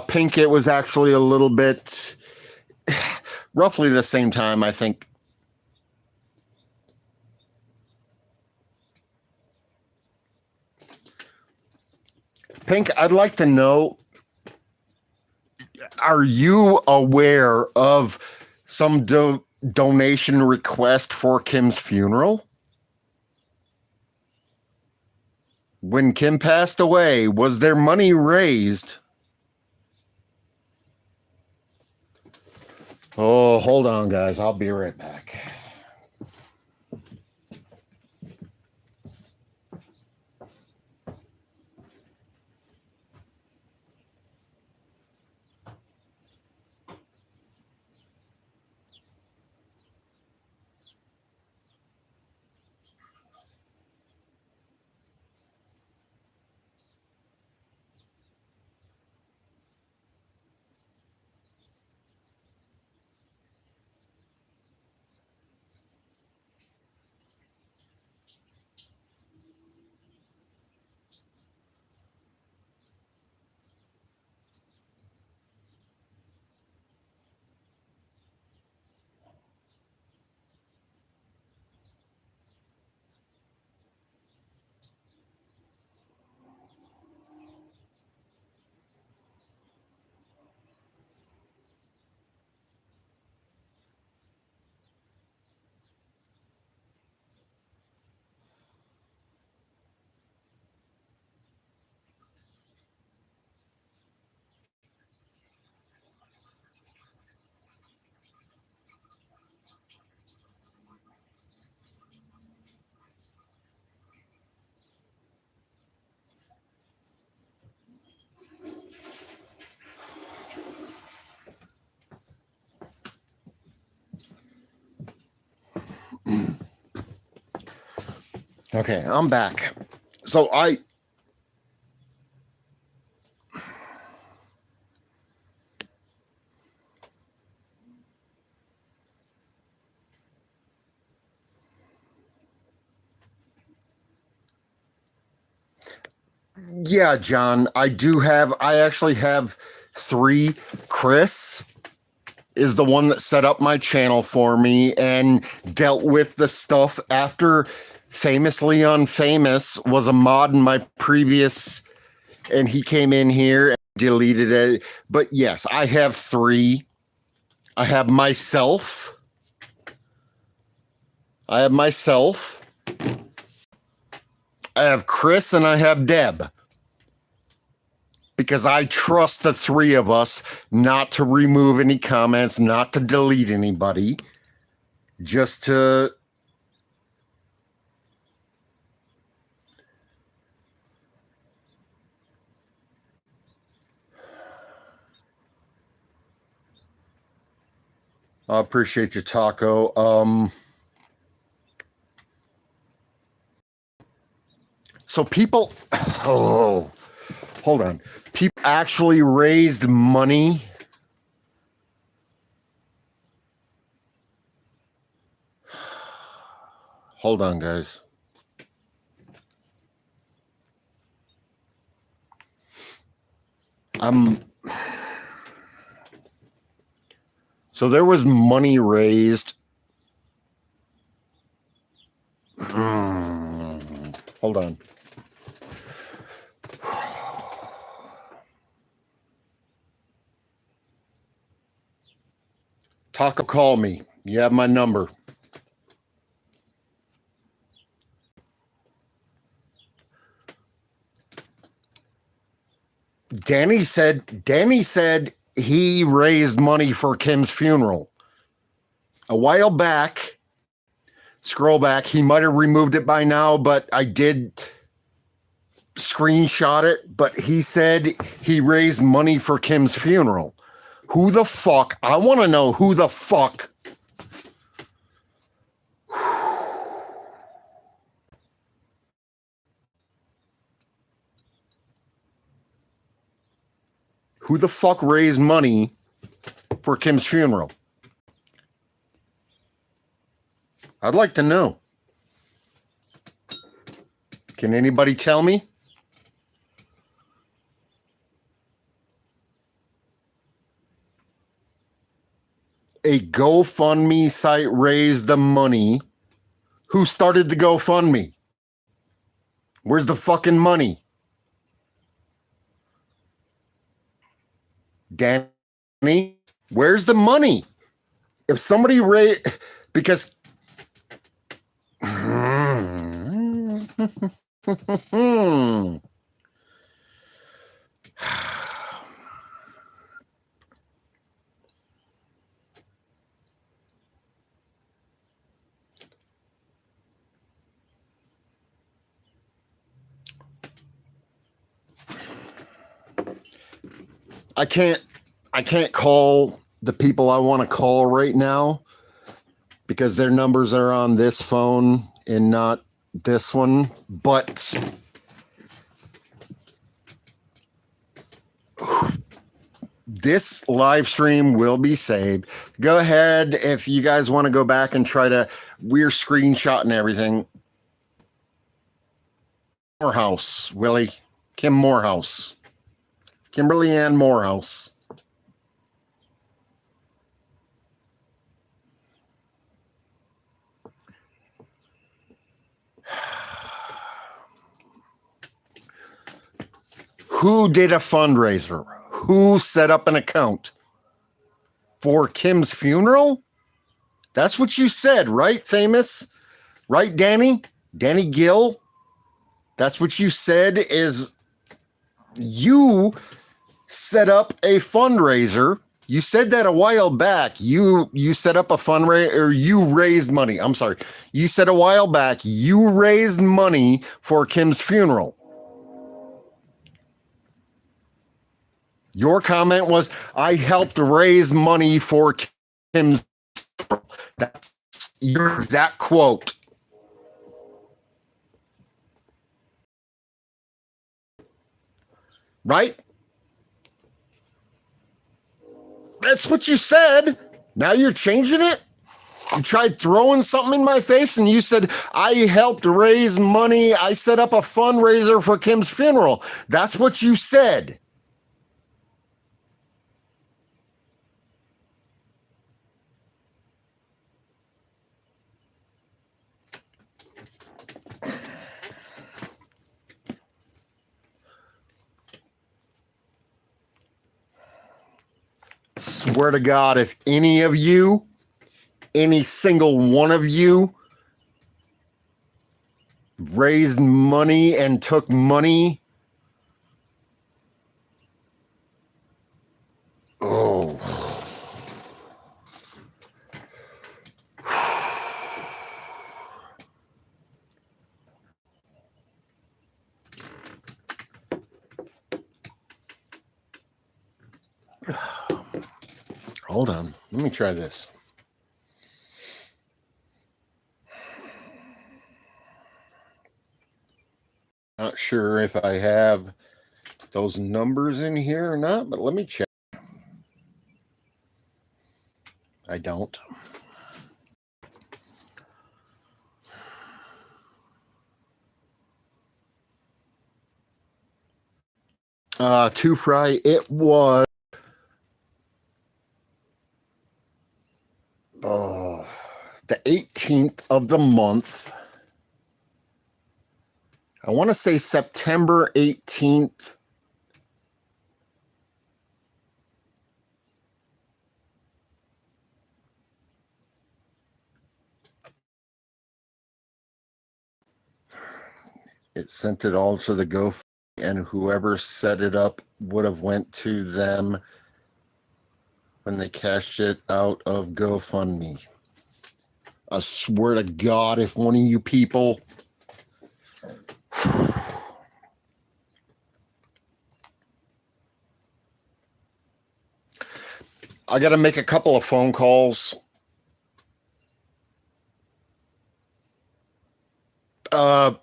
Pink, it was actually a little bit roughly the same time, I think. Pink, I'd like to know, are you aware of some donation request for Kim's funeral? When Kim passed away, was there money raised? Oh, hold on, guys. I'll be right back. Okay, I'm back. So yeah, John, I actually have three. Chris is the one that set up my channel for me and dealt with the stuff after Famously Unfamous was a mod in my previous, and he came in here and deleted it. But yes, I have three. I have myself. I have myself. I have Chris and I have Deb. Because I trust the three of us not to remove any comments, not to delete anybody, just to. I appreciate you, Taco. So people, oh, hold on. People actually raised money. Hold on, guys. So there was money raised. Hold on. Taco, call me. You have my number. Danny said he raised money for Kim's funeral. A while back, scroll back, he might have removed it by now, but I did screenshot it, but he said he raised money for Kim's funeral. Who the fuck? I want to know who the fuck. Who the fuck raised money for Kim's funeral? I'd like to know. Can anybody tell me? A GoFundMe site raised the money. Who started the GoFundMe? Where's the fucking money? Danny, where's the money? If somebody raised, because I can't call the people I want to call right now because their numbers are on this phone and not this one. But this live stream will be saved. Go ahead if you guys want to go back and try to. We're screenshotting everything. Morehouse, Willie. Kim Morehouse. Kimberly Ann Morehouse. Who did a fundraiser? Who set up an account for Kim's funeral? That's what you said, right, Famous? Right, Danny? Danny Gill? That's what you said is you set up a fundraiser. You said that a while back. You set up a fundraiser, or you raised money. I'm sorry. You said a while back you raised money for Kim's funeral. Your comment was, I helped raise money for Kim's funeral. That's your exact quote. right? That's what you said. Now you're changing it? You tried throwing something in my face and you said, I helped raise money. I set up a fundraiser for Kim's funeral. That's what you said. Swear to God, if any of you, any single one of you raised money and took money, oh, hold on. Let me try this. Not sure if I have those numbers in here or not, but let me check. I don't. Two fry, it was the 18th of the month. I want to say September 18th. It sent it all to the GoFundMe, and whoever set it up would have went to them when they cashed it out of GoFundMe. I swear to God, if one of you people I got to make a couple of phone calls. A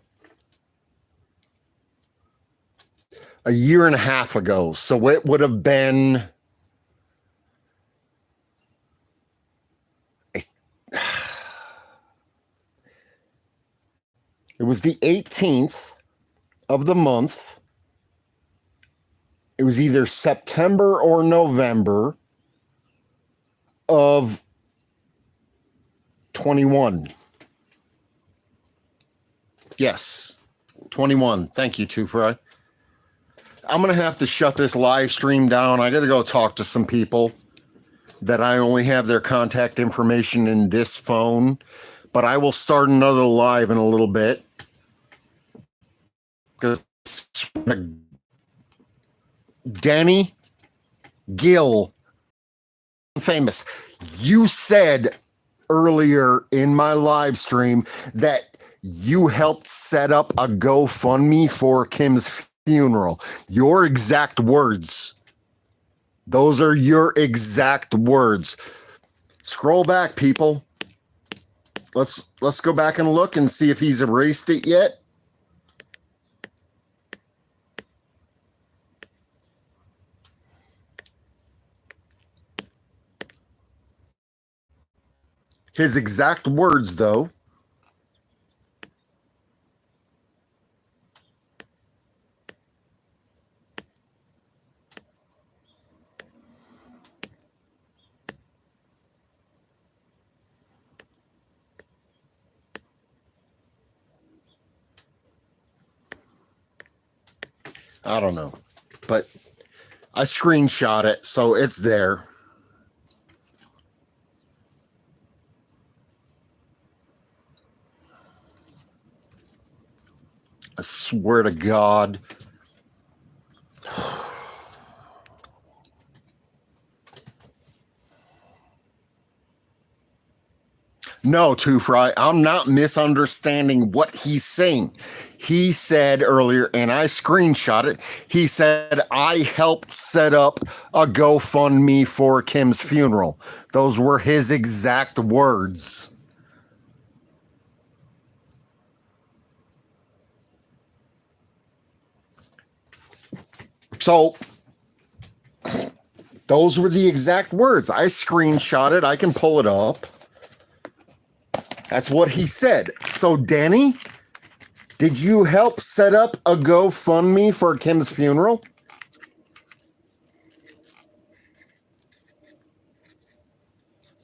year and a half ago. So it would have been it was the 18th of the month. It was either September or November of 21. Yes, 21. Thank you, Two Fry. I'm going to have to shut this live stream down. I got to go talk to some people that I only have their contact information in this phone, but I will start another live in a little bit. Because Danny Gill, famous, you said earlier in my live stream that you helped set up a GoFundMe for Kim's funeral. Your exact words. Those are your exact words. Scroll back, people. Let's go back and look and see if he's erased it yet. His exact words, though. I don't know, but I screenshot it, so it's there. I swear to God. No, Two Fry, I'm not misunderstanding what he's saying. He said earlier, and I screenshot it, he said, I helped set up a GoFundMe for Kim's funeral. Those were his exact words. So those were the exact words. I screenshot it. I can pull it up. That's what he said. So, Danny, did you help set up a GoFundMe for Kim's funeral?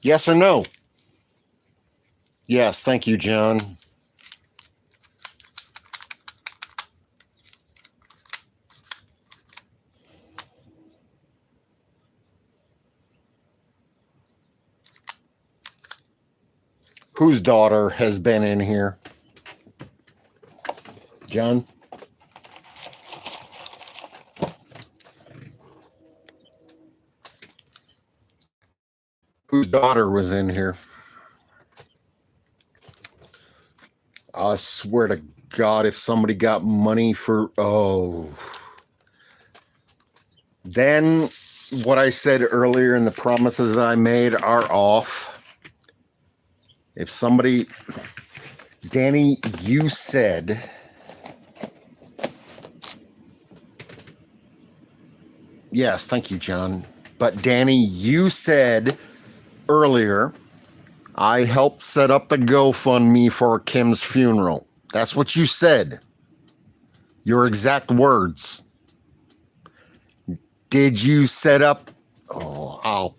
Yes or no? Yes, thank you, John. Whose daughter has been in here? John? Whose daughter was in here? I swear to God, if somebody got money for... Oh. Then what I said earlier and the promises I made are off. If somebody... Danny, you said... Yes, thank you, John. But Danny, you said earlier, I helped set up the GoFundMe for Kim's funeral. That's what you said. Your exact words. Did you set up... Oh, I'll...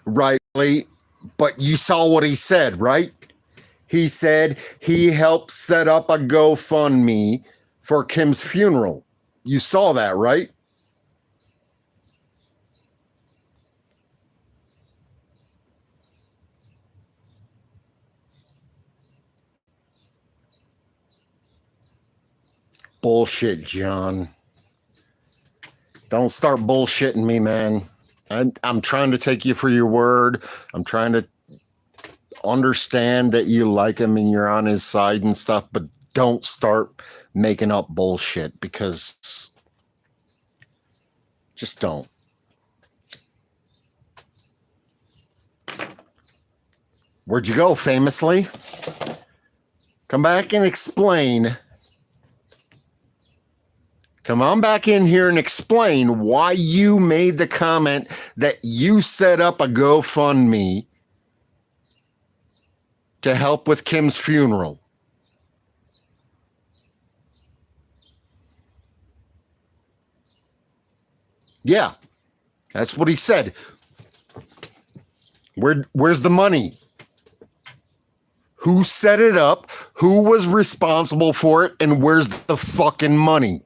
Right, but you saw what he said, right? He said he helped set up a GoFundMe for Kim's funeral. You saw that, right? Bullshit, John. Don't start bullshitting me, man. I'm trying to take you for your word. I'm trying to understand that you like him and you're on his side and stuff, but don't start making up bullshit, because just don't. Where'd you go, famously? Come back and explain. Come on back in here and explain why you made the comment that you set up a GoFundMe to help with Kim's funeral. Yeah, that's what he said. Where's the money? Who set it up? Who was responsible for it? And where's the fucking money?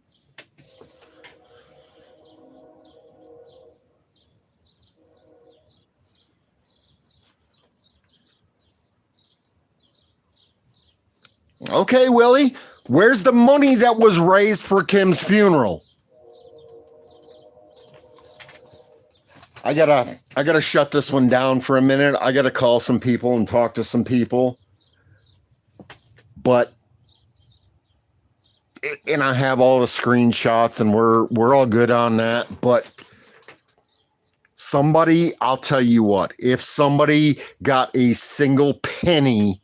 Okay, Willie, where's the money that was raised for Kim's funeral? I gotta shut this one down for a minute. I gotta call some people and talk to some people. But and I have all the screenshots and we're all good on that. But somebody, I'll tell you what, if somebody got a single penny,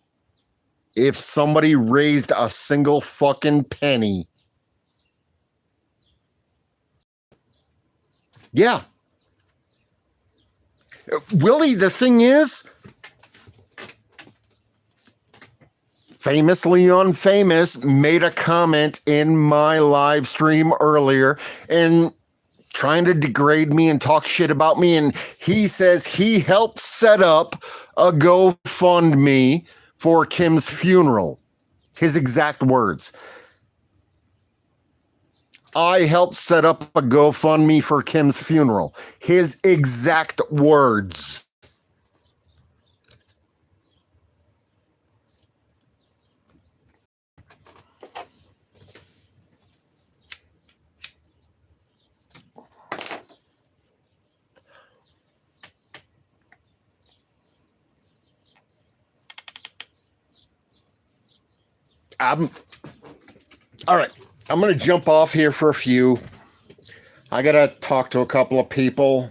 if somebody raised a single fucking penny, yeah. Willie, the thing is, Famously Unfamous made a comment in my live stream earlier and trying to degrade me and talk shit about me. And he says he helped set up a GoFundMe for Kim's funeral. His exact words. I helped set up a GoFundMe for Kim's funeral. His exact words. All right, I'm going to jump off here for a few. I got to talk to a couple of people.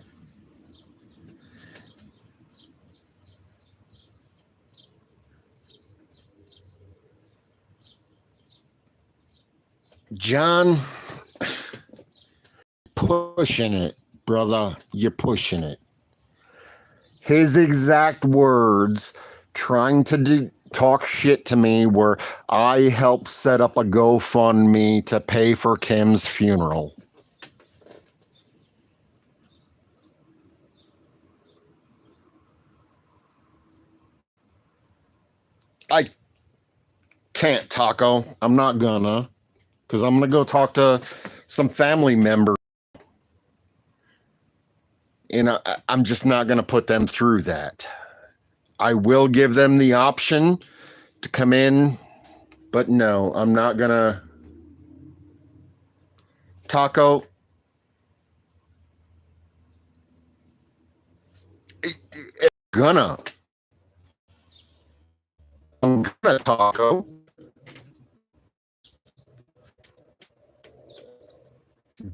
John, pushing it, brother. You're pushing it. His exact words, trying to talk shit to me, were I helped set up a GoFundMe to pay for Kim's funeral. I can't, Taco. I'm not gonna, because I'm gonna go talk to some family members. And I'm just not gonna put them through that. I will give them the option to come in, but no, I'm not gonna. Taco, gonna. I'm gonna, Taco.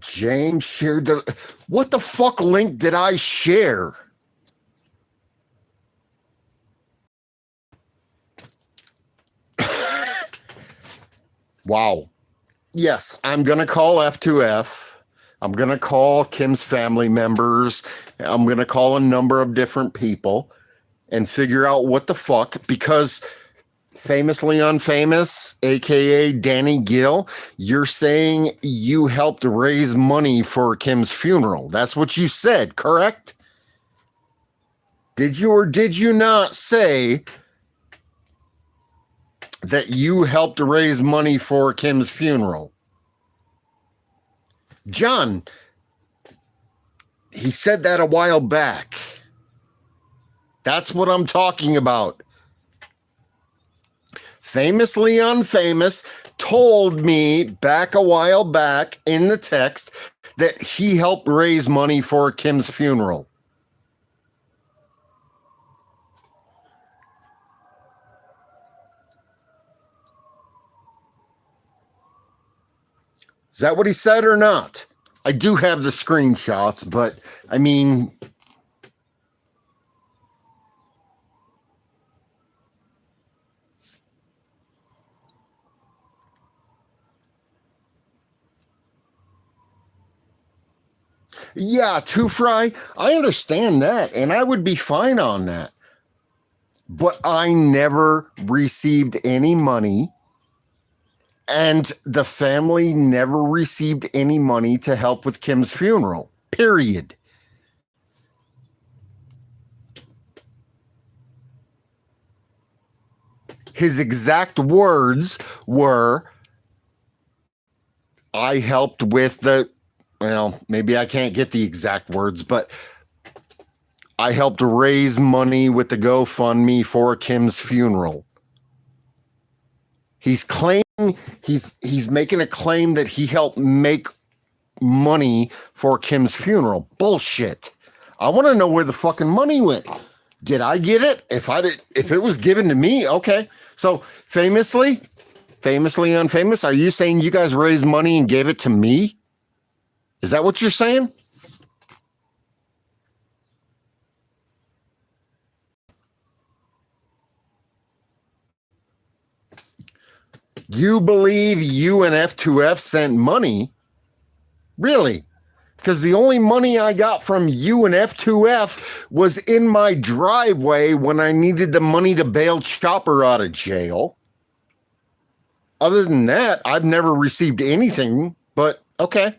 James shared the. What the fuck link did I share? Wow. Yes, I'm going to call F2F. I'm going to call Kim's family members. I'm going to call a number of different people and figure out what the fuck, because famously unfamous, aka Danny Gill, you're saying you helped raise money for Kim's funeral. That's what you said, correct? Did you or did you not say that you helped raise money for Kim's funeral? John, he said that a while back. That's what I'm talking about. Famously unfamous told me back a while back in the text that he helped raise money for Kim's funeral. Is that what he said or not? I do have the screenshots, but I mean, yeah, Two Fry, I understand that, and I would be fine on that. But I never received any money, and the family never received any money to help with Kim's funeral, period. His exact words were, I helped with the, well, maybe I can't get the exact words, but I helped raise money with the GoFundMe for Kim's funeral. He's claiming, he's making a claim that he helped make money for Kim's funeral. Bullshit. I want to know where the fucking money went. Did I get it? If it was given to me, okay. So famously unfamous, are you saying you guys raised money and gave it to me? Is that what you're saying? You believe you and F2F sent money? Really? Because the only money I got from you and F2F was in my driveway when I needed the money to bail Chopper out of jail. Other than that, I've never received anything, but okay.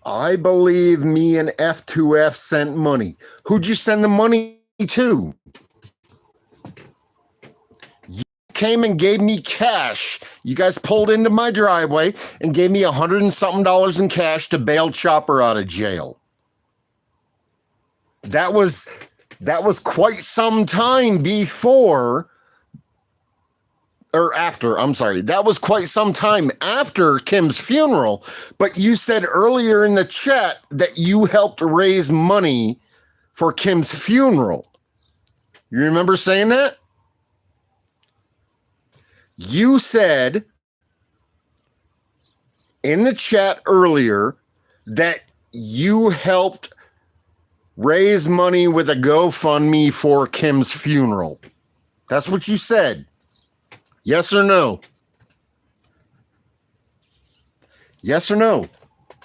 I believe me and F2F sent money. Who'd you send the money to? You came and gave me cash. You guys pulled into my driveway and gave me $100 and something in cash to bail Chopper out of jail. That was quite some time before or after, I'm sorry, that was quite some time after Kim's funeral, but you said earlier in the chat that you helped raise money for Kim's funeral. You remember saying that? You said in the chat earlier that you helped raise money with a GoFundMe for Kim's funeral. That's what you said. Yes or no? Yes or no?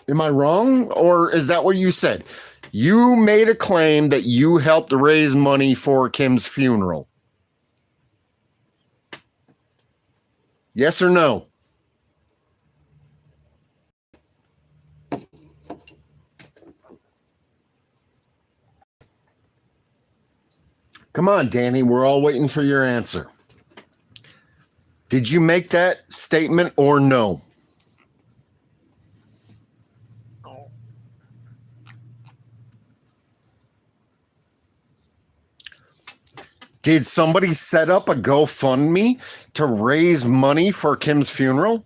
Am I wrong? Or is that what you said? You made a claim that you helped raise money for Kim's funeral. Yes or no? Come on, Danny. We're all waiting for your answer. Did you make that statement or no? Did somebody set up a GoFundMe to raise money for Kim's funeral?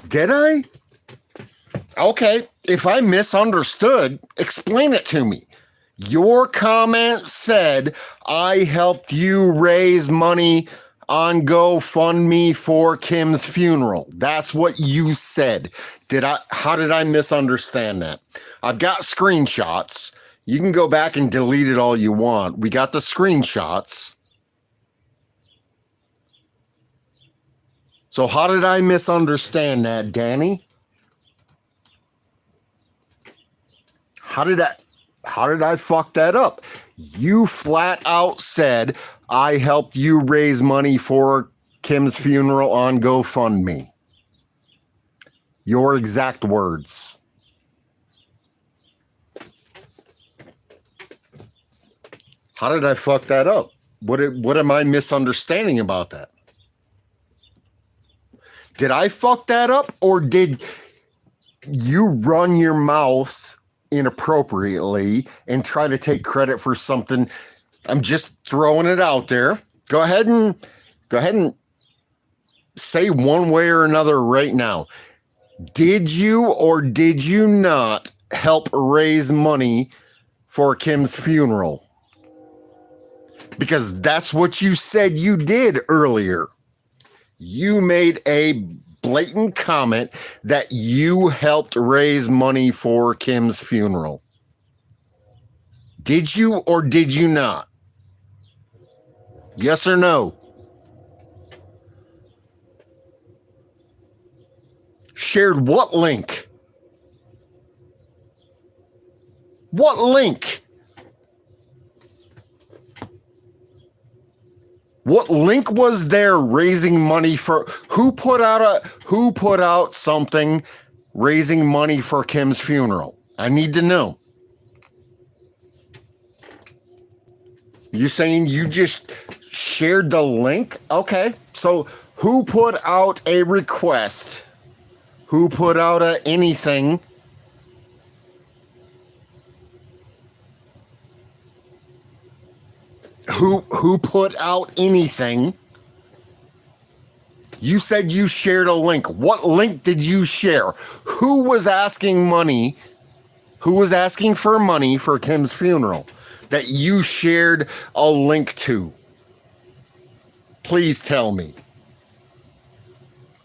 Did I? Okay, if I misunderstood, explain it to me. Your comment said I helped you raise money on GoFundMe for Kim's funeral. That's what you said. How did I misunderstand that? I've got screenshots. You can go back and delete it all you want. We got the screenshots. So how did I misunderstand that, Danny? How did I fuck that up? You flat out said I helped you raise money for Kim's funeral on GoFundMe. Your exact words. How did I fuck that up? What am I misunderstanding about that? Did I fuck that up, or did you run your mouth inappropriately and try to take credit for something? I'm just throwing it out there. Go ahead and say one way or another right now. Did you or did you not help raise money for Kim's funeral? Because that's what you said you did earlier. You made a blatant comment that you helped raise money for Kim's funeral. Did you or did you not? Yes or no? Shared what link? What link? What link was there raising money for who put out something raising money for Kim's funeral? I need to know. You saying you just shared the link? Okay. So who put out a request? Who put out anything? Who put out anything? You said you shared a link. What link did you share? Who was asking money? Who was asking for money for Kim's funeral that you shared a link to? Please tell me.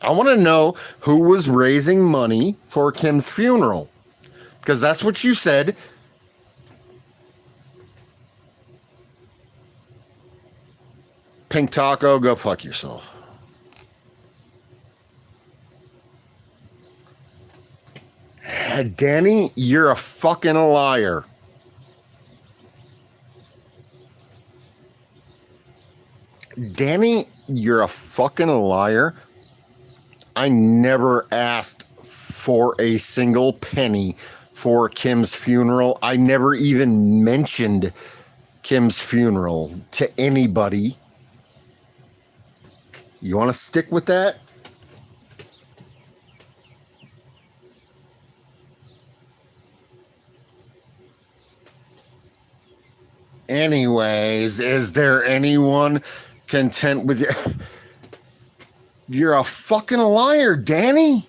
I want to know who was raising money for Kim's funeral, because that's what you said. Pink Taco, go fuck yourself. Danny, you're a fucking liar. Danny, you're a fucking liar. I never asked for a single penny for Kim's funeral. I never even mentioned Kim's funeral to anybody. You want to stick with that? Anyways, is there anyone content with you? You're a fucking liar, Danny.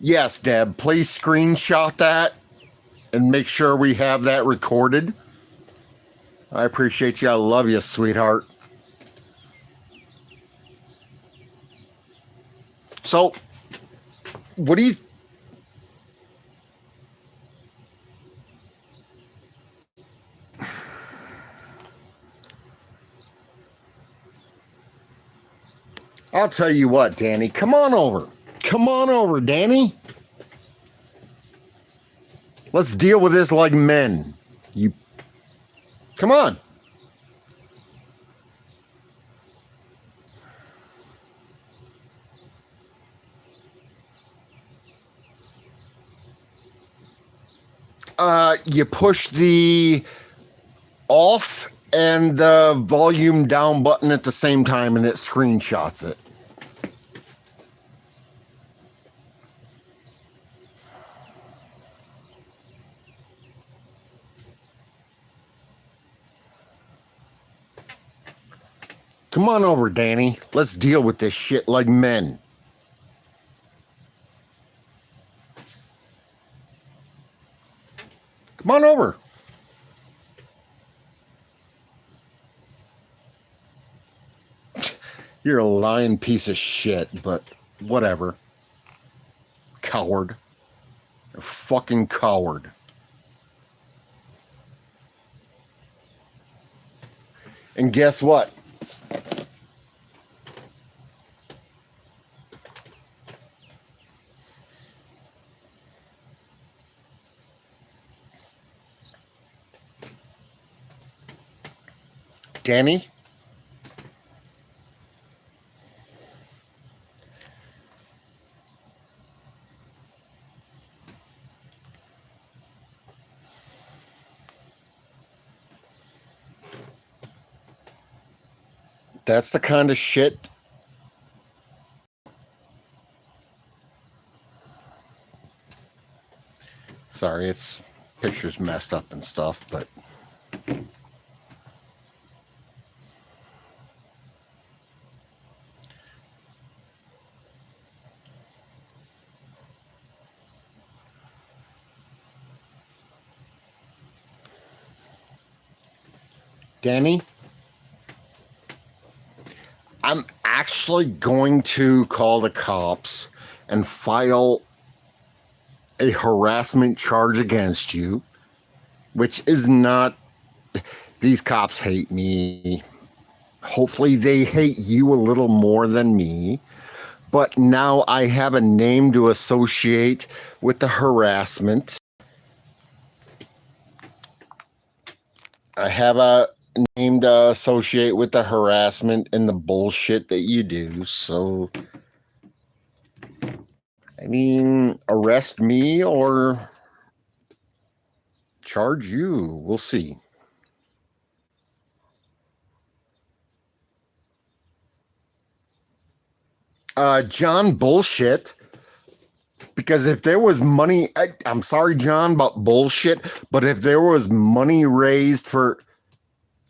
Yes, Deb, please screenshot that and make sure we have that recorded. I appreciate you. I love you, sweetheart. So, what do you... I'll tell you what, Danny. Come on over. Come on over, Danny. Let's deal with this like men. You... Come on. You push the off and the volume down button at the same time and it screenshots it. Come on over, Danny. Let's deal with this shit like men. Come on over. You're a lying piece of shit, but whatever. Coward. A fucking coward. And guess what? Danny? That's the kind of shit. Sorry, it's pictures messed up and stuff, but Danny, I'm actually going to call the cops and file a harassment charge against you, which is not... These cops hate me. Hopefully they hate you a little more than me. But now I have a name to associate with the harassment. I have a name to associate with the harassment and the bullshit that you do. So, I mean, arrest me or charge you. We'll see. John, bullshit. Because if there was money, I'm sorry, John, but bullshit. But if there was money raised for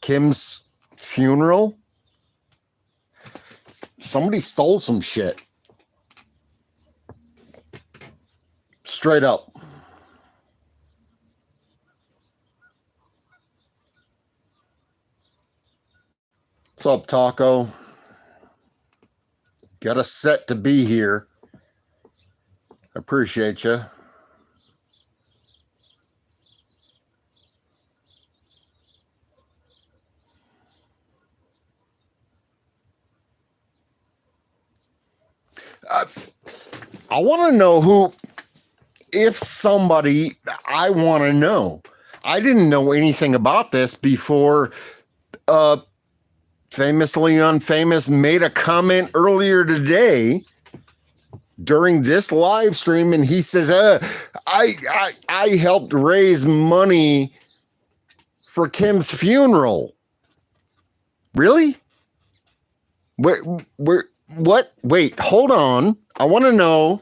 Kim's funeral, somebody stole some shit. Straight up. What's up, Taco? Got a set to be here. Appreciate you. I want to know who, if somebody, I want to know. I didn't know anything about this before Famously Unfamous made a comment earlier today during this live stream, and he says, I helped raise money for Kim's funeral. Really? What? Wait, hold on. I want to know.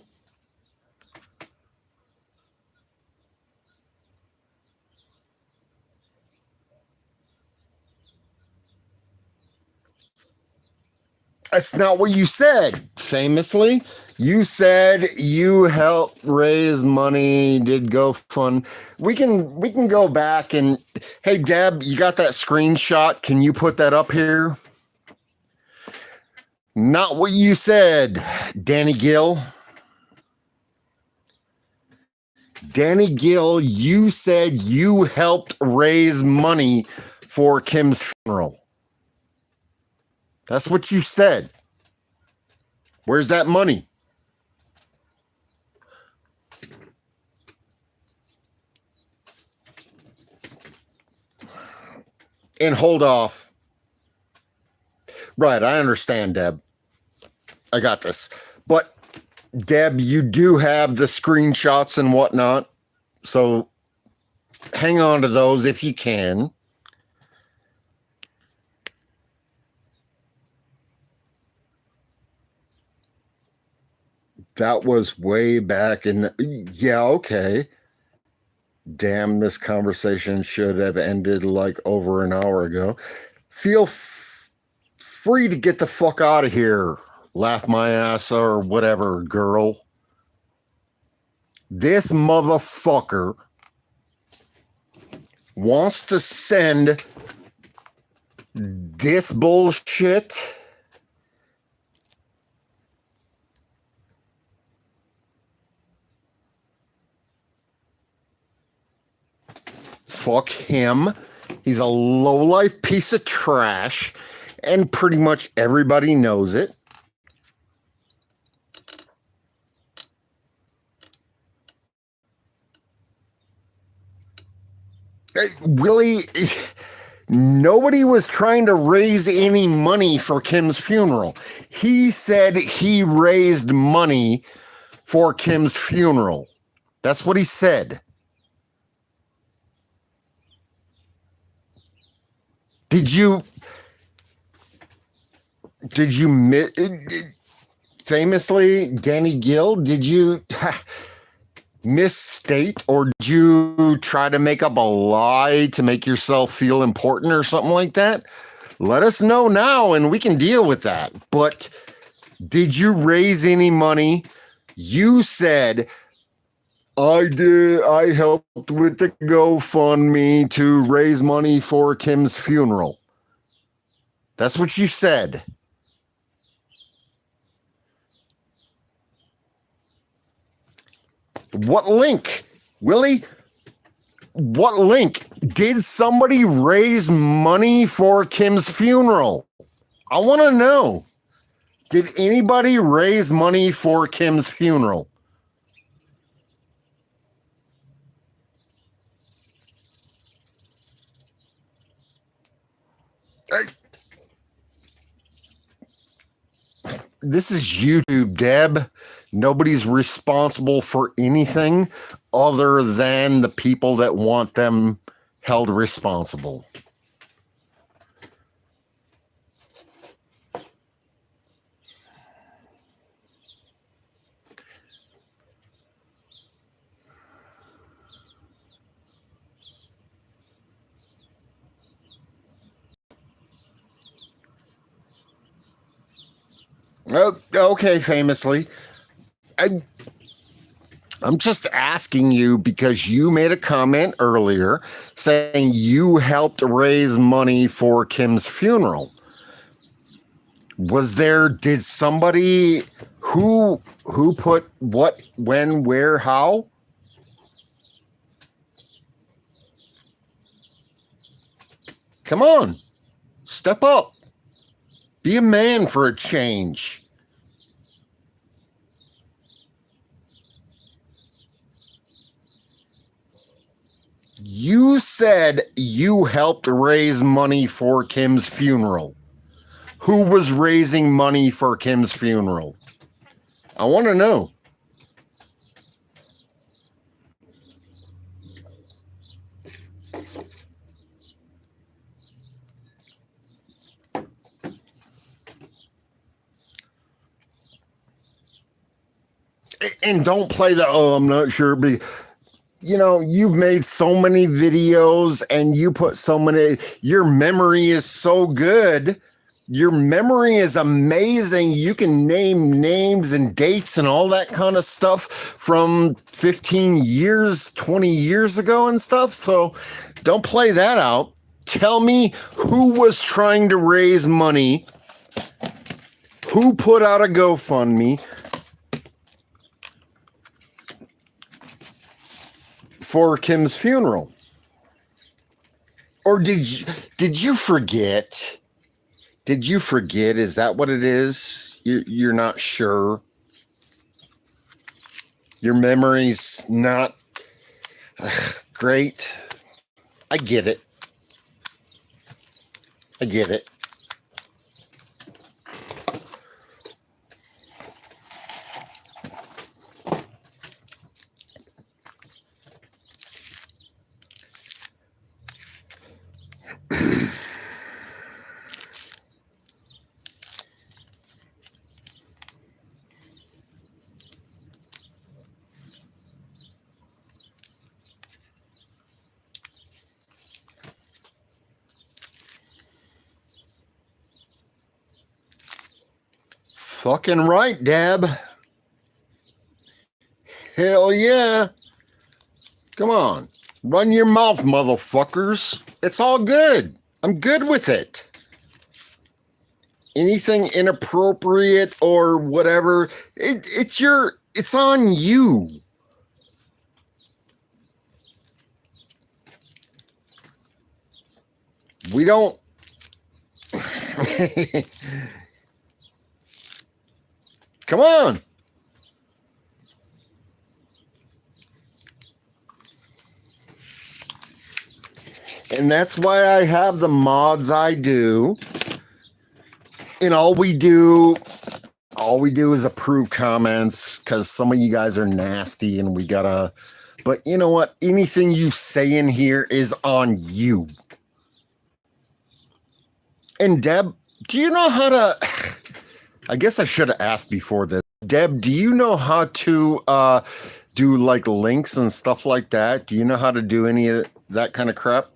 That's not what you said. Famously, you said you helped raise money, did GoFund. We can go back and hey Deb, you got that screenshot? Can you put that up here? Not what you said, Danny Gill. Danny Gill, you said you helped raise money for Kim's funeral. That's what you said. Where's that money? And hold off. Right, I understand, Deb. I got this. But, Deb, you do have the screenshots and whatnot. So, hang on to those if you can. That was way back in yeah, okay. Damn, this conversation should have ended like over an hour ago. Feel free to get the fuck out of here. Laugh my ass or whatever, girl. This motherfucker wants to send this bullshit. Fuck him. He's a lowlife piece of trash, and pretty much everybody knows it. Really, nobody was trying to raise any money for Kim's funeral. He said he raised money for Kim's funeral. That's what he said. Did you famously, Danny Gill, did you misstate or did you try to make up a lie to make yourself feel important or something like that? Let us know now and we can deal with that. But did you raise any money? You said, I did. I helped with the GoFundMe to raise money for Kim's funeral. That's what you said. What link? Willie? What link? Did somebody raise money for Kim's funeral? I want to know. Did anybody raise money for Kim's funeral? This is YouTube, Deb. Nobody's responsible for anything other than the people that want them held responsible. Oh, okay, famously. I'm just asking you because you made a comment earlier saying you helped raise money for Kim's funeral. Did somebody who put what, when, where, how? Come on, step up. Be a man for a change. You said you helped raise money for Kim's funeral. Who was raising money for Kim's funeral? I want to know. And don't play the, oh, I'm not sure. You know, you've made so many videos and you put so many, your memory is so good. Your memory is amazing. You can name names and dates and all that kind of stuff from 15 years, 20 years ago and stuff. So don't play that out. Tell me who was trying to raise money, who put out a GoFundMe for Kim's funeral. Or did you forget? Did you forget? Is that what it is? You're not sure. Your memory's not great. I get it. I get it. Fucking right, Deb. Hell yeah. Come on. Run your mouth, motherfuckers. It's all good. I'm good with it. Anything inappropriate or whatever, it's on you. We don't come on. And that's why I have the mods I do. And all we do is approve comments because some of you guys are nasty and we gotta, but you know what? Anything you say in here is on you. And Deb, do you know how to, I guess I should have asked before this. Deb, do you know how to do like links and stuff like that? Do you know how to do any of that kind of crap?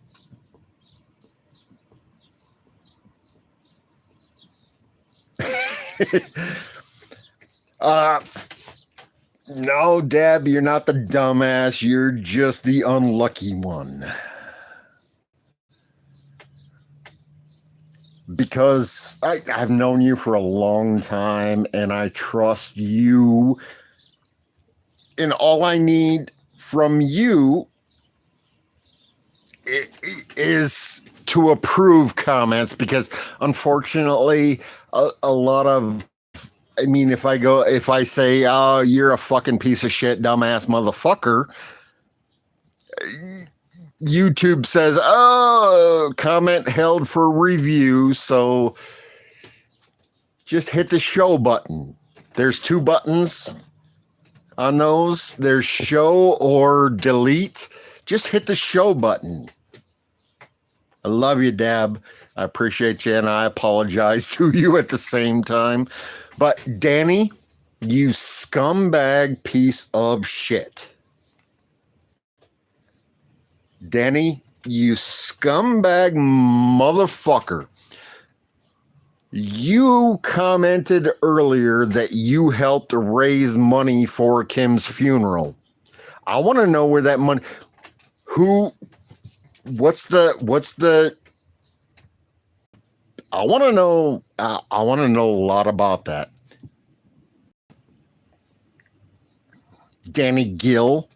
No, Deb, you're not the dumbass. You're just the unlucky one. Because I've known you for a long time and I trust you. And all I need from you is to approve comments because unfortunately a lot of, I mean, if I say, oh, you're a fucking piece of shit, dumbass motherfucker, YouTube says, oh, comment held for review. So just hit the show button. There's 2 buttons on those. There's show or delete. Just hit the show button. I love you, Deb. I appreciate you, and I apologize to you at the same time. But Danny, you scumbag piece of shit. Danny, you scumbag motherfucker. You commented earlier that you helped raise money for Kim's funeral. I want to know where that money, what's the, I want to know a lot about that. Danny Gill.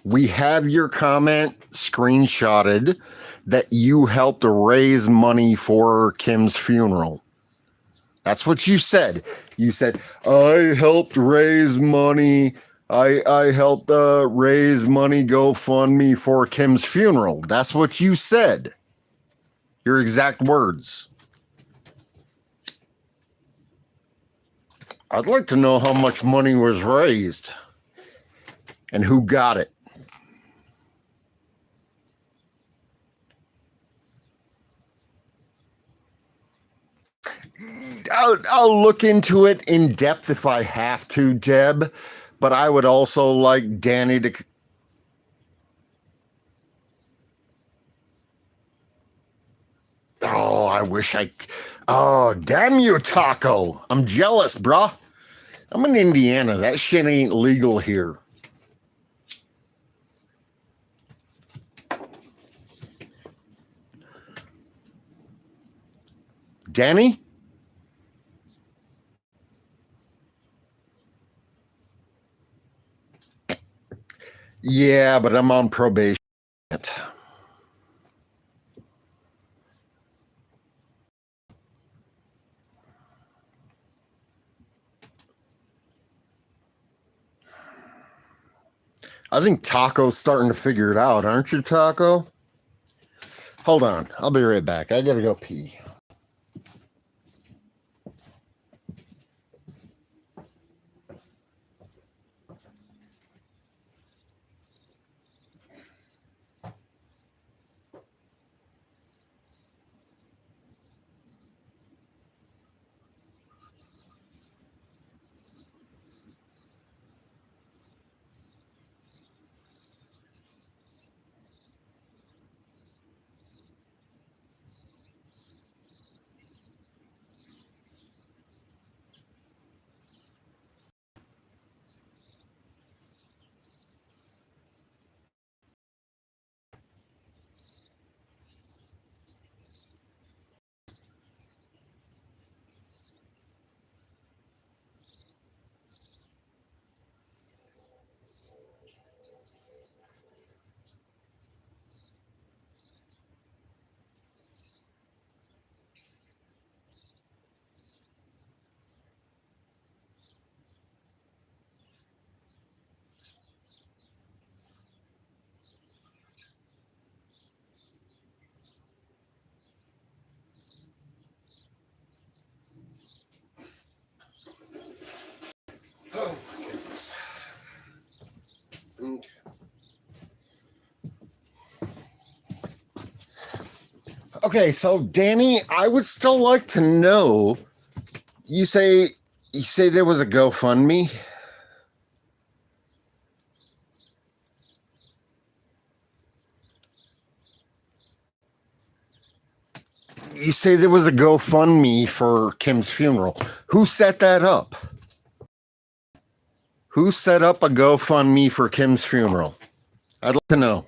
We have your comment screenshotted that you helped raise money for Kim's funeral. That's what you said. You said, I helped raise money. I helped raise money, GoFundMe for Kim's funeral. That's what you said. Your exact words. I'd like to know how much money was raised and who got it. I'll look into it in depth if I have to, Deb, but I would also like Danny to... I wish I. Oh, damn you, Taco! I'm jealous, bruh. I'm in Indiana. That shit ain't legal here. Danny? Yeah, but I'm on probation. I think Taco's starting to figure it out, aren't you, Taco? Hold on. I'll be right back. I gotta go pee. Oh, my goodness. Okay, so Danny, I would still like to know. You say there was a GoFundMe. You say there was a GoFundMe for Kim's funeral. Who set that up? Who set up a GoFundMe for Kim's funeral? I'd like to know.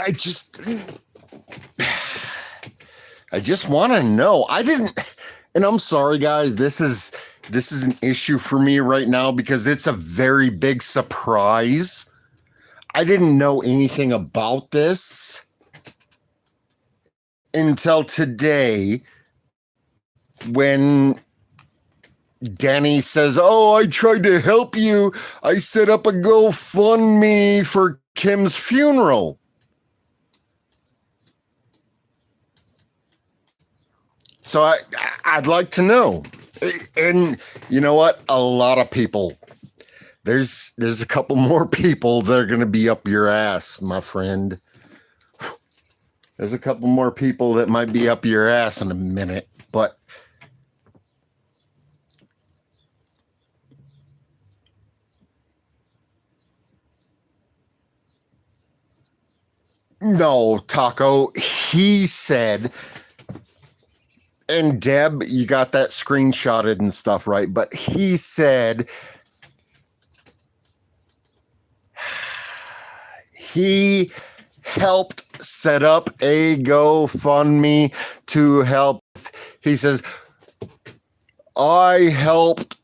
I just want to know. I didn't, and I'm sorry, guys. This is an issue for me right now because it's a very big surprise. I didn't know anything about this until today when Danny says, "Oh, I tried to help you. I set up a GoFundMe for Kim's funeral." So I'd like to know. And you know what? A lot of people. There's a couple more people that are going to be up your ass, my friend. There's a couple more people that might be up your ass in a minute, but no, Taco, he said, and Deb, you got that screenshotted and stuff, right? But he said he helped set up a GoFundMe to help. He says, I helped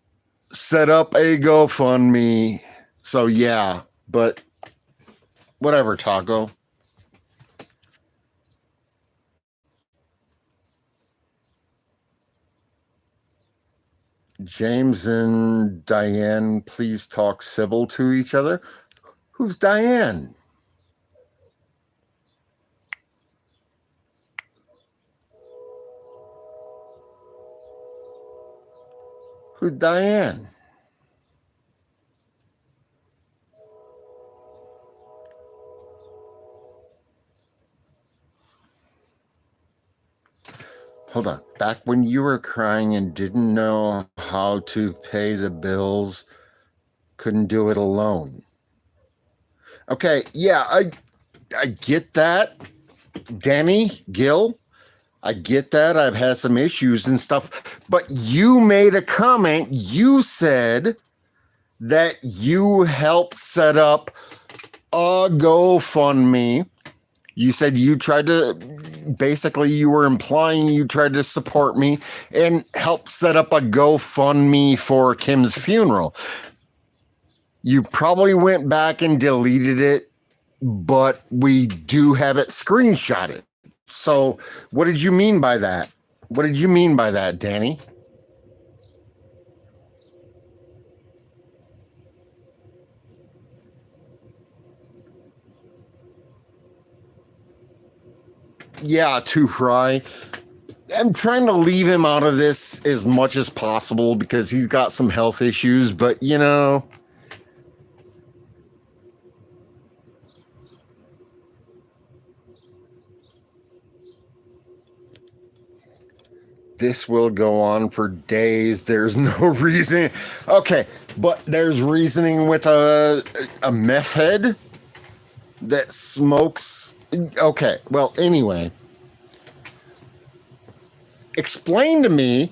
set up a GoFundMe. So yeah, but whatever, Taco. James and Diane, please talk civil to each other. Who's Diane? Who's Diane? hold on. Back when you were crying and didn't know how to pay the bills, couldn't do it alone. Okay, yeah, I get that, Danny, Gill. I get that. I've had some issues and stuff, but you made a comment. You said that you helped set up a GoFundMe. You said you tried to, basically, you were implying you tried to support me and help set up a GoFundMe for Kim's funeral. You probably went back and deleted it, but we do have it screenshotted. So what did you mean by that? What did you mean by that, Danny? Yeah, Two Fry. I'm trying to leave him out of this as much as possible because he's got some health issues, but you know, this will go on for days. There's no reason. Okay, but there's reasoning with a meth head that smokes. Okay, well, anyway. Explain to me,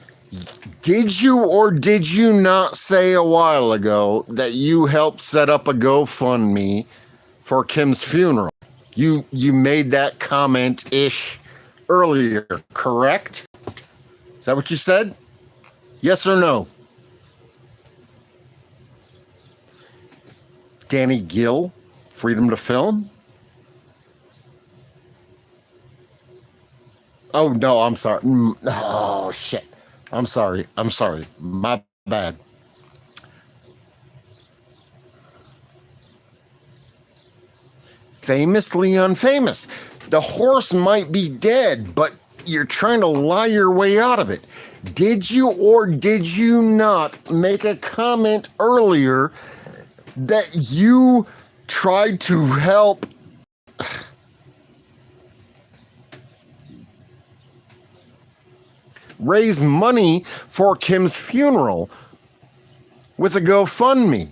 did you or did you not say a while ago that you helped set up a GoFundMe for Kim's funeral? You made that comment-ish earlier, correct? Is that what you said? Yes or no? Danny Gill, Freedom to Film? Oh, no, I'm sorry. Oh, shit. I'm sorry. My bad. Famously unfamous. The horse might be dead, but you're trying to lie your way out of it. Did you or did you not make a comment earlier that you tried to help raise money for Kim's funeral with a GoFundMe?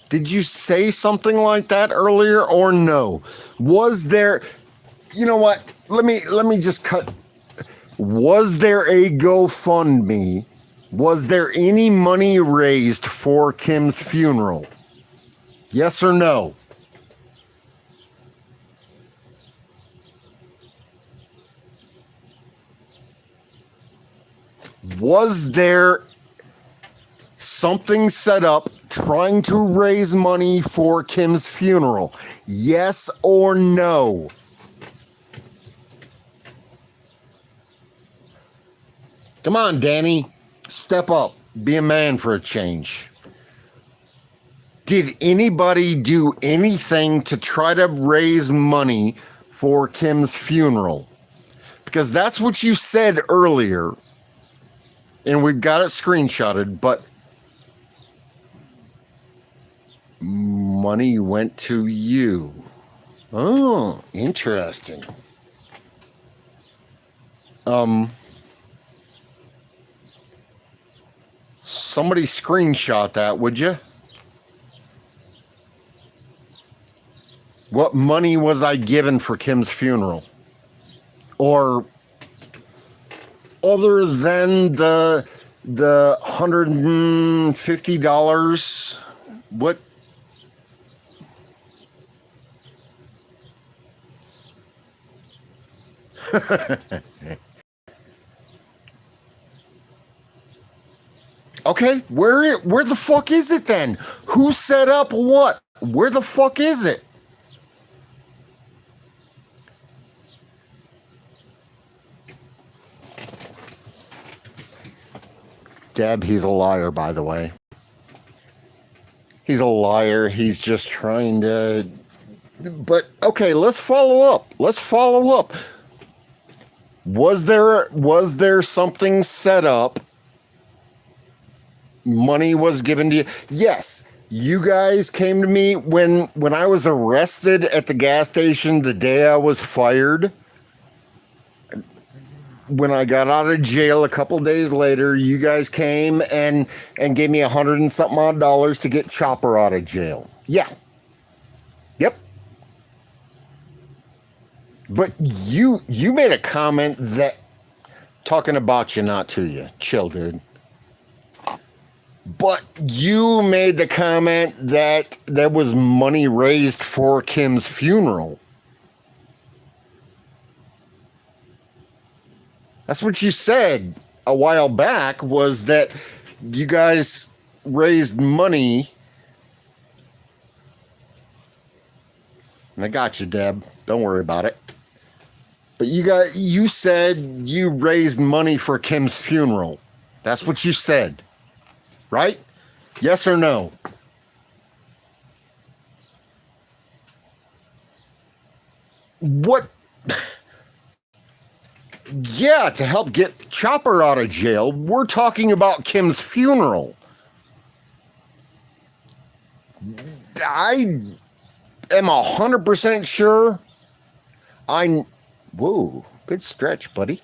Did you say something like that earlier or no? Was there, you know what? Let me just cut. Was there a GoFundMe? Was there any money raised for Kim's funeral? Yes or no? Was there something set up trying to raise money for Kim's funeral? Yes or no? Come on, Danny. Step up. Be a man for a change. Did anybody do anything to try to raise money for Kim's funeral? Because that's what you said earlier. And we've got it screenshotted, but money went to you. Oh, interesting. Somebody screenshot that, would you? What money was I given for Kim's funeral? Or other than the $150, what? Okay, where the fuck is it then? Who set up what? Where the fuck is it? Deb, he's a liar, by the way. He's a liar. He's just trying to... But, okay, let's follow up. Was there something set up? Money was given to you? Yes. You guys came to me when I was arrested at the gas station the day I was fired. when I got out of jail a couple days later, you guys came and gave me $100 and something odd dollars to get Chopper out of jail. Yeah. Yep. But you made a comment that, talking about you, not to you. Chill, dude. But you made the comment that there was money raised for Kim's funeral. That's what you said a while back, was that you guys raised money. And I got you, Deb. Don't worry about it. But you said you raised money for Kim's funeral. That's what you said. Right? Yes or no? What? Yeah, to help get Chopper out of jail. We're talking about Kim's funeral. I am 100% sure. Whoa, good stretch, buddy.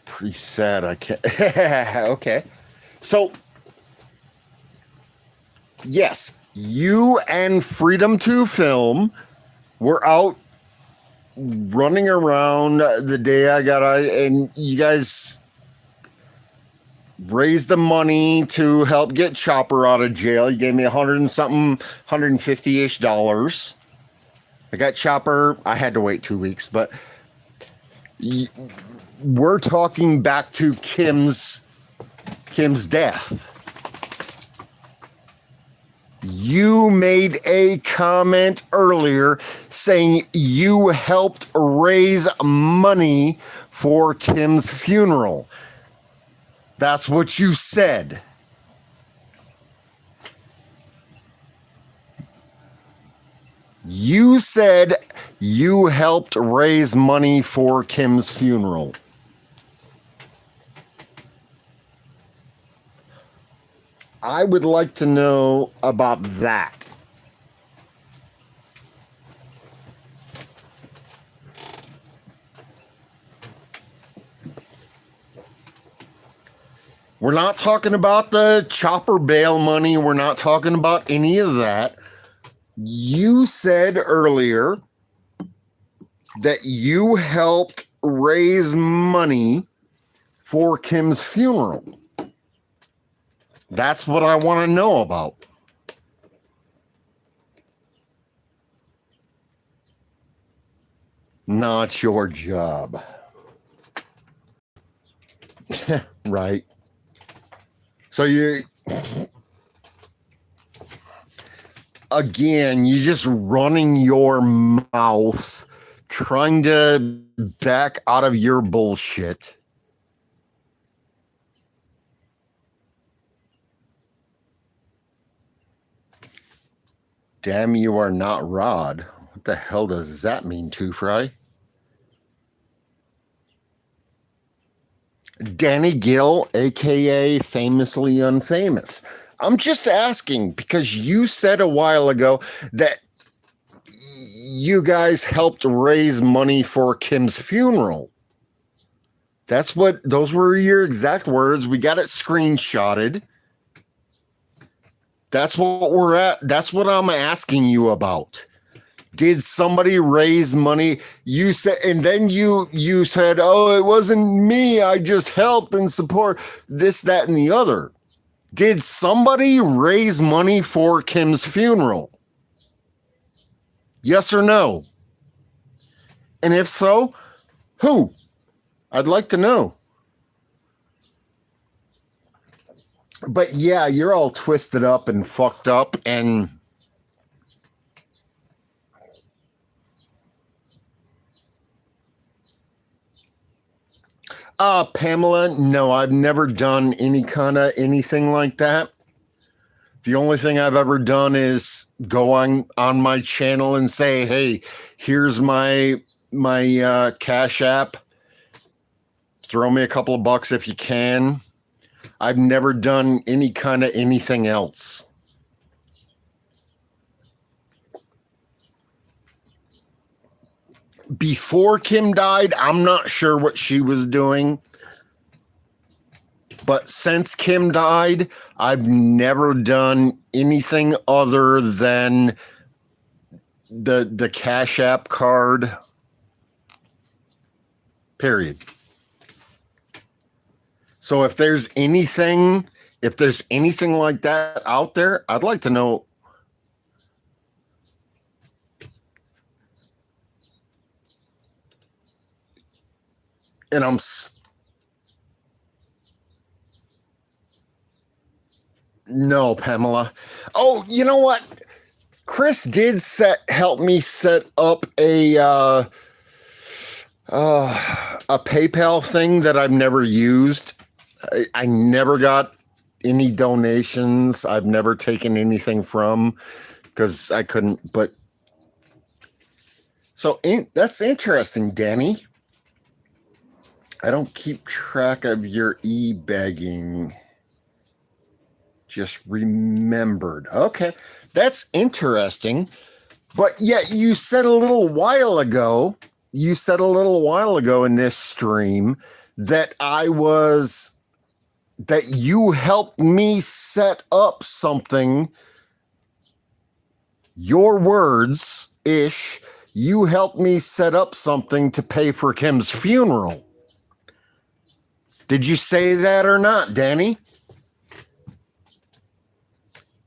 Pretty sad. I can't. Okay. So, yes, you and Freedom to Film were out running around the day I got out, and you guys raised the money to help get Chopper out of jail. You gave me $100 and something, $150-ish dollars. I got Chopper. I had to wait 2 weeks, but we're talking back to Kim's death. You made a comment earlier saying you helped raise money for Kim's funeral. That's what you said. You said you helped raise money for Kim's funeral. I would like to know about that. We're not talking about the Chopper bail money. We're not talking about any of that. You said earlier that you helped raise money for Kim's funeral. That's what I want to know about. Not your job. Right. So you're just running your mouth, trying to back out of your bullshit. Damn, you are not Rod. What the hell does that mean, Two Fry? Danny Gill, aka Famously Unfamous. I'm just asking because you said a while ago that you guys helped raise money for Kim's funeral. Those were your exact words. We got it screenshotted. That's what we're at. That's what I'm asking you about. Did somebody raise money? You said, and then you said, "Oh, it wasn't me. I just helped and support this, that, and the other." Did somebody raise money for Kim's funeral? Yes or no? And if so, who? I'd like to know. But yeah, you're all twisted up and fucked up and Pamela, no, I've never done any kind of anything like that. The only thing I've ever done is go on my channel and say, "Hey, here's my Cash App. Throw me a couple of bucks if you can." I've never done any kind of anything else. before Kim died, I'm not sure what she was doing. But since Kim died, I've never done anything other than the Cash App card. Period. So if there's anything like that out there, I'd like to know. And no, Pamela. Oh, you know what? Chris did help me set up a PayPal thing that I've never used. I never got any donations. I've never taken anything from because I couldn't. But so that's interesting, Danny. I don't keep track of your e-begging. Just remembered. Okay, that's interesting. But yet you said a little while ago in this stream that you helped me set up something. Your words ish. You helped me set up something to pay for Kim's funeral. Did you say that or not, Danny?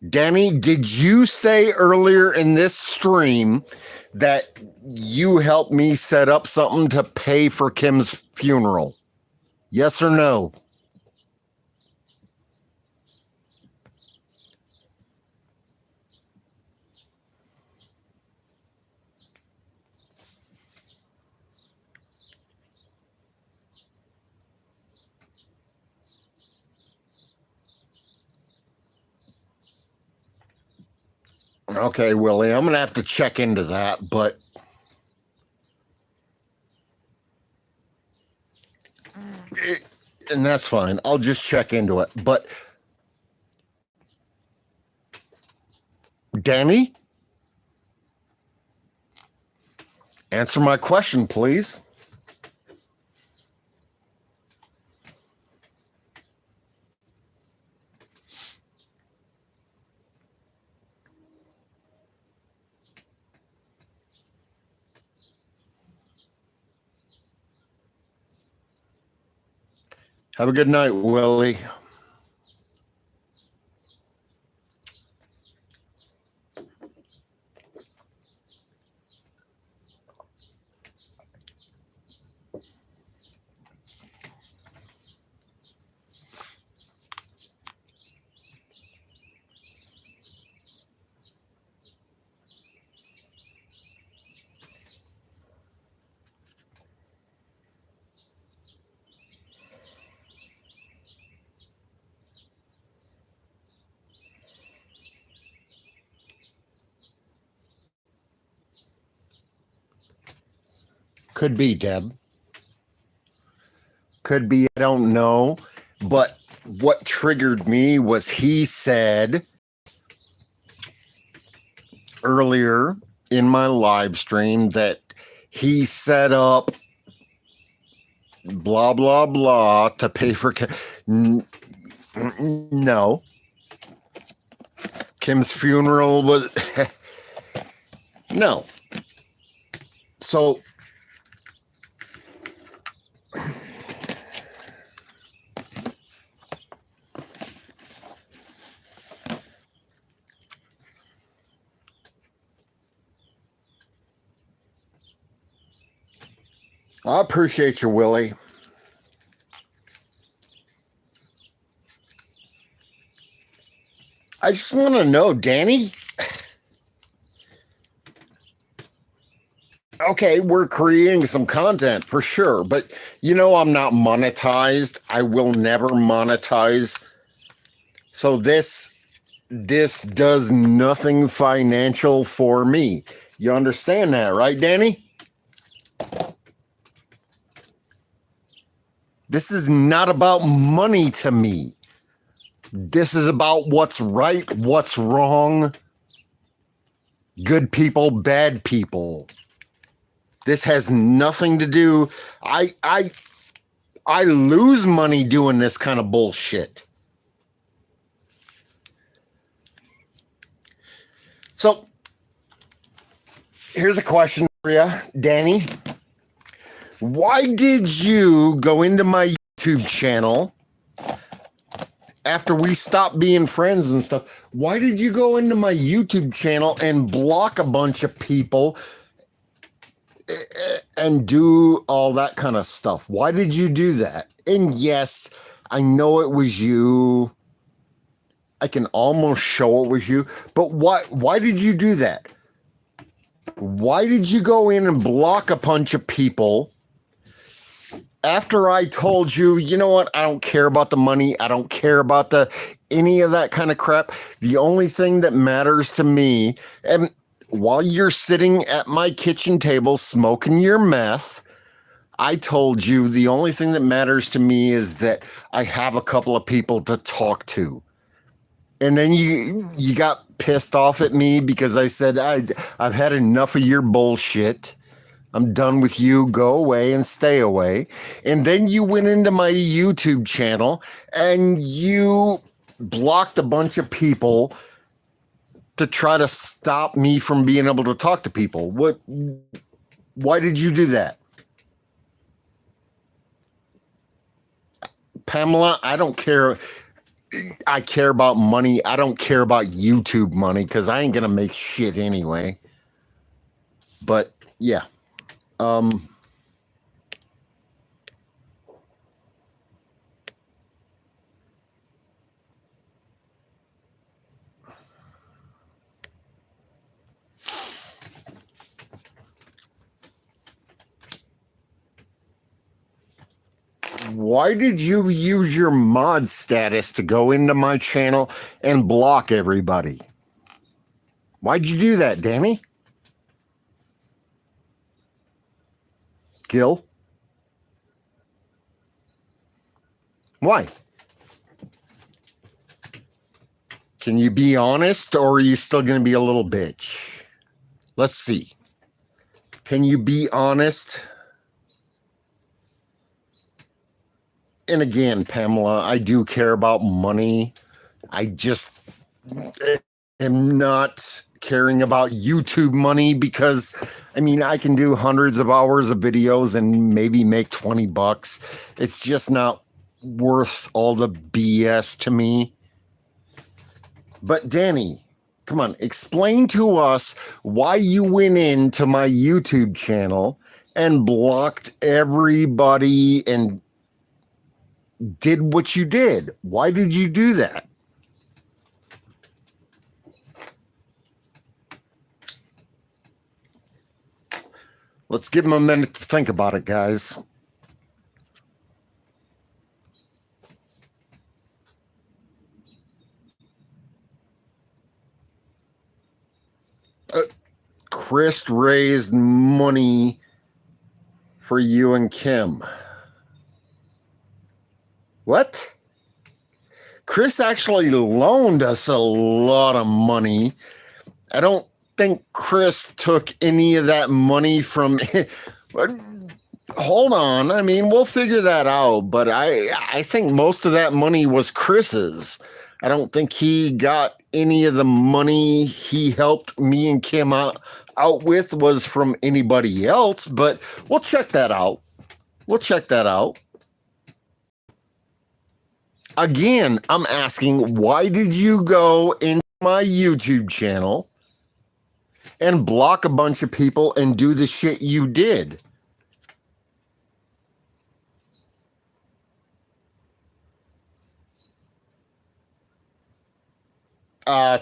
Danny, did you say earlier in this stream that you helped me set up something to pay for Kim's funeral? Yes or no? Okay, Willie, I'm going to have to check into that, but and that's fine. I'll just check into it. But Danny, answer my question, please. Have a good night, Willie. Could be, Deb. Could be, I don't know. But what triggered me was he said earlier in my live stream that he set up blah, blah, blah to pay for no. Kim's funeral was no. So I appreciate you, Willie. I just want to know, Danny. Okay, we're creating some content for sure, but you know I'm not monetized. I will never monetize. So this does nothing financial for me. You understand that, right, Danny? This is not about money to me. This is about what's right, what's wrong, good people, bad people. This has nothing to do. I lose money doing this kind of bullshit. So here's a question for you, Danny. Why did you go into my YouTube channel after we stopped being friends and stuff? Why did you go into my YouTube channel and block a bunch of people and do all that kind of stuff? Why did you do that? And yes, I know it was you. I can almost show it was you, but why did you do that? Why did you go in and block a bunch of people after I told you, you know what? I don't care about the money. I don't care about any of that kind of crap. The only thing that matters to me, and while you're sitting at my kitchen table smoking your meth, I told you the only thing that matters to me is that I have a couple of people to talk to. And then you got pissed off at me because I said, I've had enough of your bullshit. I'm done with you. Go away and stay away. And then you went into my YouTube channel and you blocked a bunch of people to try to stop me from being able to talk to people. Why did you do that? Pamela, I don't care. I care about money. I don't care about YouTube money because I ain't going to make shit anyway. But yeah. Why did you use your mod status to go into my channel and block everybody? Why'd you do that, Danny? Gill? Why? Can you be honest, or are you still going to be a little bitch? Let's see. Can you be honest? And again, Pamela, I do care about money. I just am not caring about YouTube money because, I mean, I can do hundreds of hours of videos and maybe make $20. It's just not worth all the BS to me. But Danny, come on, explain to us why you went into my YouTube channel and blocked everybody and did what you did. Why did you do that? Let's give him a minute to think about it, guys. Chris raised money for you and Kim. What? Chris actually loaned us a lot of money. I don't think Chris took any of that money from... Hold on. I mean, we'll figure that out. But I think most of that money was Chris's. I don't think he got any of the money he helped me and Kim out with was from anybody else. But we'll check that out. We'll check that out. Again, I'm asking, why did you go into my YouTube channel and block a bunch of people and do the shit you did?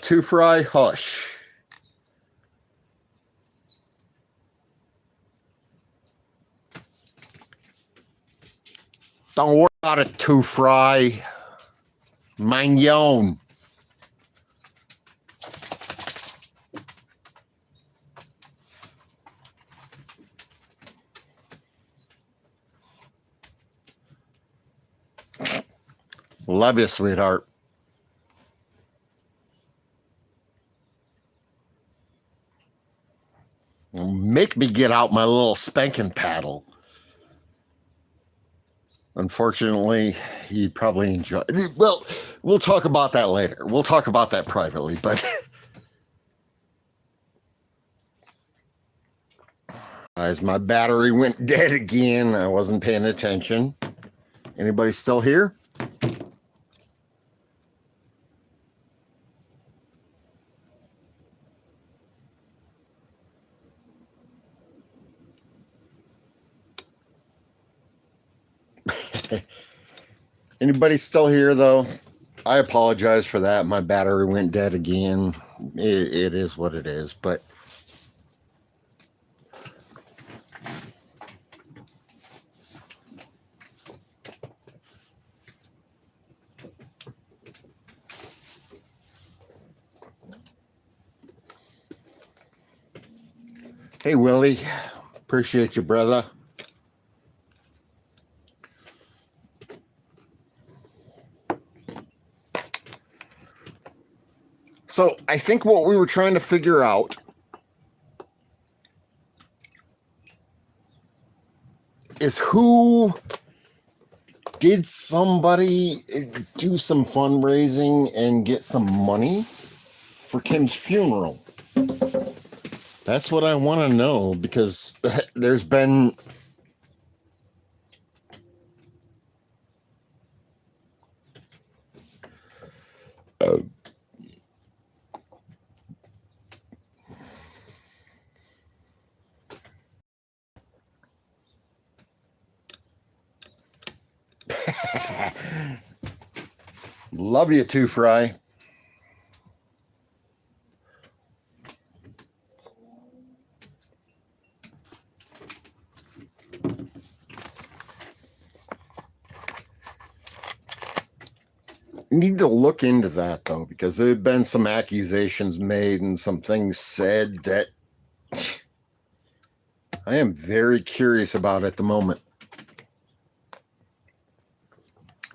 Two Fry, hush. Don't worry about it, Two Fry. Mind your own. Love you, sweetheart. Make me get out my little spanking paddle. Unfortunately, he probably enjoyed it. Well, we'll talk about that later. We'll talk about that privately, but as my battery went dead again, I wasn't paying attention. Anybody still here? Anybody still here, though? I apologize for that. My battery went dead again. It is what it is, but hey, Willie. Appreciate you, brother. So I think what we were trying to figure out is who did somebody do some fundraising and get some money for Kim's funeral. That's what I want to know, because there's been love you too, Fry. Need to look into that, though, because there have been some accusations made and some things said that I am very curious about at the moment.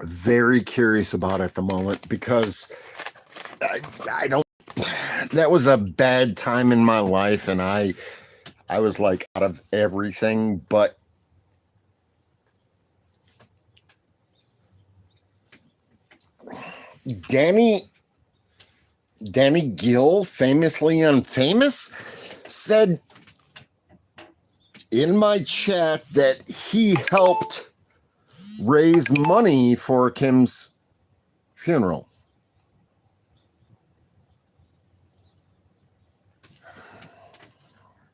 Very curious about at the moment, because I don't, that was a bad time in my life, and I was like out of everything, but Danny Gill, famously unfamous, said in my chat that he helped raise money for Kim's funeral.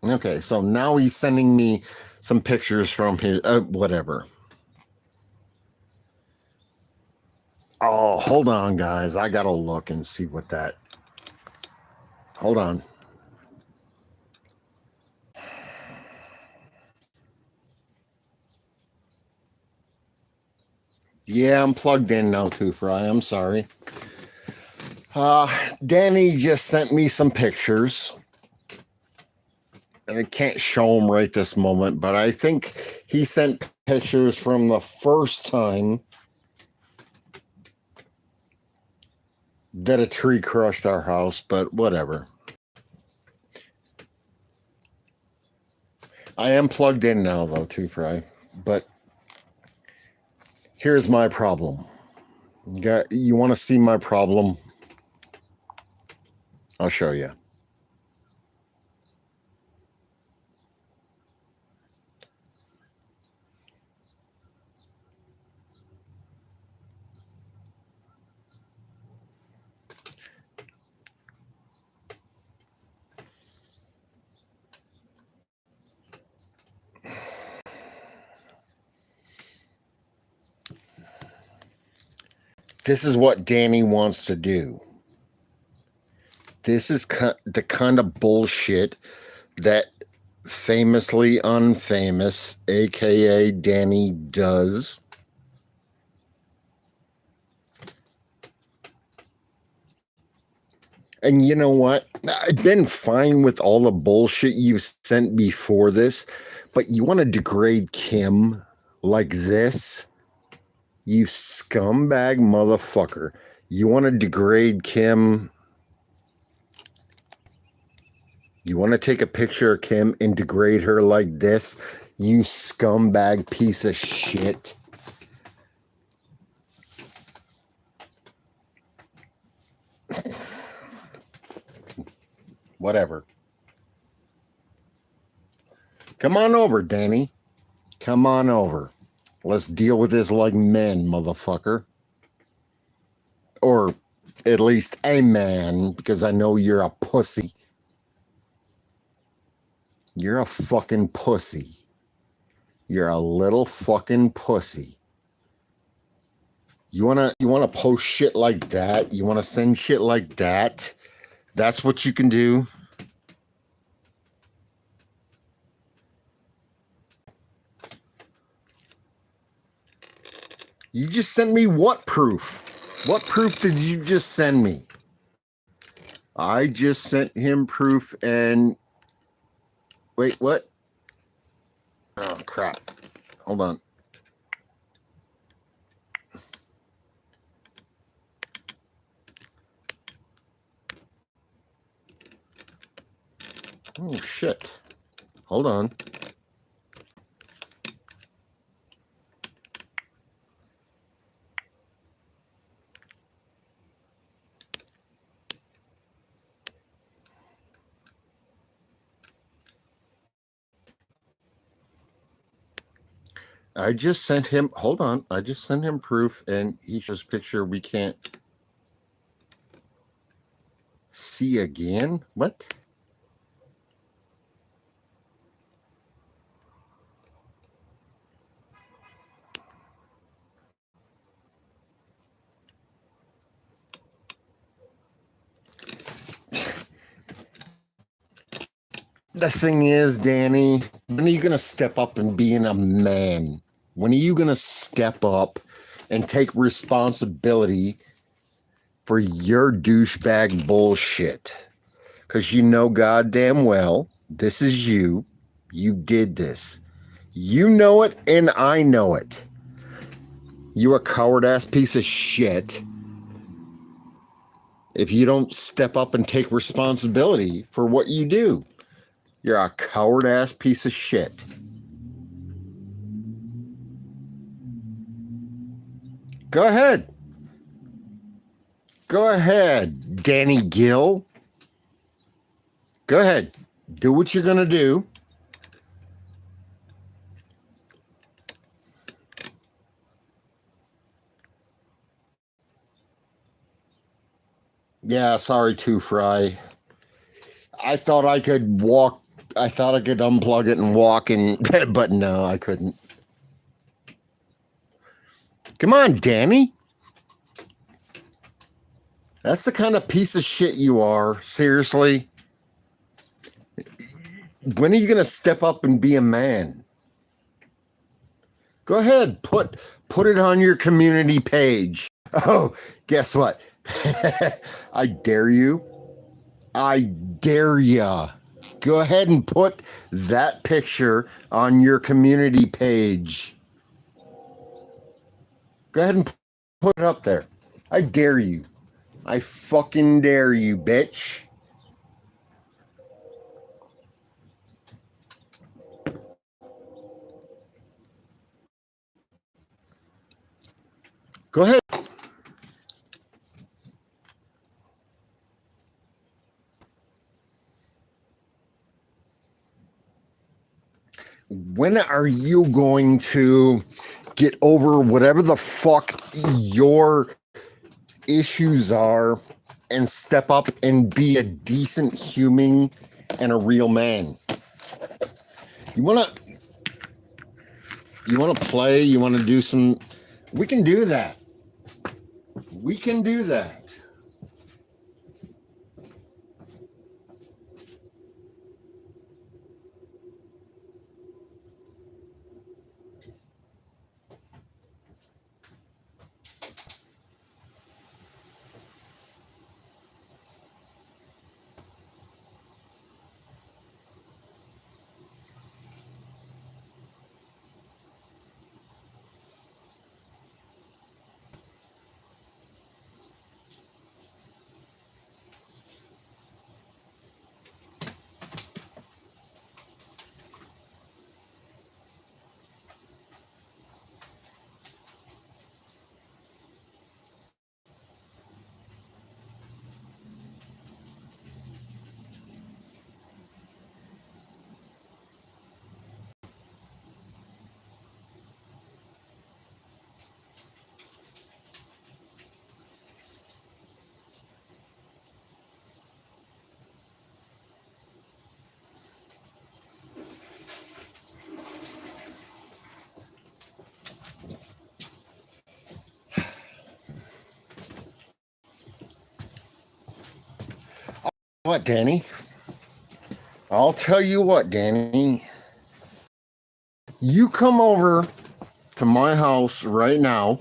Okay, so now he's sending me some pictures from his whatever. Oh, hold on, guys. I gotta look and see what that. Hold on. Yeah, I'm plugged in now too, Fry. I'm sorry. Danny just sent me some pictures. And I can't show them right this moment, but I think he sent pictures from the first time that a tree crushed our house, but whatever. I am plugged in now, though, too, Fry. But here's my problem. You want to see my problem? I'll show you. This is what Danny wants to do. This is the kind of bullshit that famously unfamous, aka Danny, does. And you know what? I've been fine with all the bullshit you sent before this, but you want to degrade Kim like this? You scumbag motherfucker. You want to degrade Kim? You want to take a picture of Kim and degrade her like this? You scumbag piece of shit. Whatever. Come on over, Danny. Come on over. Let's deal with this like men, motherfucker. Or at least a man, because I know you're a pussy. You're a fucking pussy. You're a little fucking pussy. You wanna post shit like that? You wanna send shit like that? That's what you can do? You just sent me what proof? What proof did you just send me? I just sent him proof and... Wait, what? Oh, crap. Hold on. Oh, shit. Hold on. I just sent him... Hold on. I just sent him proof and he shows picture we can't see again? What? The thing is, Danny, when are you going to step up and being a man? When are you going to step up and take responsibility for your douchebag bullshit? Because you know goddamn well, this is you. You did this. You know it, and I know it. You a coward-ass piece of shit. If you don't step up and take responsibility for what you do, you're a coward-ass piece of shit. Go ahead. Go ahead, Danny Gill. Go ahead. Do what you're going to do. Yeah, sorry too, Fry. I thought I could walk. I thought I could unplug it and walk, and but no, I couldn't. Come on, Danny. That's the kind of piece of shit you are. Seriously. When are you going to step up and be a man? Go ahead. Put it on your community page. Oh, guess what? I dare you. I dare ya. Go ahead and put that picture on your community page. Go ahead and put it up there. I dare you. I fucking dare you, bitch. Go ahead. When are you going to get over whatever the fuck your issues are and step up and be a decent human and a real man? You wanna play, you wanna do some, we can do that. We can do that. What, Danny? I'll tell you what, Danny. You come over to my house right now,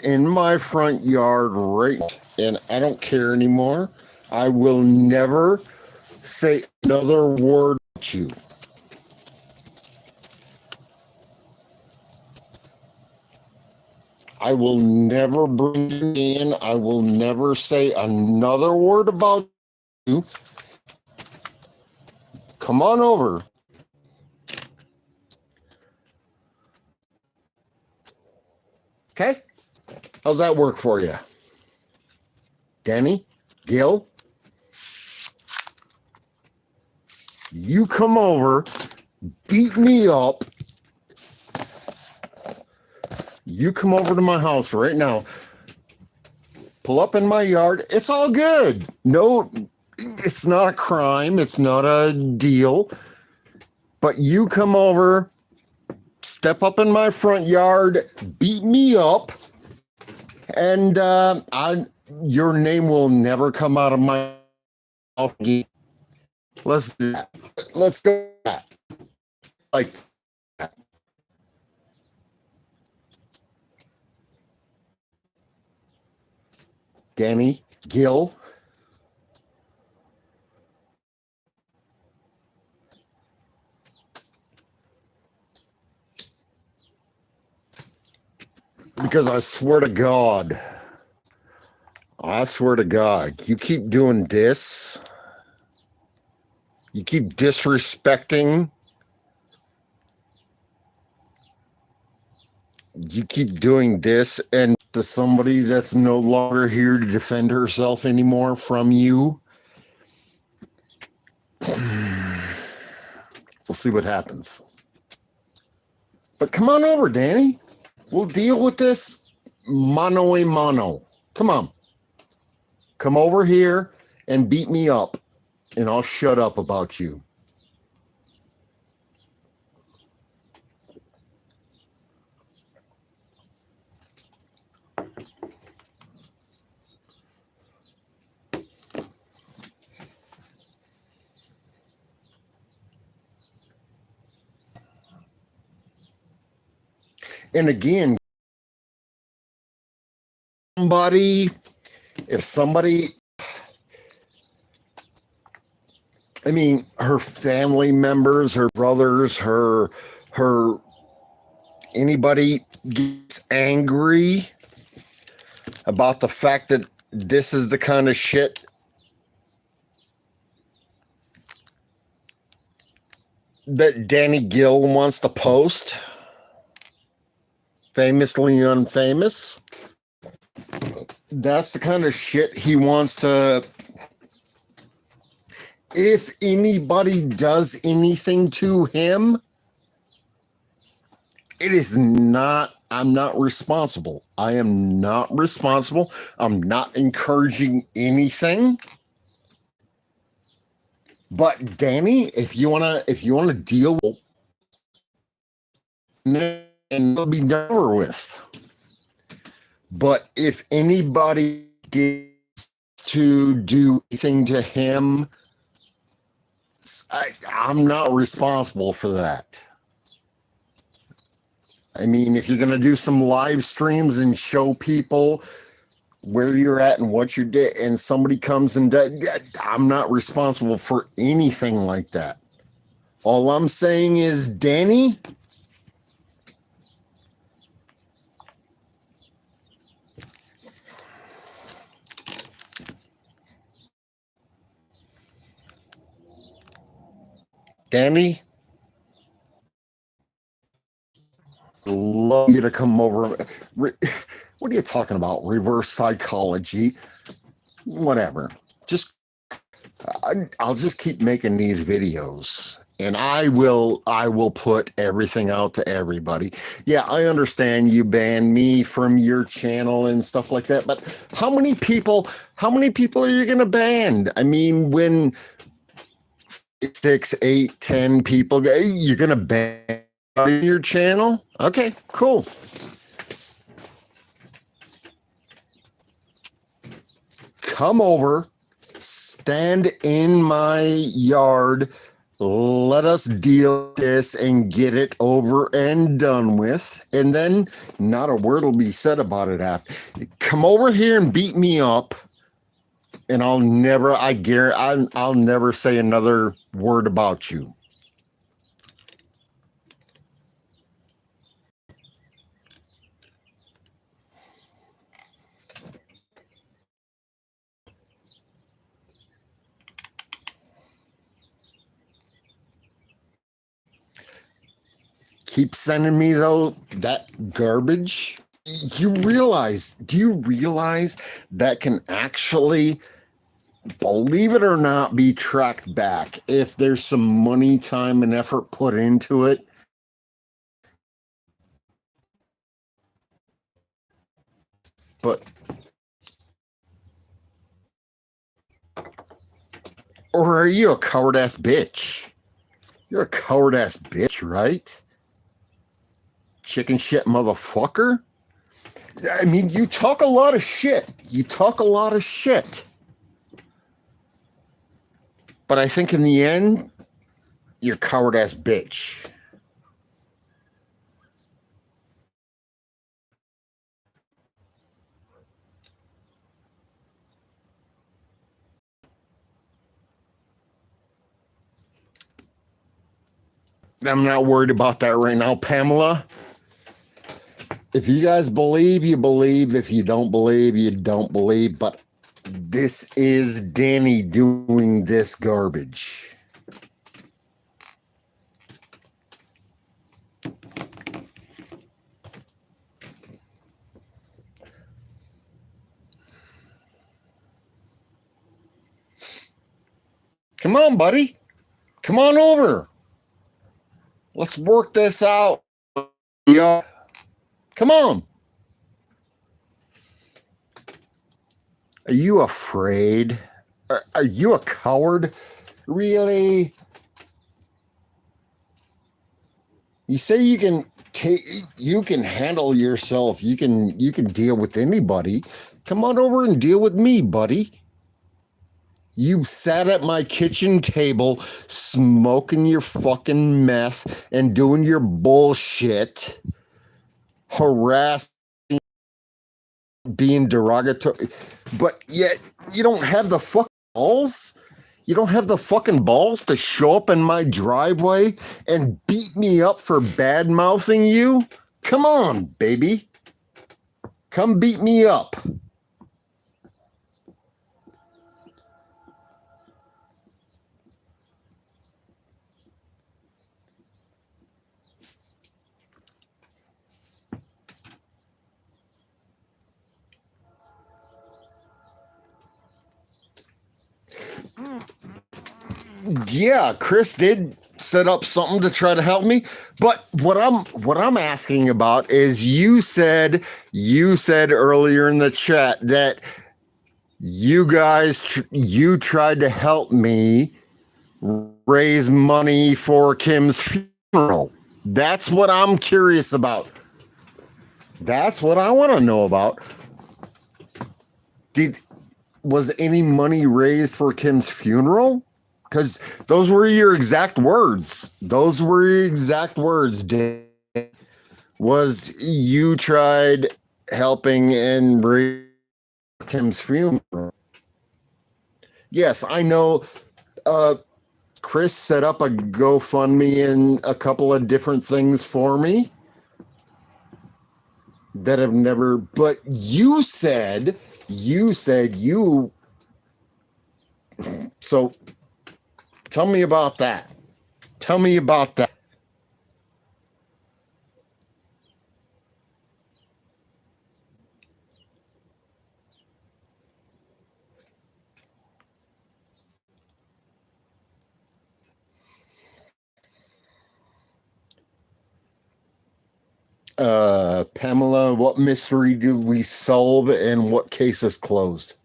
in my front yard right now, and I don't care anymore. I will never say another word to you. I will never bring you in. I will never say another word about you. Come on over. Okay? How's that work for you? Danny? Gill? You come over, beat me up. You come over to my house right now. Pull up in my yard. It's all good. No, it's not a crime. It's not a deal. But you come over, step up in my front yard, beat me up, and your name will never come out of my mouth again. Let's do that. Let's go that. Like that. Danny, Gill. Because I swear to God, you keep doing this. You keep disrespecting. You keep doing this, and to somebody that's no longer here to defend herself anymore from you. We'll see what happens. But come on over, Danny. We'll deal with this mano a mano. Come on. Come over here and beat me up, and I'll shut up about you. And again, if somebody, I mean, her family members, her brothers, her anybody gets angry about the fact that this is the kind of shit that Danny Gill wants to post, famously unfamous, that's the kind of shit he wants to. If anybody does anything to him, it is not, I'm not responsible. I am not responsible. I'm not encouraging anything. But Danny, if you wanna deal with it, and it'll be over with. But if anybody gets to do anything to him, I'm not responsible for that. I mean, if you're going to do some live streams and show people where you're at and what you did, and somebody comes and does, I'm not responsible for anything like that. All I'm saying is, Danny, love you to come over. What are you talking about? Reverse psychology? Whatever. Just I'll just keep making these videos, and I will put everything out to everybody. Yeah, I understand you banned me from your channel and stuff like that, but how many people are you gonna ban? I mean, when 6, 8, 10 people, you're gonna ban your channel? Okay, cool. come over, stand in my yard, let us deal with this and get it over and done with. And then not a word will be said about it after. Come over here and beat me up, and I'll never, I guarantee, I'll never say another word about you. Keep sending me though that garbage. Do you realize that can actually, believe it or not, be tracked back if there's some money, time, and effort put into it? But, or are you a coward ass bitch? You're a coward ass bitch, right? Chicken shit motherfucker. I mean, you talk a lot of shit. But I think in the end, you're a coward ass bitch. I'm not worried about that right now, Pamela. If you guys believe, you believe. If you don't believe, you don't believe. But this is Danny doing this garbage. Come on, buddy. Come on over. Let's work this out. Yeah. Come on. Are you afraid? Are you a coward? Really? You say you can you can handle yourself. You can deal with anybody. Come on over and deal with me, buddy. You sat at my kitchen table smoking your fucking meth and doing your bullshit, harassing, being derogatory, but yet you don't have the fucking balls. You don't have the fucking balls to show up in my driveway and beat me up for bad mouthing you? Come on, baby. Come beat me up. Yeah, Chris did set up something to try to help me, but what I'm asking about is you said earlier in the chat that you guys you tried to help me raise money for Kim's funeral. That's what I'm curious about. That's what I want to know about. Was any money raised for Kim's funeral? Because those were your exact words. Those were your exact words, Dan. Was you tried helping and raise Kim's funeral? Yes, I know. Chris set up a GoFundMe and a couple of different things for me that have never. But you said you. So tell me about that. Tell me about that. Pamela, what mystery do we solve and what case is closed?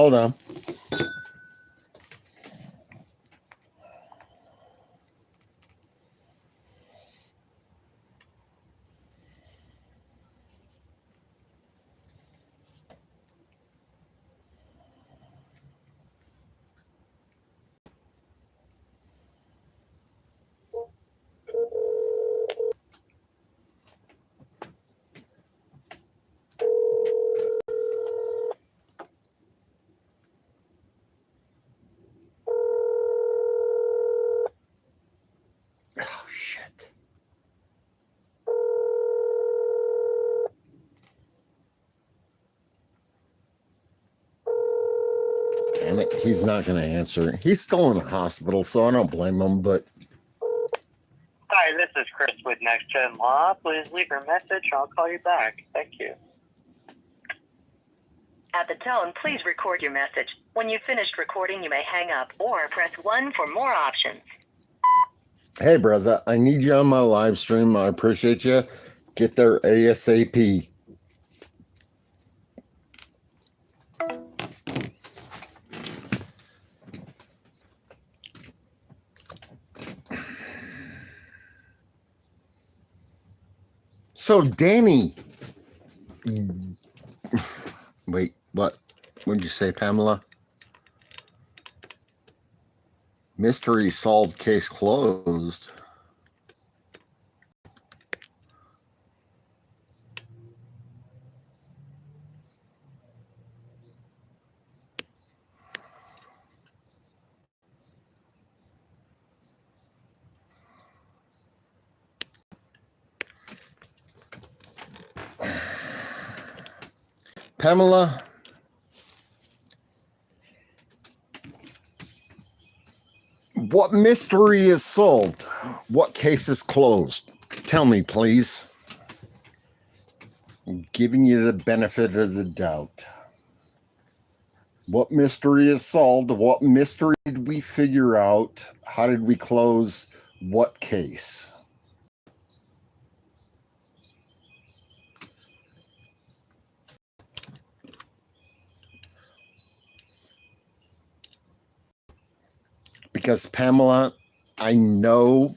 Hold on. Oh, shit. Damn it, he's not going to answer. He's still in the hospital, so I don't blame him, but... Hi, this is Chris with Next Gen Law. Please leave your message. I'll call you back. Thank you. At the tone, please record your message. When you've finished recording, you may hang up or press 1 for more options. Hey, brother, I need you on my live stream. I appreciate you. Get there ASAP. So, Danny. Wait, what? What did you say, Pamela? Mystery solved, case closed. Pamela, what mystery is solved? What case is closed? Tell me, please. I'm giving you the benefit of the doubt. What mystery is solved? What mystery did we figure out? How did we close what case? Because Pamela, I know,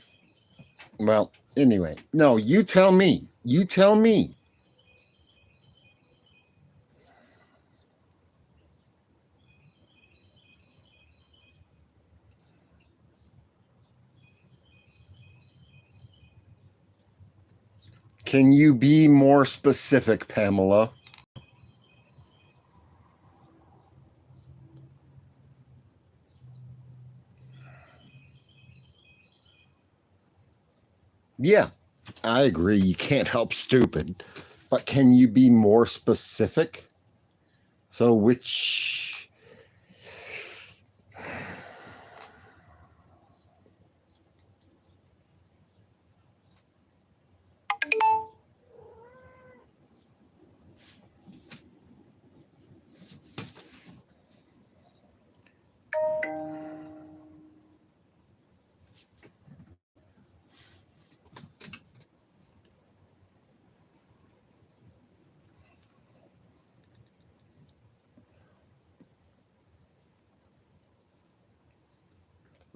well, anyway, no, you tell me. You tell me. Can you be more specific, Pamela? Yeah, I agree. You can't help stupid. But can you be more specific? So which...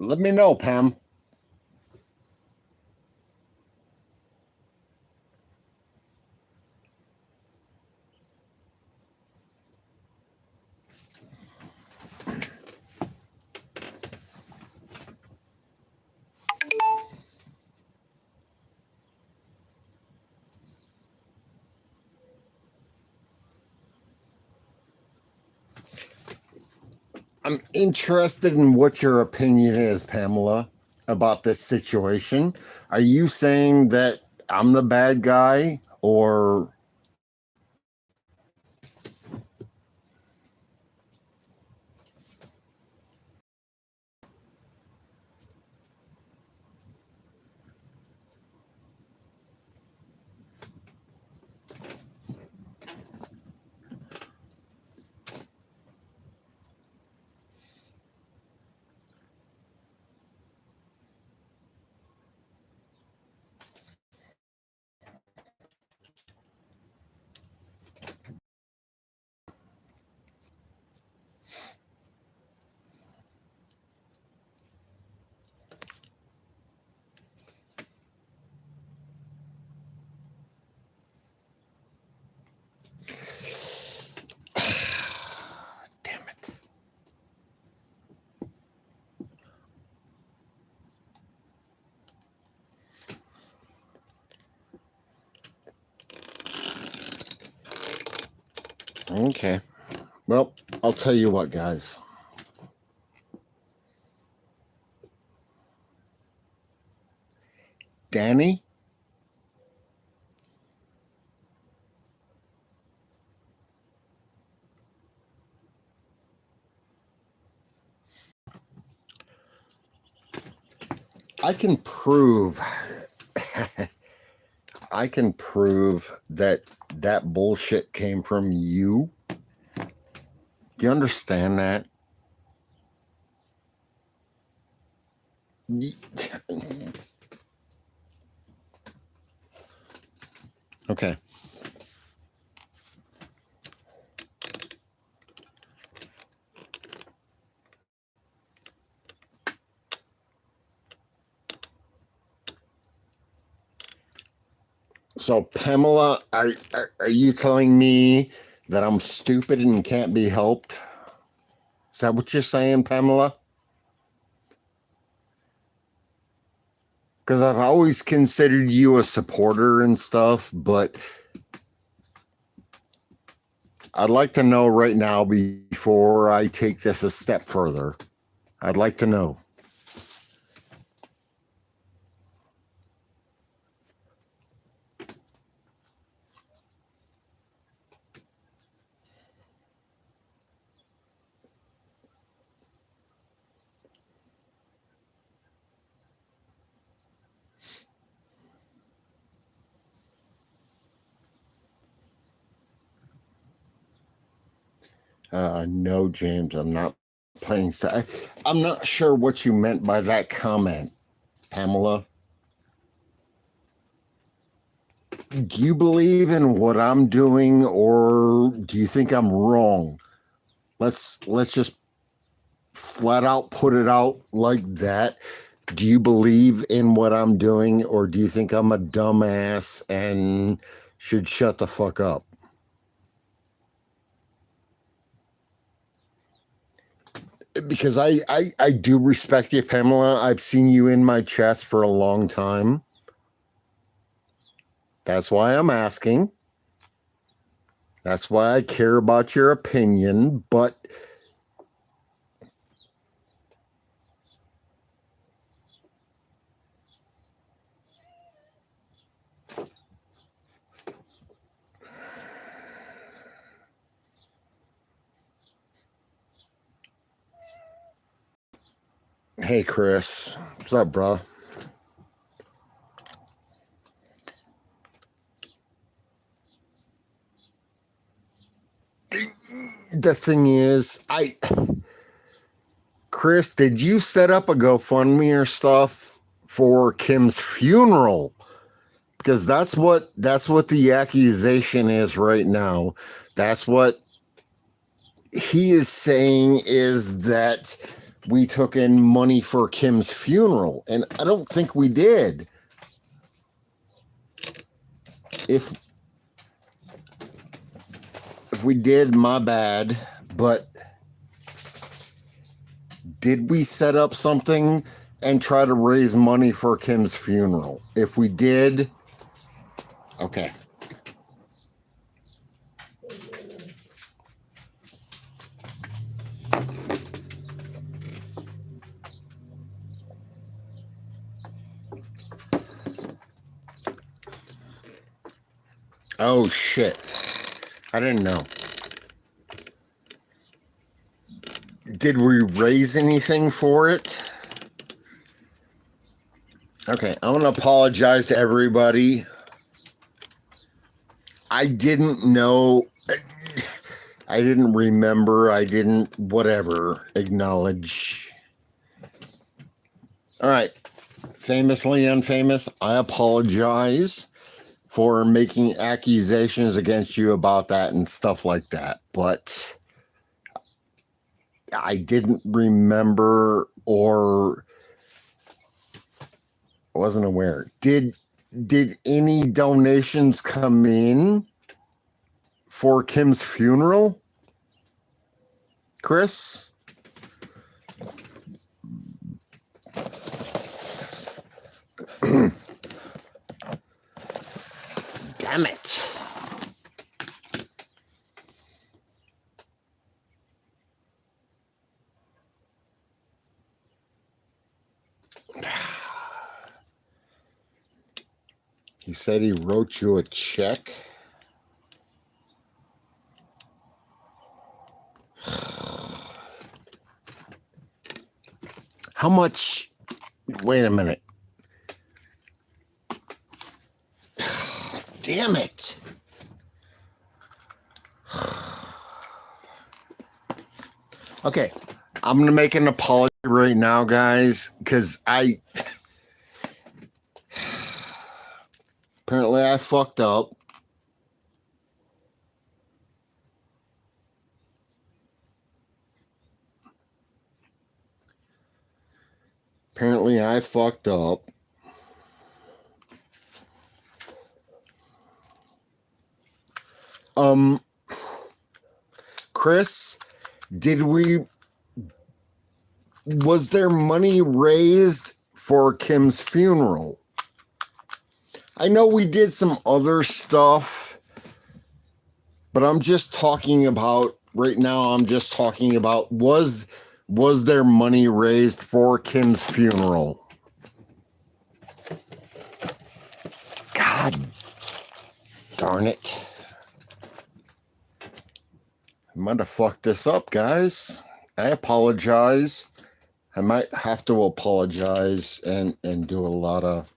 Let me know, Pam. I'm interested in what your opinion is, Pamela, about this situation. Are you saying that I'm the bad guy, or... Okay. Well, I'll tell you what, guys. Danny? I can prove I can prove that that bullshit came from you. Do you understand that? Okay. So, Pamela, are you telling me that I'm stupid and can't be helped? Is that what you're saying, Pamela? Because I've always considered you a supporter and stuff, but I'd like to know right now before I take this a step further. I'd like to know. No, James, I'm not playing. I'm not sure what you meant by that comment, Pamela. Do you believe in what I'm doing, or do you think I'm wrong? Let's just flat out put it out like that. Do you believe in what I'm doing, or do you think I'm a dumbass and should shut the fuck up? Because I do respect you, Pamela. I've seen you in my chest for a long time. That's why I'm asking. That's why I care about your opinion, but hey, Chris. What's up, bro? The thing is, Chris, did you set up a GoFundMe or stuff for Kim's funeral? Because that's what the accusation is right now. That's what he is saying, is that we took in money for Kim's funeral, and I don't think we did. If we did, my bad, but did we set up something and try to raise money for Kim's funeral? If we did, okay. Oh shit. I didn't know. Did we raise anything for it? Okay, I'm gonna apologize to everybody. I didn't know. I didn't remember. I didn't whatever acknowledge. All right. Famously unfamous, I apologize for making accusations against you about that and stuff like that. But I didn't remember or wasn't aware. Did any donations come in for Kim's funeral, Chris? Damn it. He said he wrote you a check. How much? Wait a minute. Damn it. Okay, I'm going to make an apology right now, guys, because apparently I fucked up. Apparently I fucked up. Chris, was there money raised for Kim's funeral? I know we did some other stuff, but I'm just talking about, right now I'm just talking about, was there money raised for Kim's funeral? God darn it. I might have fucked this up, guys. I apologize. I might have to apologize and do a lot of...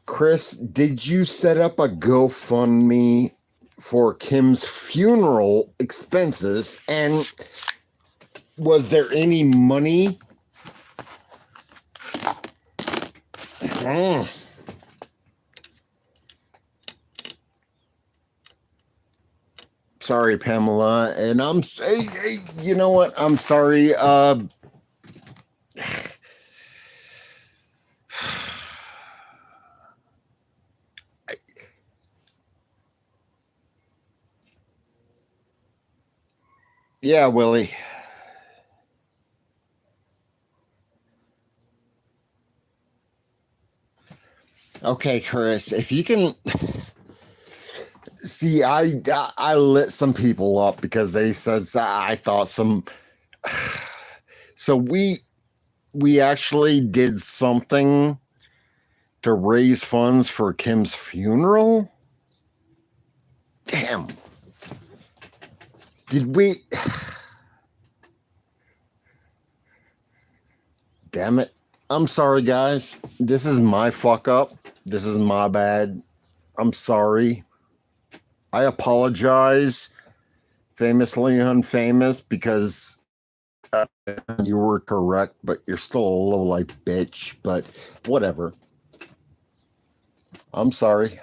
Chris, did you set up a GoFundMe for Kim's funeral expenses? And was there any money? Sorry, Pamela. And you know what? I'm sorry. Yeah, Willie. Okay, Chris, if you can... See, I lit some people up because they says I thought some... So we actually did something to raise funds for Kim's funeral? Damn. Did we... Damn it. I'm sorry, guys. This is my fuck up. This is my bad. I'm sorry. I apologize. Famously unfamous, because you were correct, but you're still a low-life bitch. But whatever. I'm sorry.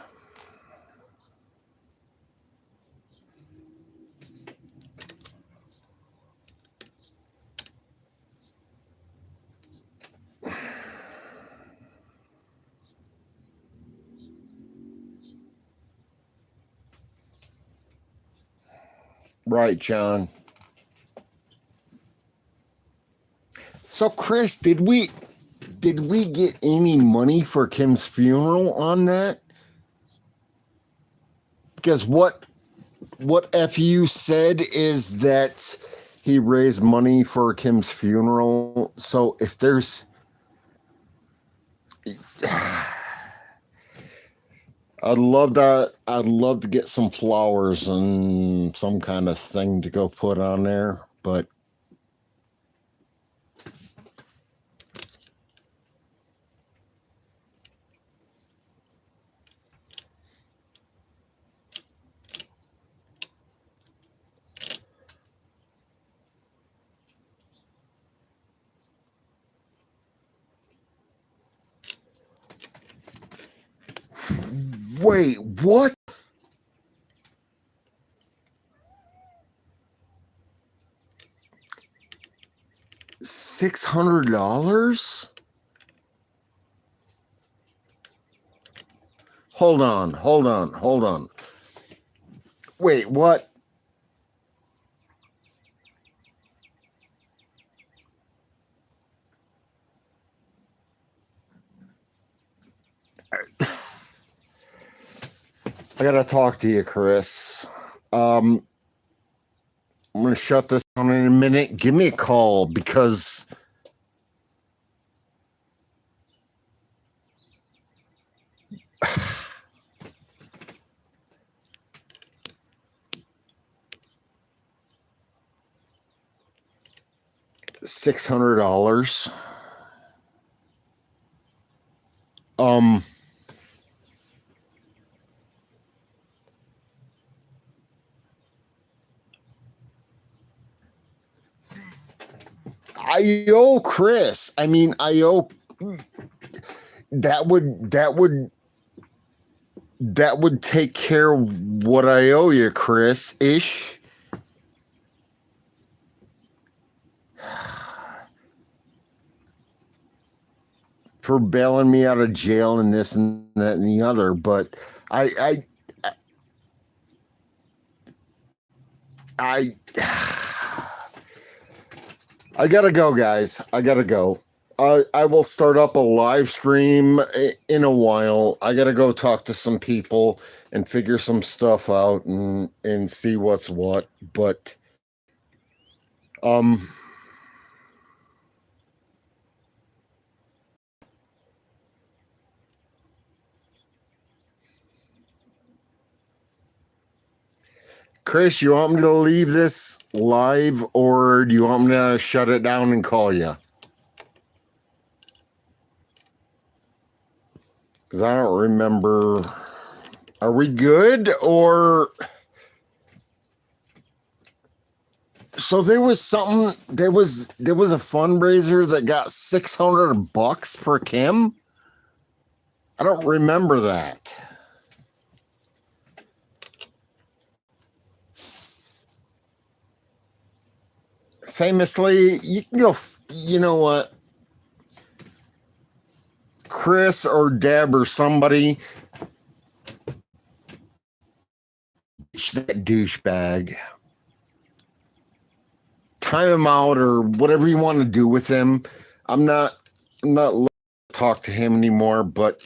Right, John. So, Chris, did we get any money for Kim's funeral on that? Because what FU said is that he raised money for Kim's funeral. So if there's... I'd love to get some flowers and some kind of thing to go put on there, but wait, what? $600? Hold on. Wait, what? I gotta talk to you, Chris. I'm going to shut this down in a minute. Give me a call because $600. I owe Chris. I mean, I owe that would take care of what I owe you, Chris, ish. For bailing me out of jail and this and that and the other, but I gotta go, guys. I gotta go. I will start up a live stream in a while. I gotta go talk to some people and figure some stuff out and see what's what. But Chris, you want me to leave this live or do you want me to shut it down and call you? Because I don't remember. Are we good or? So there was something. There was a fundraiser that got $600 for Kim. I don't remember that. Famously, you can go. You know what? Chris or Deb or somebody, that douchebag, time him out or whatever you want to do with him. I'm not looking to talk to him anymore, but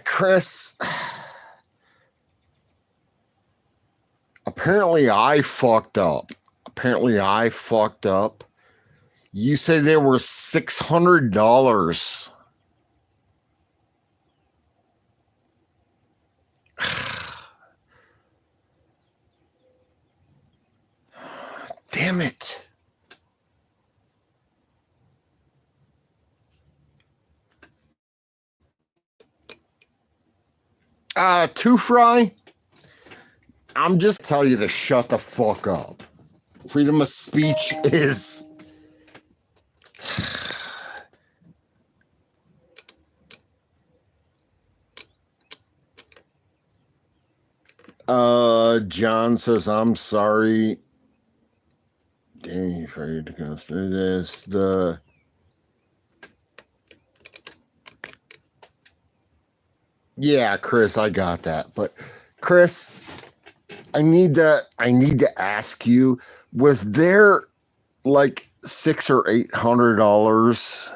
Chris, apparently I fucked up. You say there were $600. Damn it. Two Fry, I'm just telling you to shut the fuck up. Freedom of speech is... John says, I'm sorry. Danny, afraid to go through this. Yeah, Chris, I got that. But Chris, I need to ask you, was there like $600 or $800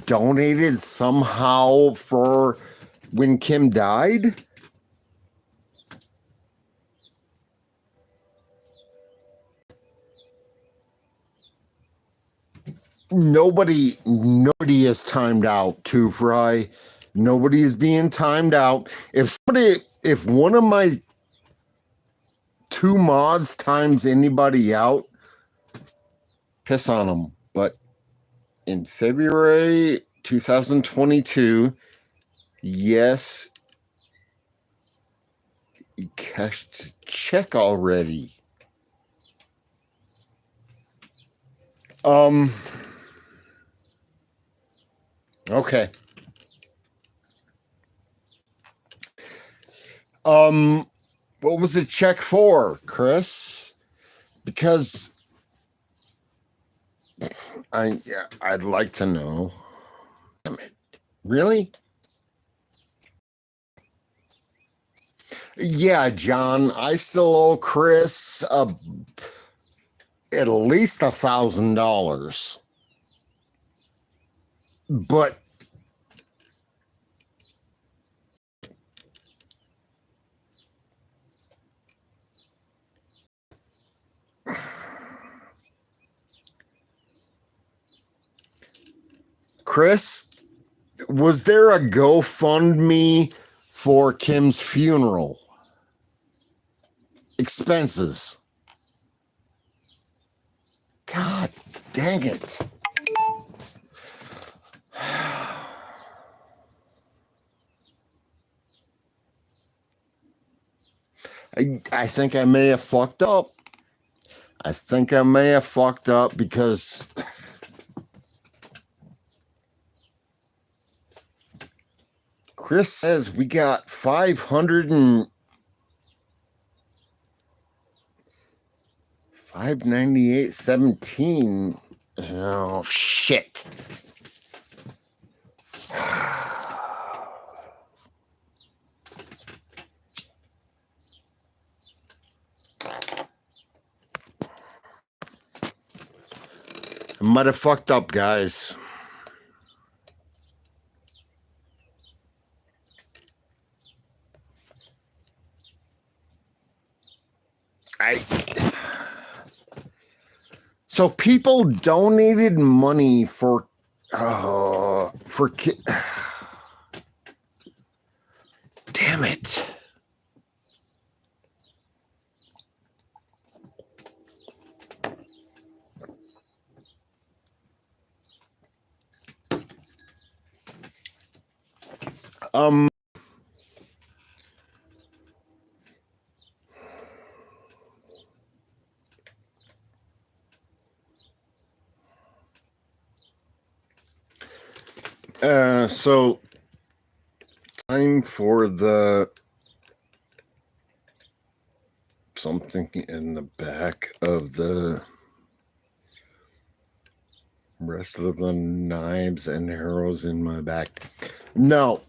donated somehow for when Kim died? Nobody is timed out, Two Fry. Nobody is being timed out. If one of my two mods times anybody out, piss on them. But in February 2022, yes, you cashed check already. Okay. What was the check for, Chris? Because I'd like to know. Damn it. Really? Yeah, John, I still owe Chris at least $1,000. But Chris, was there a GoFundMe for Kim's funeral expenses? God dang it. I think I may have fucked up. I think I may have fucked up because Chris says we got 500 and 598.17. Oh shit. I might have fucked up, guys. So people donated money for damn it. So time for the something in the back of the rest of the knives and arrows in my back. No.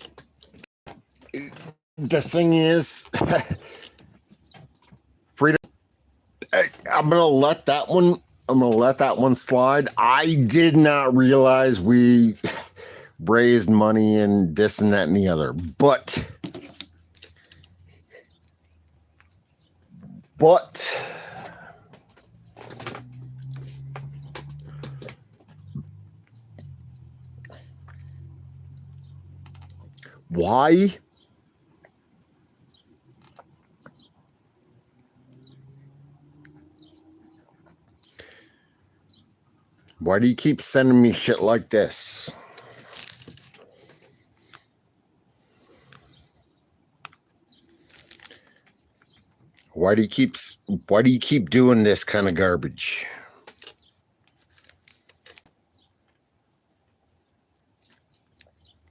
The thing is, Freedom, I'm gonna let that one slide. I did not realize we raised money and this and that and the other, but why? Why do you keep sending me shit like this? Why do you keep doing this kind of garbage?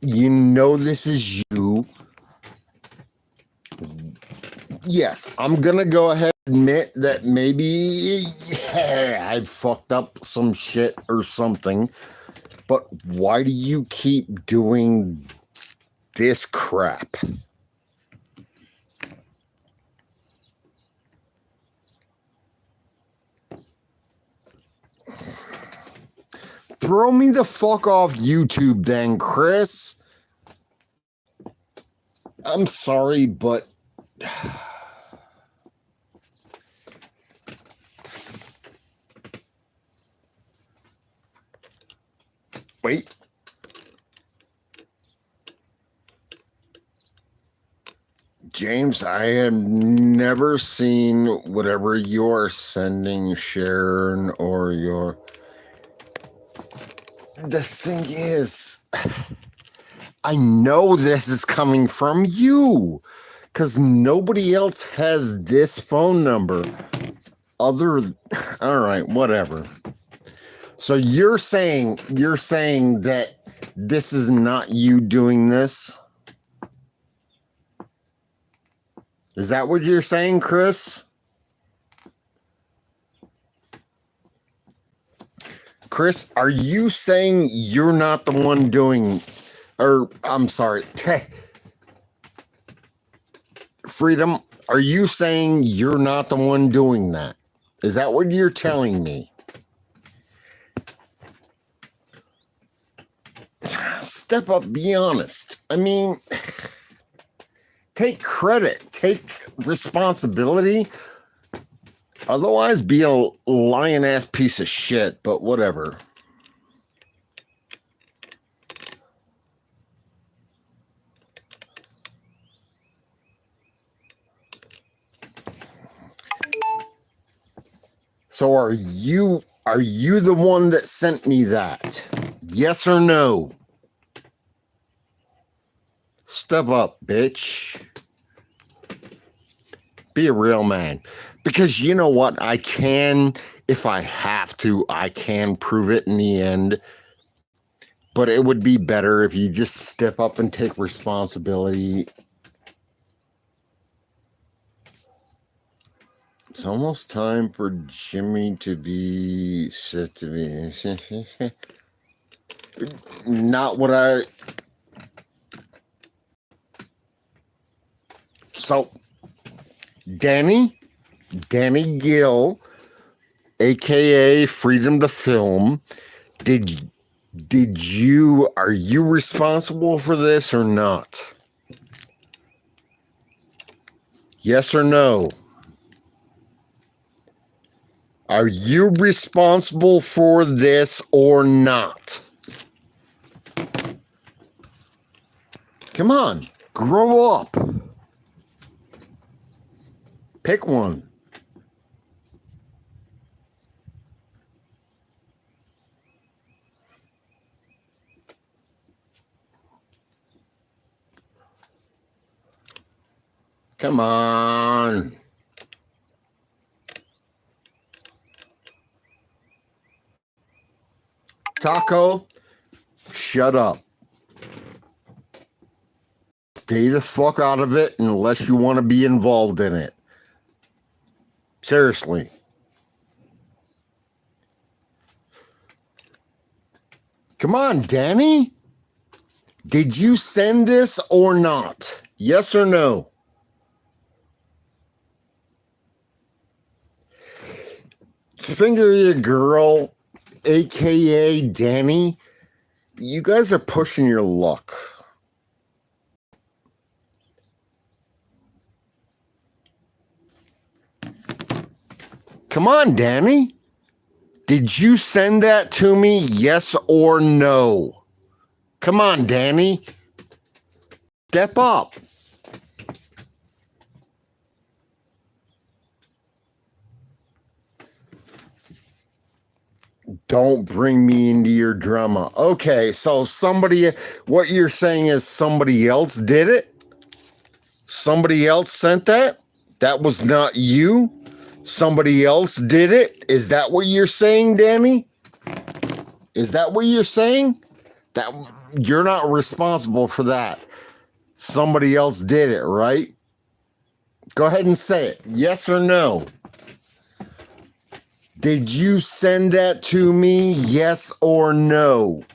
You know this is you. Yes, I'm gonna go ahead and admit that maybe I fucked up some shit or something, but why do you keep doing this crap? Throw me the fuck off YouTube then, Chris. I'm sorry, but wait. James, I have never seen whatever you're sending, Sharon, or your... The thing is, I know this is coming from you because nobody else has this phone number all right, whatever. So you're saying that this is not you doing this? Is that what you're saying, Chris? Chris, are you saying you're not the one doing, or I'm sorry, Freedom, are you saying you're not the one doing that? Is that what you're telling me? Step up, be honest. I mean, take credit, take responsibility. Otherwise, be a lying ass piece of shit, but whatever. So are you the one that sent me that? Yes or no? Step up, bitch. Be a real man. Because you know what? I can, if I have to, I can prove it in the end. But it would be better if you just step up and take responsibility. It's almost time for Jimmy to be set to be. Not what I. So, Danny Gill, aka Freedom to Film, are you responsible for this or not? Yes or no? Are you responsible for this or not? Come on, grow up. Pick one. Come on. Taco, shut up. Stay the fuck out of it unless you want to be involved in it. Seriously. Come on, Danny. Did you send this or not? Yes or no? Finger your girl, aka Danny. You guys are pushing your luck. Come on, Danny. Did you send that to me? Yes or no? Come on, Danny. Step up. Don't bring me into your drama. Okay, so what you're saying is somebody else did it? Somebody else sent that? That was not you? Somebody else did it? Is that what you're saying, Danny? Is that what you're saying? That you're not responsible for that. Somebody else did it, right? Go ahead and say it. Yes or no? Did you send that to me? Yes or no?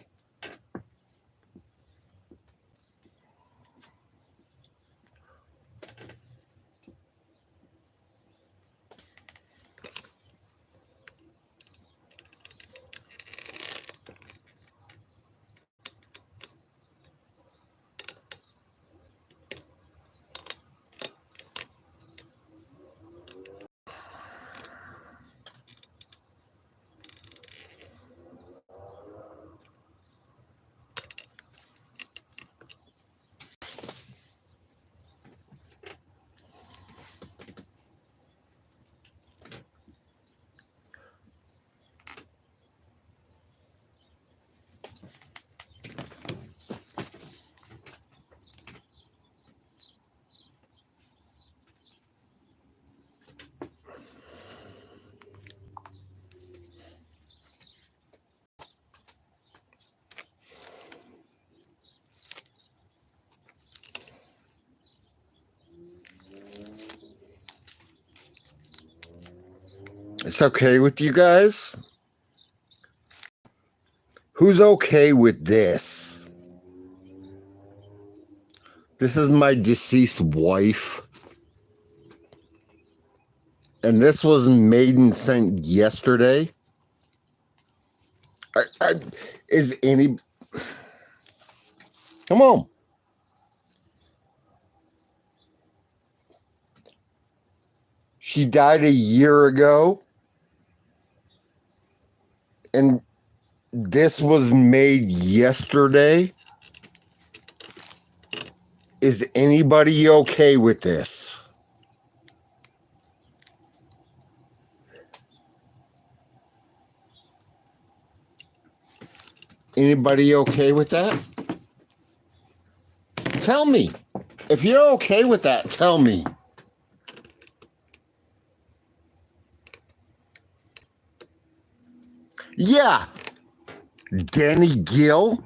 It's okay with you guys? Who's okay with this? This is my deceased wife. And this was made and sent yesterday. Is any... Come on. She died a year ago. And this was made yesterday. Is anybody okay with this? Anybody okay with that? Tell me. If you're okay with that, tell me. Yeah, Danny Gill,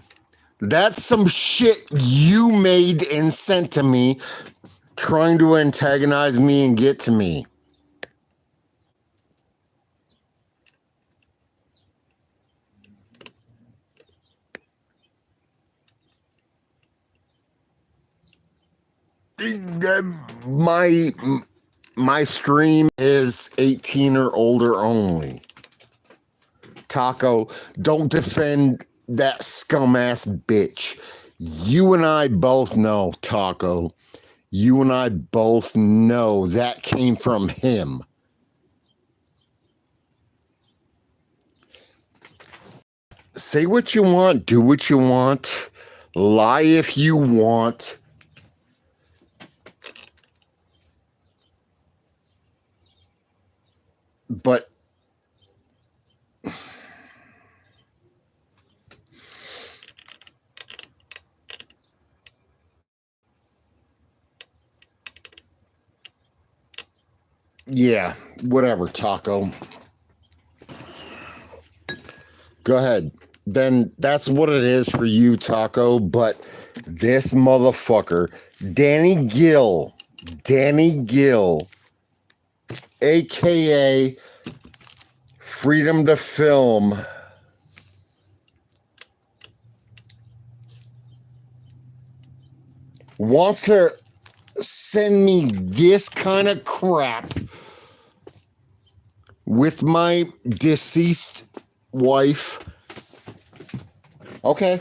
that's some shit you made and sent to me, trying to antagonize me and get to me. My stream is 18 or older only. Taco, don't defend that scum ass bitch. You and I both know, Taco. You and I both know that came from him. Say what you want, do what you want, lie if you want. But yeah, whatever, Taco. Go ahead. Then that's what it is for you, Taco. But this motherfucker, Danny Gill, aka Freedom to Film, wants to send me this kind of crap with my deceased wife. Okay.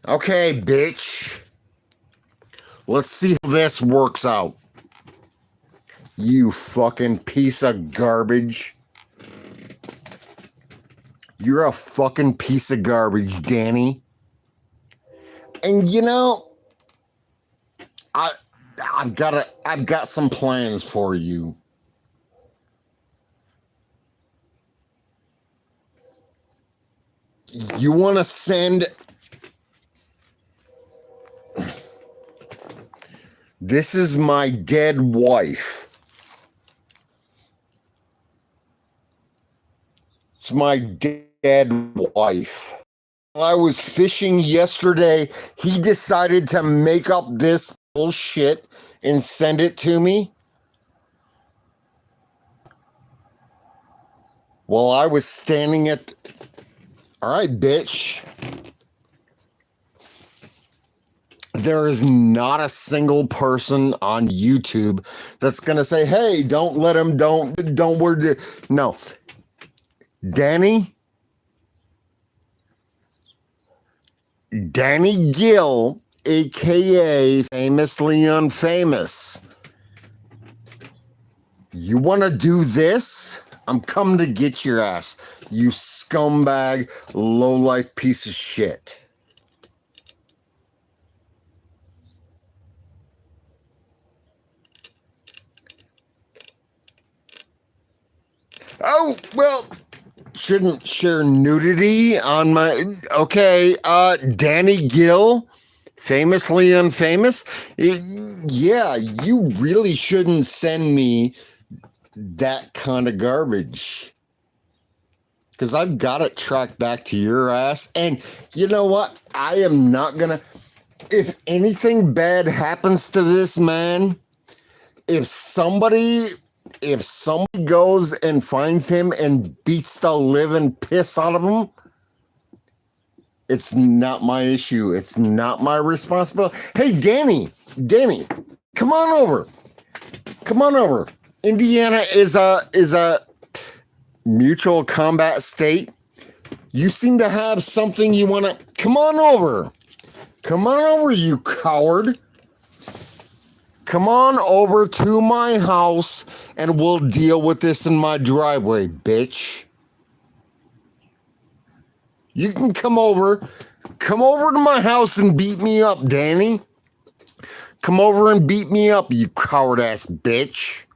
Okay, bitch. Let's see how this works out. You fucking piece of garbage. You're a fucking piece of garbage, Danny. And you know, I've got some plans for you. You want to send this is my dead wife. It's my dead wife. While I was fishing yesterday, he decided to make up this bullshit and send it to me. While I was standing at... All right, bitch. There is not a single person on YouTube that's going to say, hey, don't let him, don't worry. No. Danny Gill, aka Famously Unfamous. You want to do this? I'm coming to get your ass, you scumbag, lowlife piece of shit. Oh, well, shouldn't share nudity on my... Okay, Danny Gill, Famously Unfamous. Yeah, you really shouldn't send me that kind of garbage. Because I've got it tracked back to your ass. And you know what? I am not gonna... If anything bad happens to this man, if somebody goes and finds him and beats the living piss out of him, it's not my issue. It's not my responsibility. Hey, Danny, come on over. Come on over. Indiana is a mutual combat state. You seem to have something you want to... Come on over. Come on over, you coward. Come on over to my house and we'll deal with this in my driveway, bitch. You can come over to my house and beat me up, Danny. Come over and beat me up, you coward ass bitch.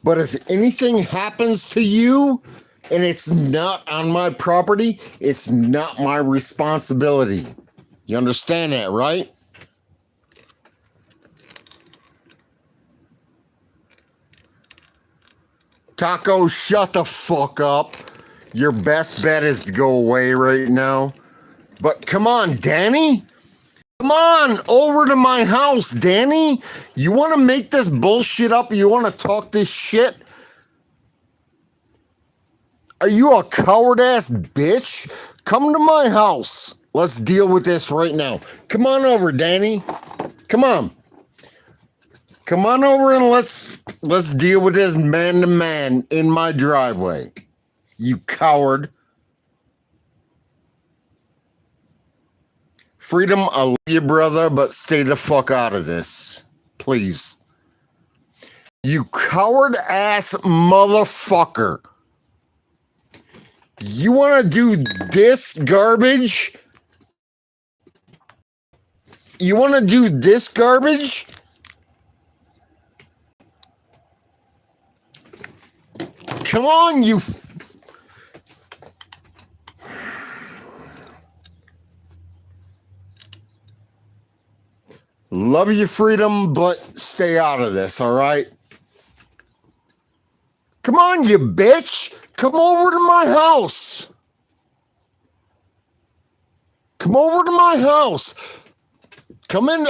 But if anything happens to you and it's not on my property, it's not my responsibility. You understand that, right? Taco, shut the fuck up. Your best bet is to go away right now. But come on, Danny. Come on, over to my house, Danny. You want to make this bullshit up? You want to talk this shit? Are you a coward-ass bitch? Come to my house. Let's deal with this right now. Come on over, Danny. Come on. Come on over and let's deal with this man to man in my driveway. You coward. Freedom, I love you, brother, but stay the fuck out of this. Please. You coward-ass motherfucker. You want to do this garbage? You want to do this garbage? Come on, you... Love your freedom, but stay out of this, all right? Come on, you bitch. Come over to my house. Come over to my house. Come in.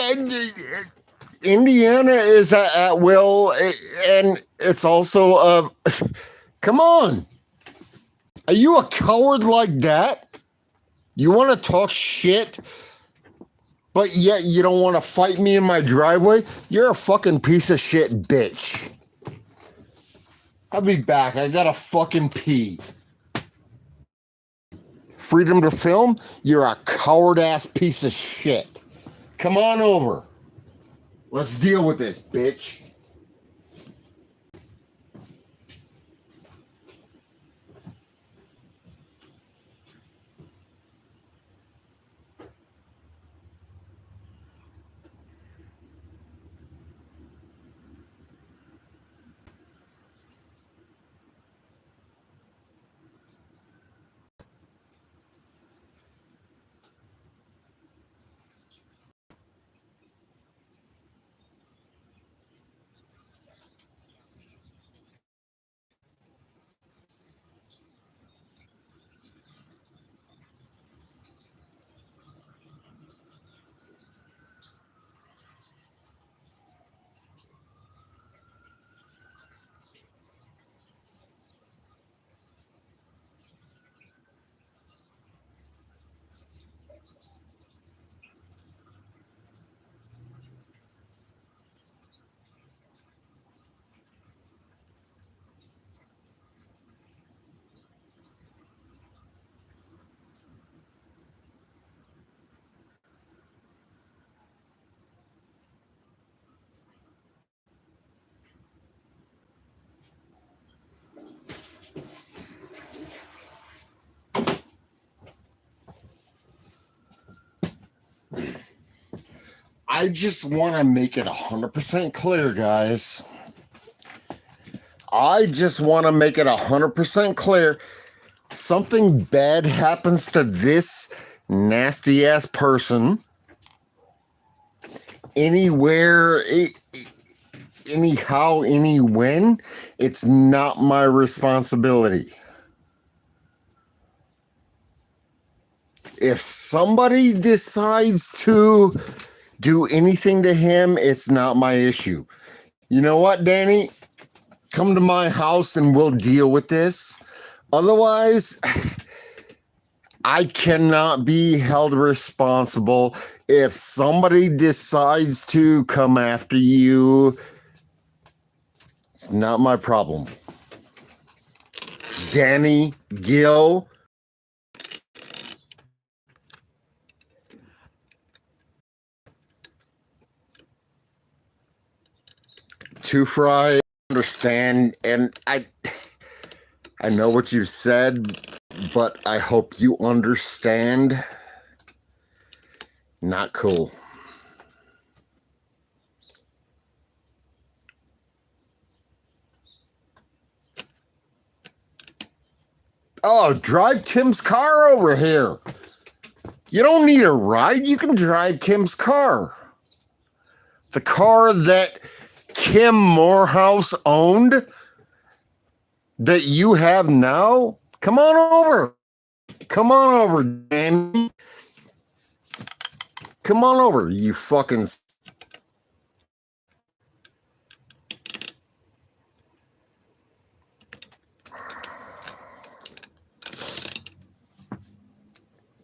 Indiana is at will, and it's also come on. Are you a coward like that? You want to talk shit, but yet you don't want to fight me in my driveway? You're a fucking piece of shit bitch. I'll be back. I gotta fucking pee. Freedom to film? You're a coward-ass piece of shit. Come on over. Let's deal with this, bitch. I just want to make it 100% clear, guys. I just want to make it 100% clear. Something bad happens to this nasty ass person anywhere, anyhow, any when, it's not my responsibility. If somebody decides to do anything to him, it's not my issue. You know what, Danny? Come to my house and we'll deal with this. Otherwise, I cannot be held responsible if somebody decides to come after you. It's not my problem. Danny, Gill, Two Fry, understand, and I know what you said, but I hope you understand. Not cool. Oh, drive Kim's car over here. You don't need a ride. You can drive Kim's car. The car that Kim Morehouse owned that you have now. Come on over. Come on over, Danny. Come on over, you fucking...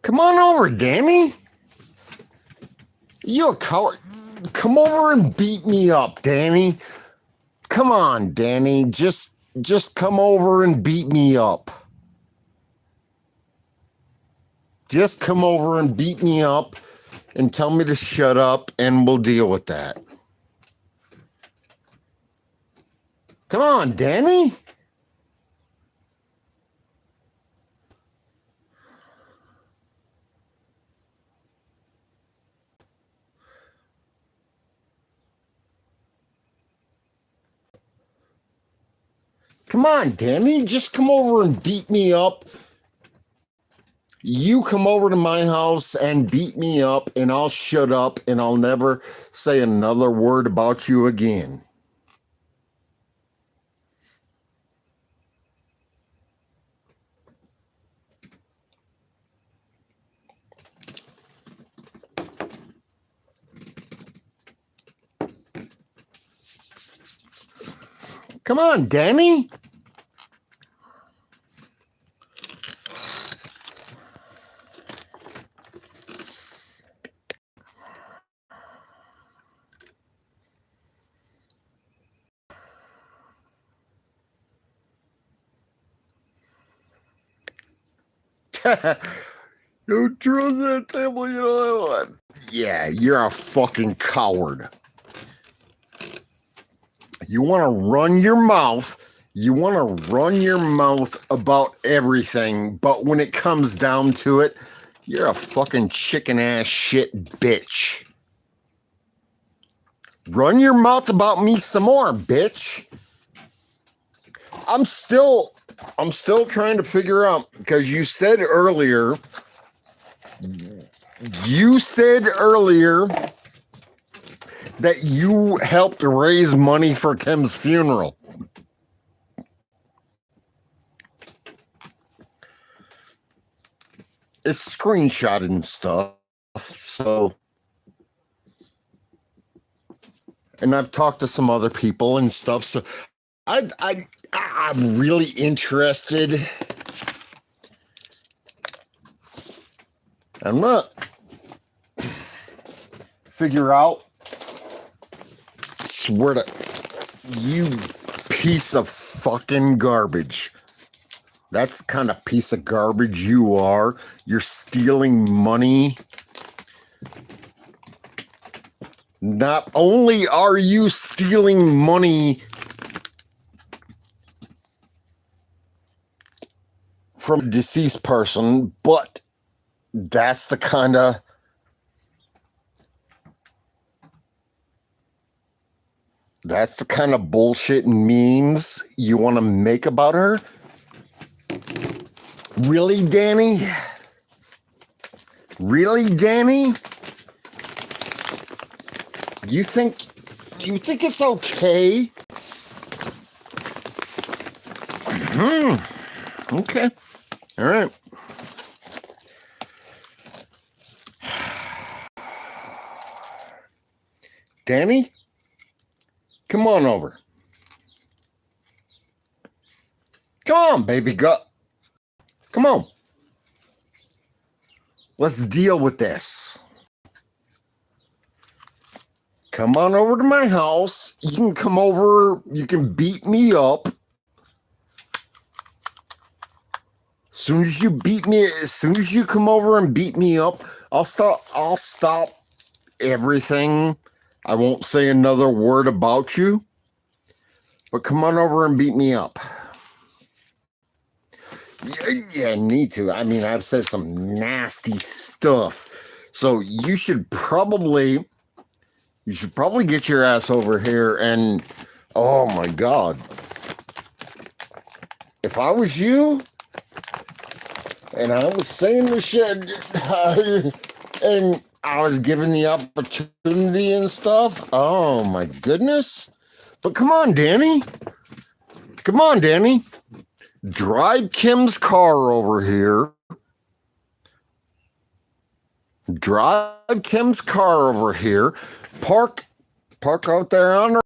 Come on over, Danny. You a coward. Come over and beat me up, Danny. Come on, Danny. Just come over and beat me up. Just come over and beat me up and tell me to shut up and we'll deal with that. Come on, Danny. Come on, Danny. Just come over and beat me up. You come over to my house and beat me up and I'll shut up and I'll never say another word about you again. Come on, Danny. Don't trust that table, you know what? Yeah, you're a fucking coward. You want to run your mouth. You want to run your mouth about everything, but when it comes down to it, you're a fucking chicken ass shit bitch. Run your mouth about me some more, bitch. I'm still trying to figure out, because you said earlier that you helped raise money for Kim's funeral. It's screenshotted and stuff, so... And I've talked to some other people and stuff, so I'm really interested. I'm not figure out. Swear to you, piece of fucking garbage. That's the kind of piece of garbage you are. You're stealing money. Not only are you stealing money from a deceased person, but that's the kind of bullshit and memes you want to make about her? Really, Danny? Really, Danny? You think it's okay? Okay. All right. Danny, come on over. Come on, baby, go. Come on. Let's deal with this. Come on over to my house. You can come over. You can beat me up. As soon as you come over and beat me up, I'll stop everything. I won't say another word about you. But come on over and beat me up. Yeah, need to. I mean, I've said some nasty stuff. So you should probably get your ass over here and, oh my God. If I was you, And I was saying the shit, and I was given the opportunity and stuff. Oh my goodness. But come on, Danny. Come on, Danny. Drive Kim's car over here. Drive Kim's car over here. Park out there on the.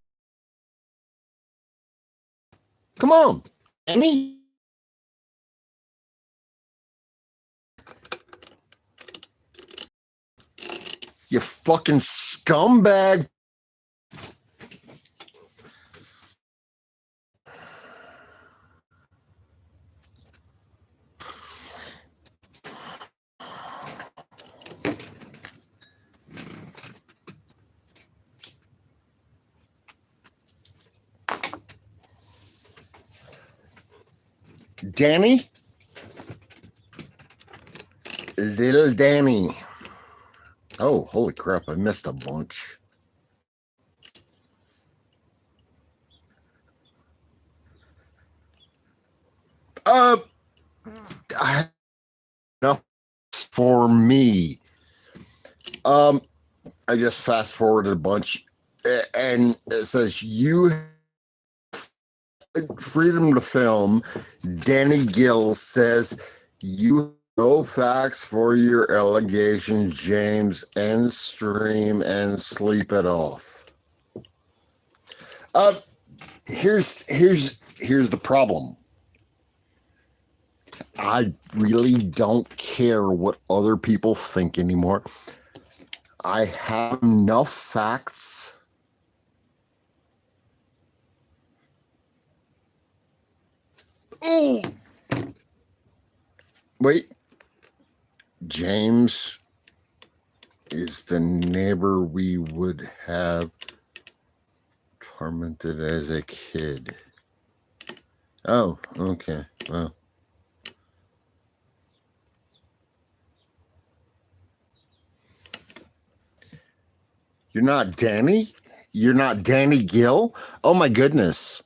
Come on, Danny. You fucking scumbag. Danny? Little Danny. Oh, holy crap, I missed a bunch. No, for me. I just fast forwarded a bunch, and it says you freedom to film. Danny Gill says you no facts for your allegations, James. End stream and sleep it off. Here's the problem. I really don't care what other people think anymore. I have enough facts. Oh, wait. James is the neighbor we would have tormented as a kid. Oh, okay. Well. You're not Danny? You're not Danny Gill? Oh my goodness.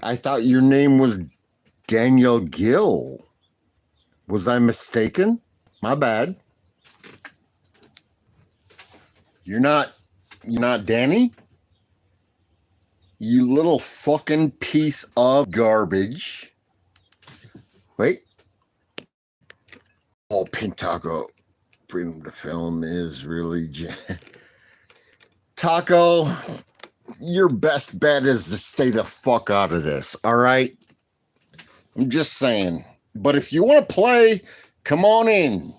I thought your name was Daniel Gill. Was I mistaken? My bad. You're not Danny? You little fucking piece of garbage. Wait. Oh, Pink Taco. Freedom to film is really Taco, your best bet is to stay the fuck out of this, all right? I'm just saying. But if you want to play, come on in.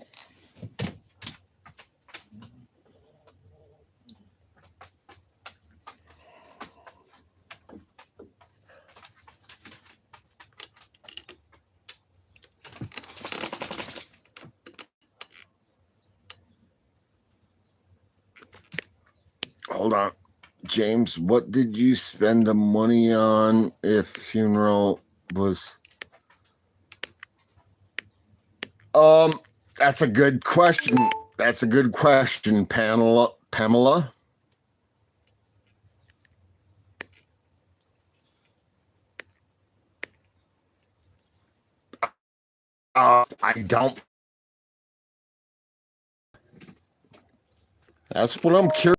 Hold on. James, what did you spend the money on if funeral was... That's a good question. That's a good question, Pamela. I don't. That's what I'm curious.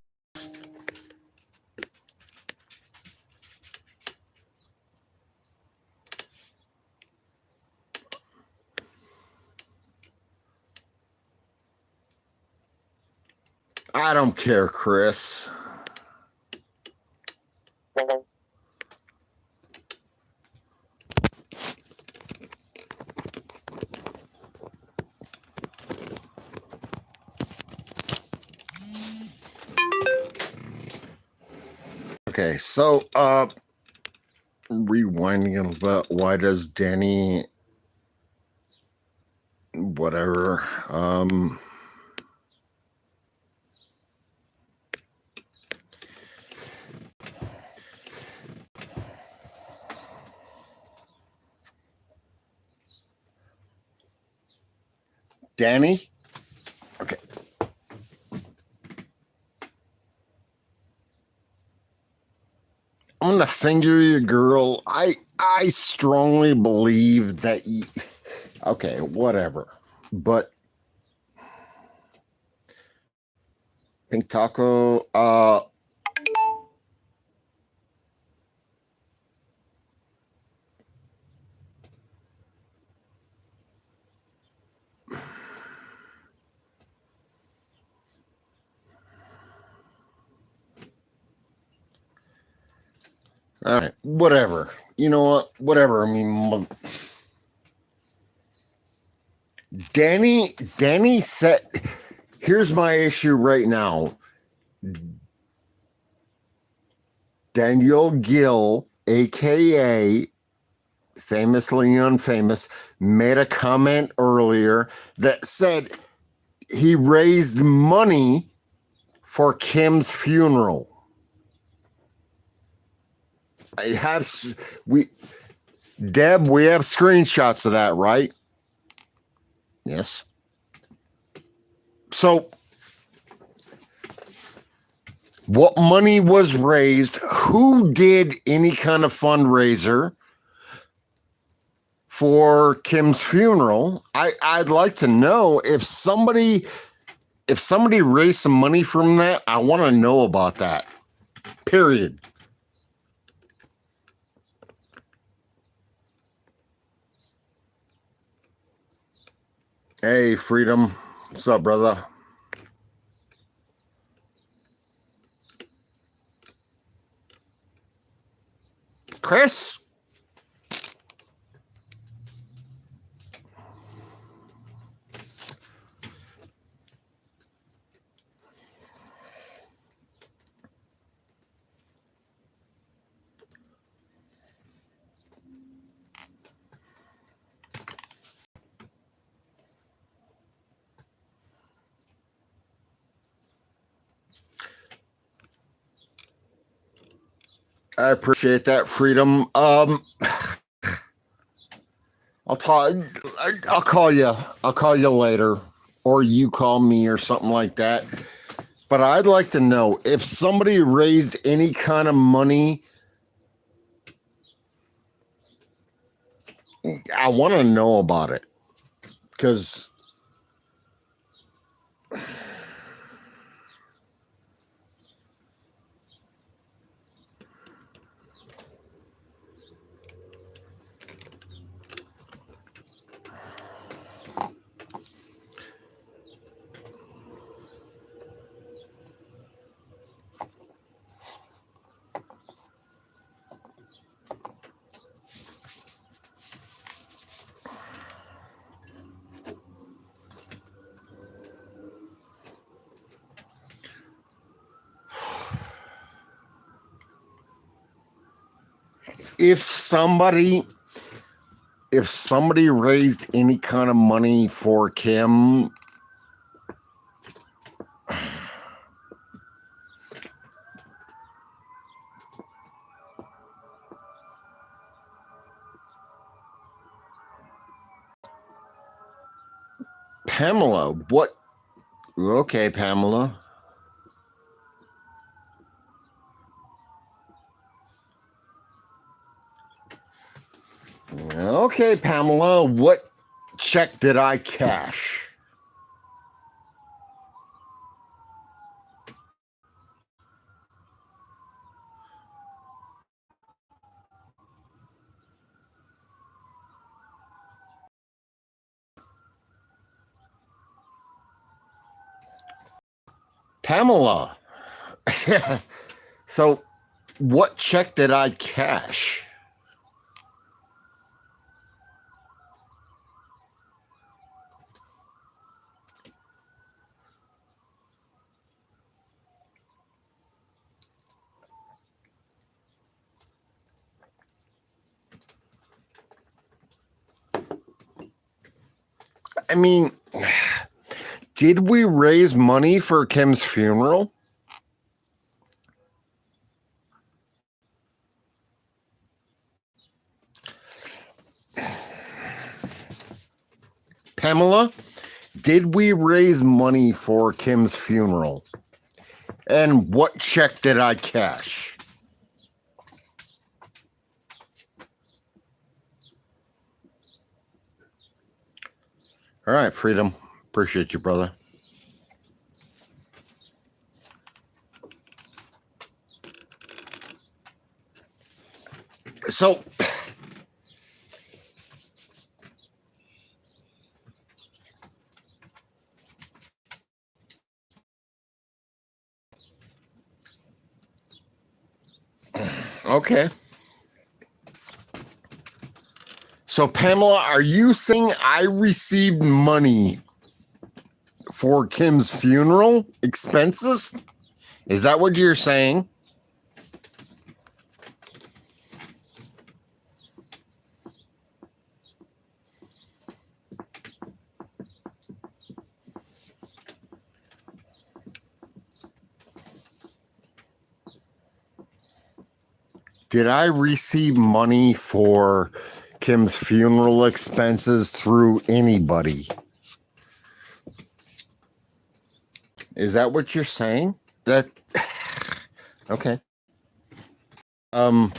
I don't care, Chris. Okay, so rewinding about why does Danny whatever Danny? Okay. I'm want to finger your girl, I strongly believe that you, okay, whatever. But Pink Taco, all right, whatever. You know what? Whatever. I mean, Danny said, here's my issue right now. Daniel Gill, aka Famously Unfamous, made a comment earlier that said he raised money for Kim's funeral. We have screenshots of that, right? Yes. So what money was raised? Who did any kind of fundraiser for Kim's funeral? I'd like to know if somebody raised some money from that. I want to know about that. Period. Hey, Freedom. What's up, brother? Chris? I appreciate that, Freedom. I'll call you. I'll call you later, or you call me, or something like that. But I'd like to know if somebody raised any kind of money. I want to know about it, because if somebody raised any kind of money for Kim, Pamela, what? Okay, Pamela. Okay, Pamela, what check did I cash? Pamela. So, what check did I cash? I mean, did we raise money for Kim's funeral? Pamela, did we raise money for Kim's funeral? And what check did I cash? All right, Freedom. Appreciate you, brother. So, okay. So, Pamela, are you saying I received money for Kim's funeral expenses? Is that what you're saying? Did I receive money for Kim's funeral expenses through anybody? Is that what you're saying? That okay. Um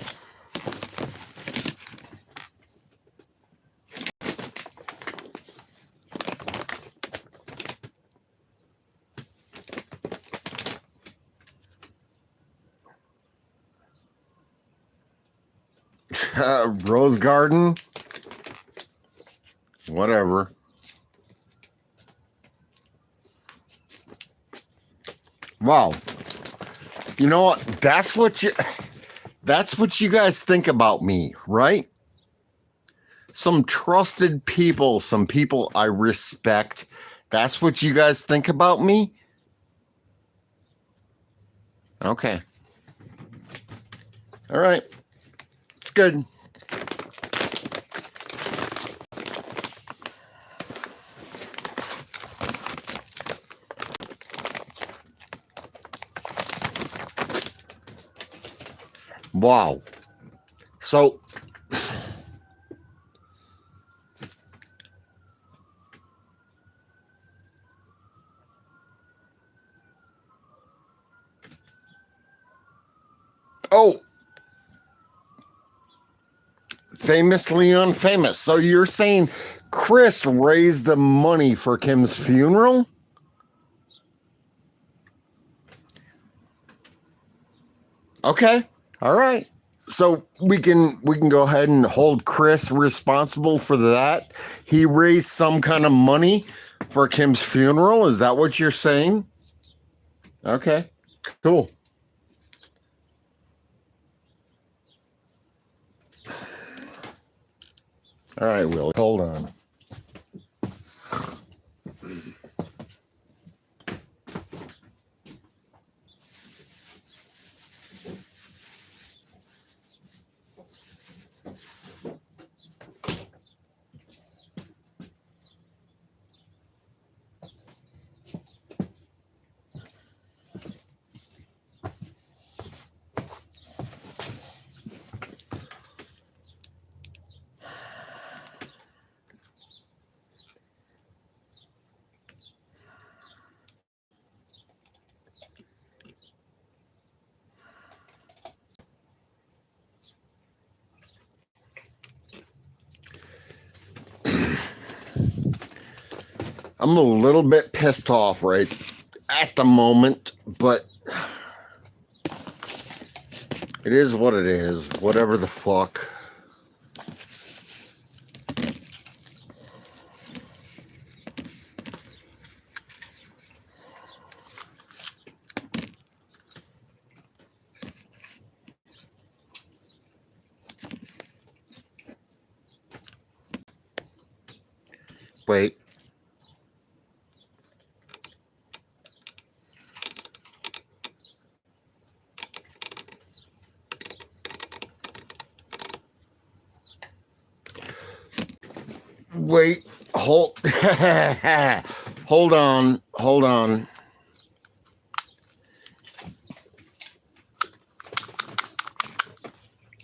Rose Garden? Whatever. Wow. You know what? That's what you guys think about me, right? Some trusted people, some people I respect. That's what you guys think about me? Okay. All right. It's good. Wow. So oh, famously unfamous. So you're saying Chris raised the money for Kim's funeral? Okay. All right. So we can go ahead and hold Chris responsible for that. He raised some kind of money for Kim's funeral. Is that what you're saying? Okay. Cool. All right, Will. Hold on. I'm a little bit pissed off right at the moment, but it is what it is. Whatever the fuck. Wait. Wait. Hold. Hold on. Hold on.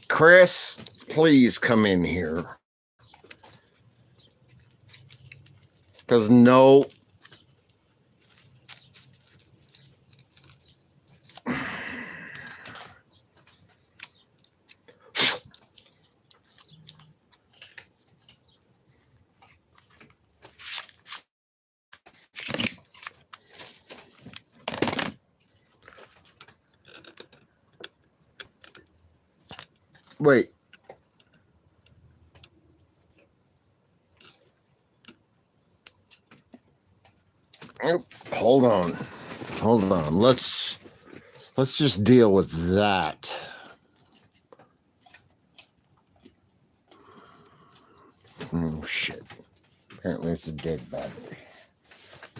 Chris, please come in here. Because no. Wait. Hold on. Hold on. Let's just deal with that. Oh shit. Apparently it's a dead battery.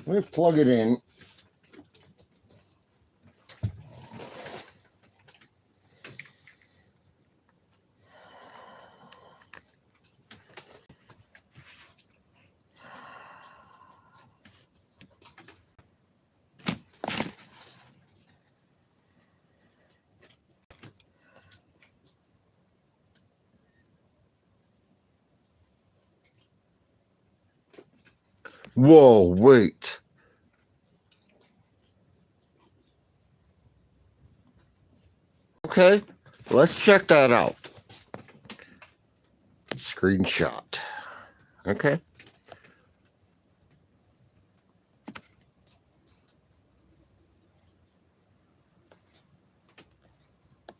Let me plug it in. Whoa, wait. Okay, let's check that out. Screenshot. Okay.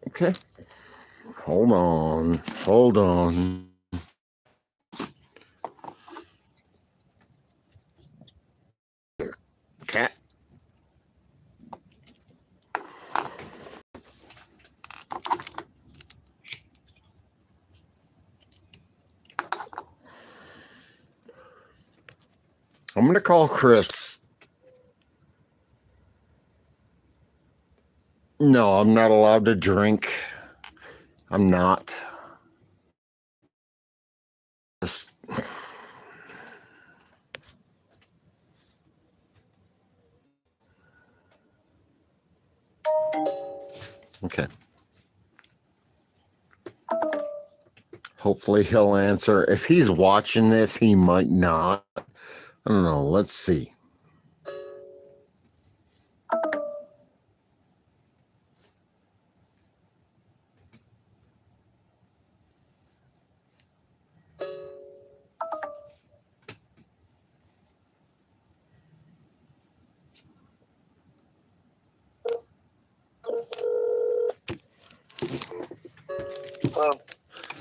Okay. Hold on. Hold on. Cat. I'm going to call Chris. No, I'm not allowed to drink. I'm not. Just... Okay. Hopefully he'll answer. If he's watching this, he might not. I don't know. Let's see. Hello.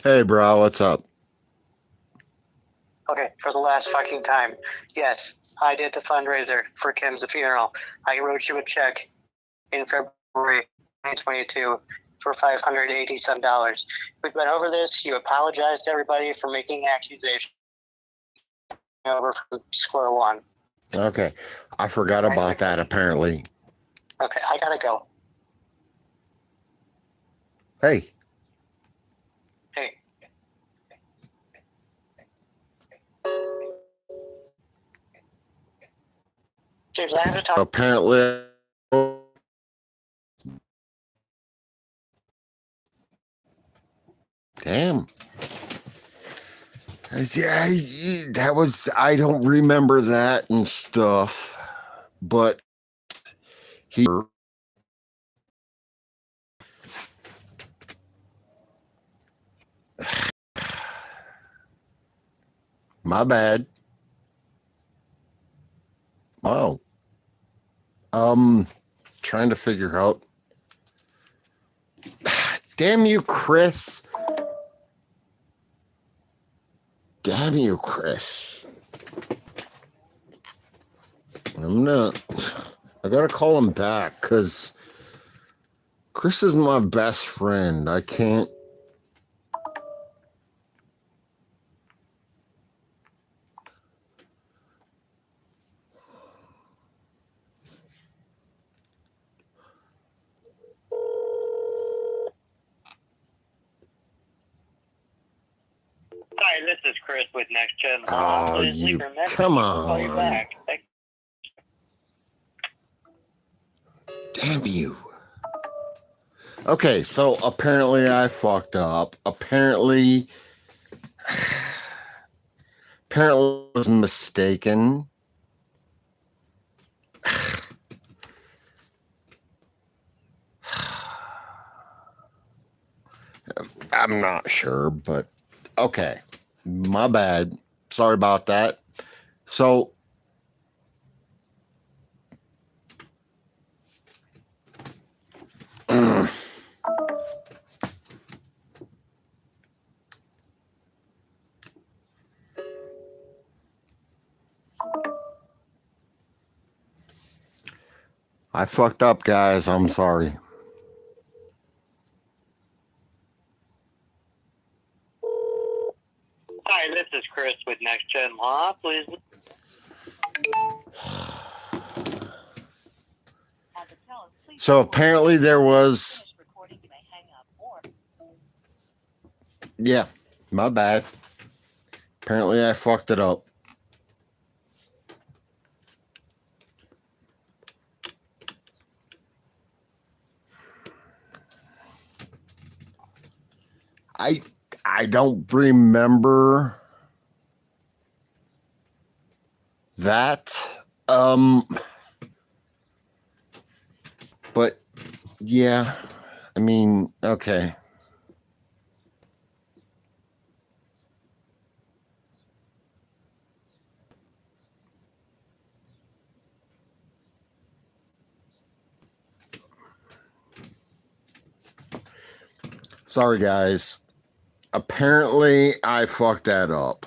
Hey, bro, what's up? Okay, for the last fucking time. Yes, I did the fundraiser for Kim's funeral. I wrote you a check in February 2022 for $580 some dollars. We've been over this. You apologized to everybody for making accusations over from square one. Okay. I forgot about that, apparently. Okay, I gotta go. Hey. Hey. James, I have to talk. Apparently... Damn. Yeah, that was... I don't remember that and stuff. But... Here... My bad. Oh. Trying to figure out. Damn you, Chris. Damn you, Chris. I gotta call him back because Chris is my best friend. I can't. Hi, this is Chris with Next Gen. Oh, Please leave you. your message. Come I'll call you on. back. Thank Damn you. Okay, so apparently I fucked up. Apparently I was mistaken. I'm not sure, but okay. My bad. Sorry about that. So I fucked up, guys. I'm sorry. Hi, this is Chris with Next Gen Law. Please. So apparently there was... Yeah, my bad. Apparently I fucked it up. I don't remember that. But yeah, I mean, okay. Sorry, guys. Apparently, I fucked that up.